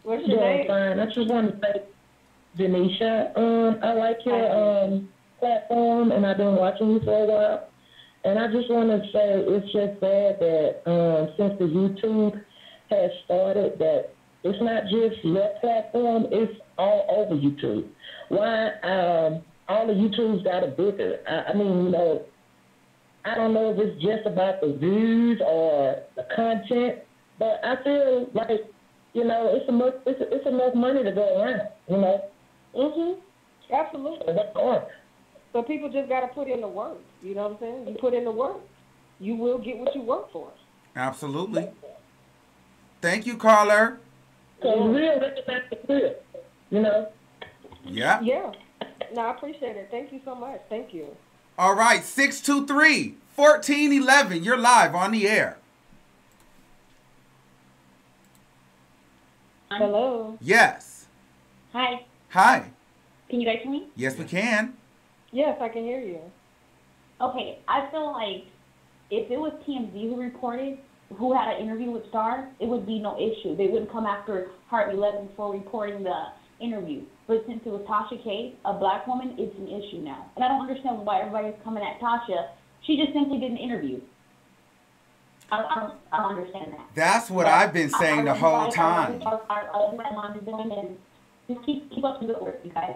What's your name? Fine. I just want to say, Denisha, I like your platform, and I've been watching you for a while. And I just want to say it's just sad that since the YouTube has started, that it's not just your platform, it's all over YouTube. Why all the YouTubes got a bigger? I mean, I don't know if it's just about the views or the content, but I feel like, it's enough money to go around, Absolutely. So people just got to put in the work. You know what I'm saying? You put in the work, you will get what you work for. Absolutely. Thank you, caller. So real, that's the real, Yeah. Yeah. No, I appreciate it. Thank you so much. Thank you. All right, 623-1411. You're live on the air. Hello. Yes. Hi. Hi. Can you guys hear me? Yes, we can. Yes, I can hear you. Okay, I feel like if it was TMZ who had an interview with Star, it would be no issue. They wouldn't come after Heart 11 for reporting the interview. But since it was Tasha K, a black woman, it's an issue now. And I don't understand why everybody's coming at Tasha. She just simply did an interview. I don't understand that. That's what I've been saying the whole time. I love what mom is doing, and just keep up the good work, you guys.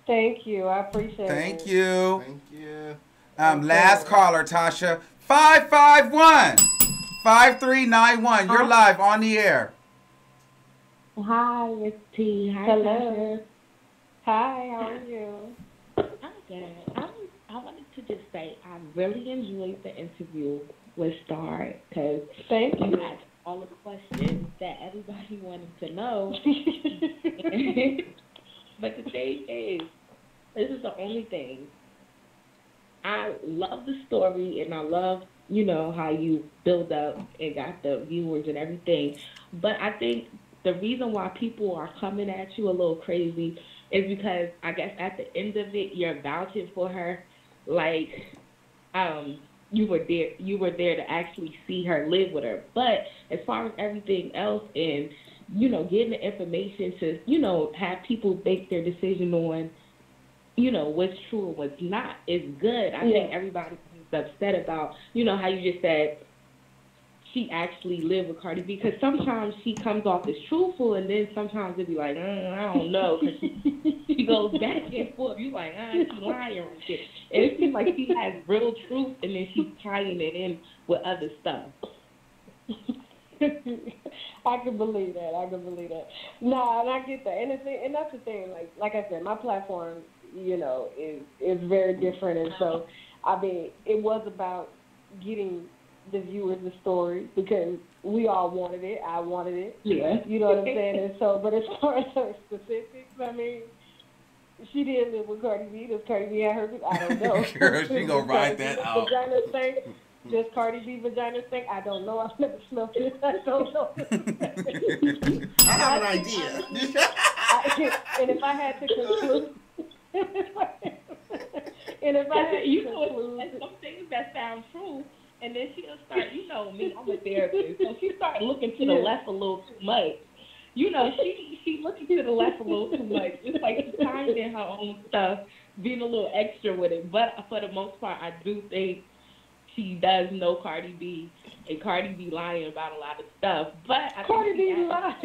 Thank you. I appreciate it. Thank you. Thank you. Last caller, Tasha. 551-5391. You're live on the air. Hi, it's T. Hi, Hello. Tasha. Hi, how are you? I'm good. I wanted to just say I really enjoyed the interview with Star because Thank you. had all the questions that everybody wanted to know. But the thing is, this is the only thing. I love the story and I love, how you build up and got the viewers and everything. But I think the reason why people are coming at you a little crazy is because I guess at the end of it, you're vouching for her like you were there to actually see her, live with her. But as far as everything else and, getting the information to, have people make their decision on, what's true and what's not is good. I think everybody is upset about, how you just said she actually lived with Cardi B, because sometimes she comes off as truthful and then sometimes it'd be like, I don't know, because she goes back and forth. You like, she's lying and shit. And it seems like she has real truth and then she's tying it in with other stuff. I can believe that. No, and I get that. And that's the thing. Like I said, my platform, is very different. And so, it was about getting the viewers the story because we all wanted it. I wanted it. Yeah. You know what I'm saying? And so, but as far as her specifics, she did live with Cardi B. Does Cardi B have her? I don't know. Girl, she gonna ride that out. Vagina stink. Does Cardi B vagina stink? I don't know. I've never smelled it. I don't know. I have an idea. And if I had to conclude, some things that sound true, and then she'll start. Me, I'm a therapist, so she started looking to the left a little too much. She looking to the left a little too much. It's like she's tying in her own stuff, being a little extra with it. But for the most part, I do think she does know Cardi B, and Cardi B lying about a lot of stuff. But Cardi B lied.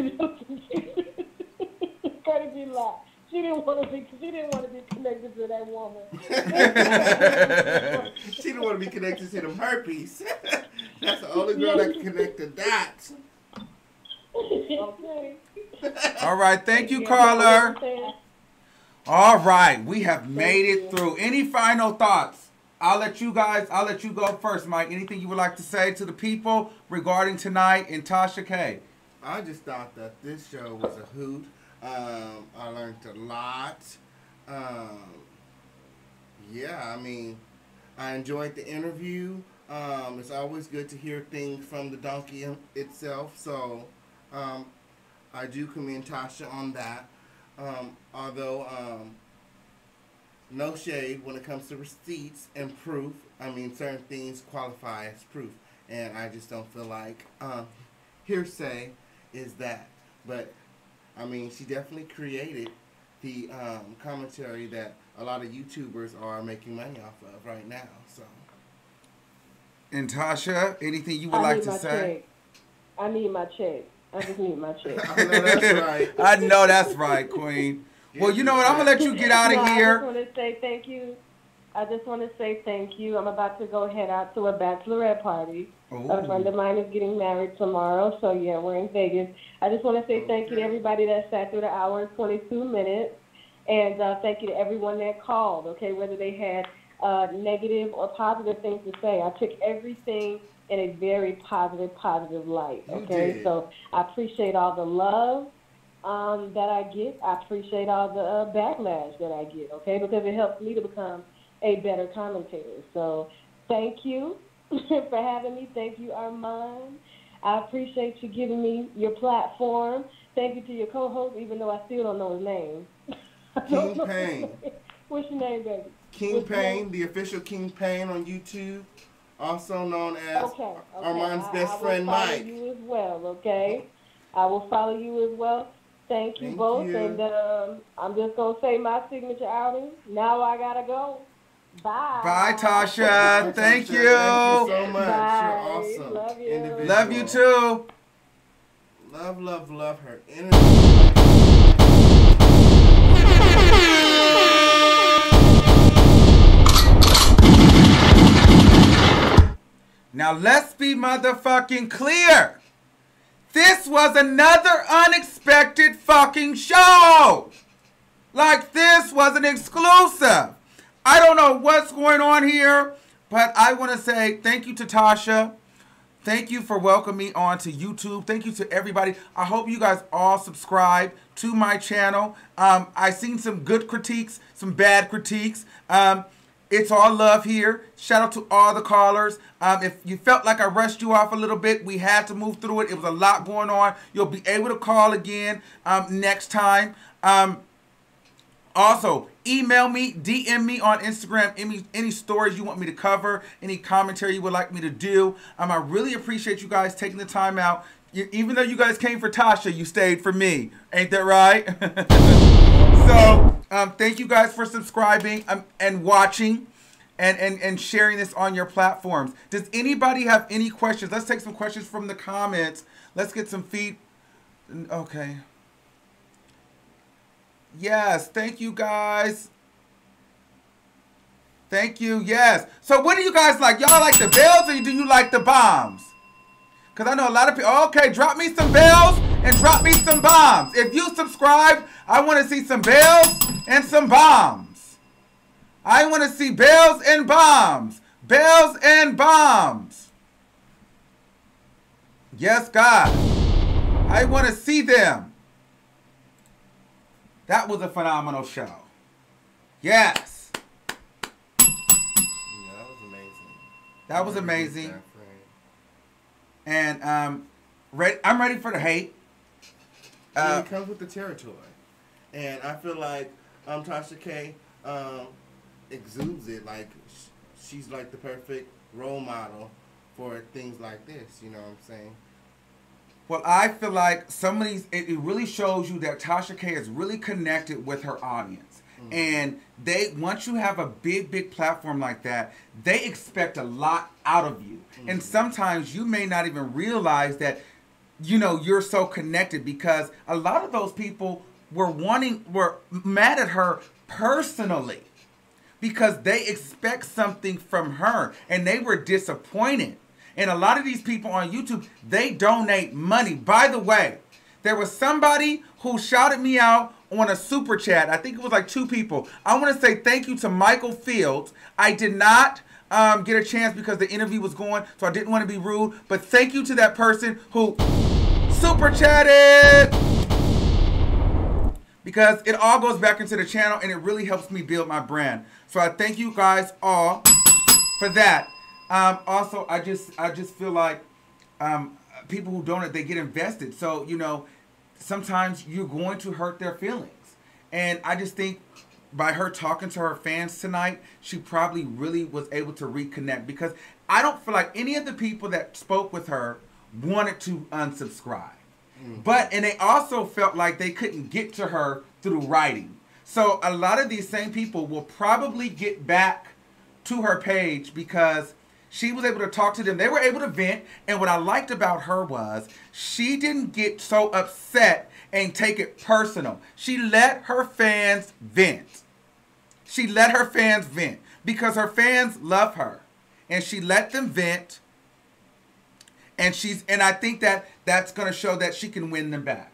Cardi B lied. She didn't want to be connected to that woman. She didn't want to be connected to them herpes. That's the only girl that can connect the dots. Okay. All right, thank you, caller. All right, we have made it through. Any final thoughts? I'll let you go first, Mike. Anything you would like to say to the people regarding tonight and Tasha K? I just thought that this show was a hoot. I learned a lot. I enjoyed the interview. It's always good to hear things from the donkey itself. So, I do commend Tasha on that. Although, no shade when it comes to receipts and proof. Certain things qualify as proof. And I just don't feel like hearsay is that. But, she definitely created the commentary that a lot of YouTubers are making money off of right now. So. And Tasha, anything you would like to say? I need my check. I just need my check. I know that's right. I know that's right, Queen. Well, you know what? I'm going to let you get out of here. I just want to say thank you. I'm about to go head out to a bachelorette party. Ooh. A friend of mine is getting married tomorrow, so yeah, we're in Vegas. I just want to say thank you to everybody that sat through the hour and 22 minutes, and thank you to everyone that called, okay, whether they had negative or positive things to say. I took everything in a very positive light, okay? So I appreciate all the love that I get. I appreciate all the backlash that I get, okay, because it helps me to become a better commentator. So thank you for having me. Thank you, Armand. I appreciate you giving me your platform. Thank you to your co-host, even though I still don't know his name. King Payne. What's your name, baby? King Payne, the official King Payne on YouTube, also known as Armand's best friend, Mike. I will follow you as well, okay? I will follow you as well. Thank you both. And I'm just going to say my signature outing. Now I got to go. Bye. Bye, Tasha. Thank you. Thank you so much. Bye. You're awesome. Love you. Individual. Love you too. Love her energy. Now let's be motherfucking clear. This was another unexpected fucking show. Like, this was an exclusive. I don't know what's going on here, but I want to say thank you to Tasha. Thank you for welcoming me onto YouTube. Thank you to everybody. I hope you guys all subscribe to my channel. I've seen some good critiques, some bad critiques. It's all love here. Shout out to all the callers. If you felt like I rushed you off a little bit, we had to move through it. It was a lot going on. You'll be able to call again next time. Also, email me, DM me on Instagram, any stories you want me to cover, any commentary you would like me to do. I really appreciate you guys taking the time out. Even though you guys came for Tasha, you stayed for me. Ain't that right? So, thank you guys for subscribing and watching and sharing this on your platforms. Does anybody have any questions? Let's take some questions from the comments. Let's get some Okay. Yes, thank you guys. Thank you, yes. So what do you guys like? Y'all like the bells or do you like the bombs? Because I know a lot of people. Okay, drop me some bells and drop me some bombs. If you subscribe, I want to see some bells and some bombs. I want to see bells and bombs. Bells and bombs. Yes, God. I want to see them. That was a phenomenal show. Yes. Yeah, that was amazing. That was amazing. And I'm ready for the hate. It comes with the territory. And I feel like Tasha K exudes it. Like, she's like the perfect role model for things like this. You know what I'm saying? Well, I feel like some of these, it really shows you that Tasha K is really connected with her audience. Mm-hmm. And once you have a big platform like that, they expect a lot out of you. Mm-hmm. And sometimes you may not even realize that, you're so connected, because a lot of those people were mad at her personally because they expect something from her and they were disappointed. And a lot of these people on YouTube, they donate money. By the way, there was somebody who shouted me out on a super chat. I think it was like 2 people. I want to say thank you to Michael Fields. I did not get a chance because the interview was going, so I didn't want to be rude. But thank you to that person who super chatted. Because it all goes back into the channel and it really helps me build my brand. So I thank you guys all for that. Also, I just feel like people who donate, they get invested. So, sometimes you're going to hurt their feelings. And I just think by her talking to her fans tonight, she probably really was able to reconnect. Because I don't feel like any of the people that spoke with her wanted to unsubscribe. Mm-hmm. And they also felt like they couldn't get to her through writing. So a lot of these same people will probably get back to her page because she was able to talk to them. They were able to vent. And what I liked about her was she didn't get so upset and take it personal. She let her fans vent. She let her fans vent because her fans love her. And she let them vent. And I think that's going to show that she can win them back.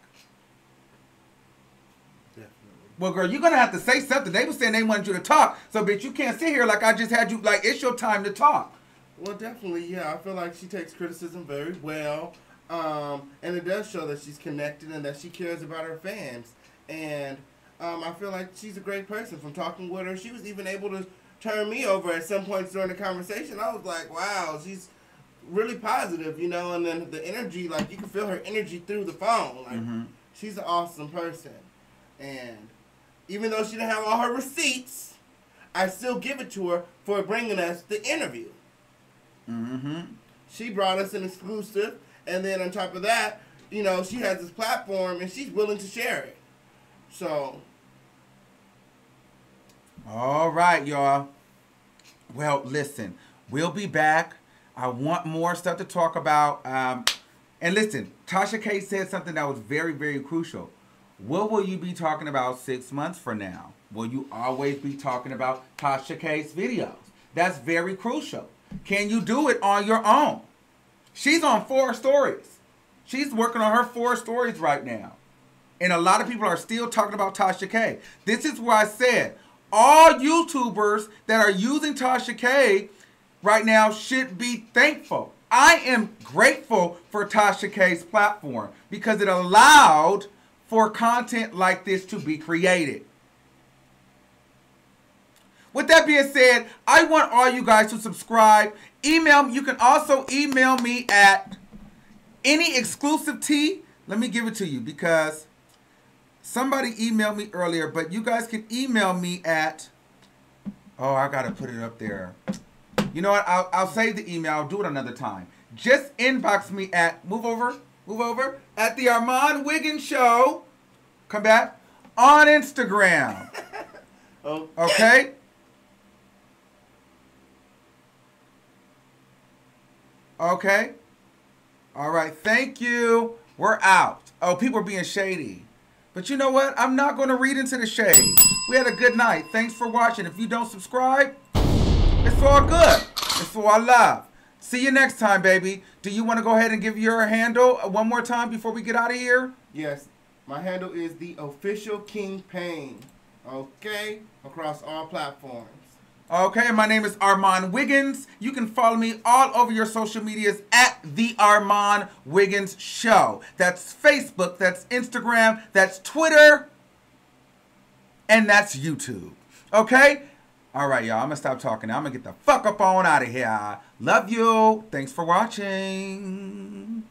Well, girl, you're going to have to say something. They were saying they wanted you to talk. So, bitch, you can't sit here like I just had you. Like, it's your time to talk. Well, definitely, yeah. I feel like she takes criticism very well. And it does show that she's connected and that she cares about her fans. And I feel like she's a great person. From talking with her, she was even able to turn me over at some points during the conversation. I was like, wow, she's really positive, and then the energy, like, you can feel her energy through the phone. Like, she's an awesome person. And even though she didn't have all her receipts, I still give it to her for bringing us the interview. Mm-hmm. She brought us an exclusive, and then on top of that, she has this platform, and she's willing to share it. So. All right, y'all. Well, listen, we'll be back. I want more stuff to talk about. And listen, Tasha K said something that was very, very crucial. What will you be talking about 6 months from now? Will you always be talking about Tasha K's videos? That's very crucial. Can you do it on your own? She's on 4 stories. She's working on her 4 stories right now. And a lot of people are still talking about Tasha K. This is where I said, all YouTubers that are using Tasha K right now should be thankful. I am grateful for Tasha K's platform because it allowed for content like this to be created. With that being said, I want all you guys to subscribe. Email me. You can also email me at any exclusive tea. Let me give it to you because somebody emailed me earlier, but you guys can email me at, oh, I got to put it up there. You know what? I'll save the email. I'll do it another time. Just inbox me at, move over, at the Armand Wiggins Show. Come back. On Instagram. Okay? Okay? All right. Thank you. We're out. Oh, people are being shady. But you know what? I'm not going to read into the shade. We had a good night. Thanks for watching. If you don't subscribe, it's all good. It's all love. See you next time, baby. Do you want to go ahead and give your handle one more time before we get out of here? Yes. My handle is the official King Payne. Okay? Across all platforms. Okay, my name is Armand Wiggins. You can follow me all over your social medias at The Armand Wiggins Show. That's Facebook, that's Instagram, that's Twitter, and that's YouTube. Okay? All right, y'all. I'm going to stop talking now. I'm going to get the fuck up on out of here. Love you. Thanks for watching.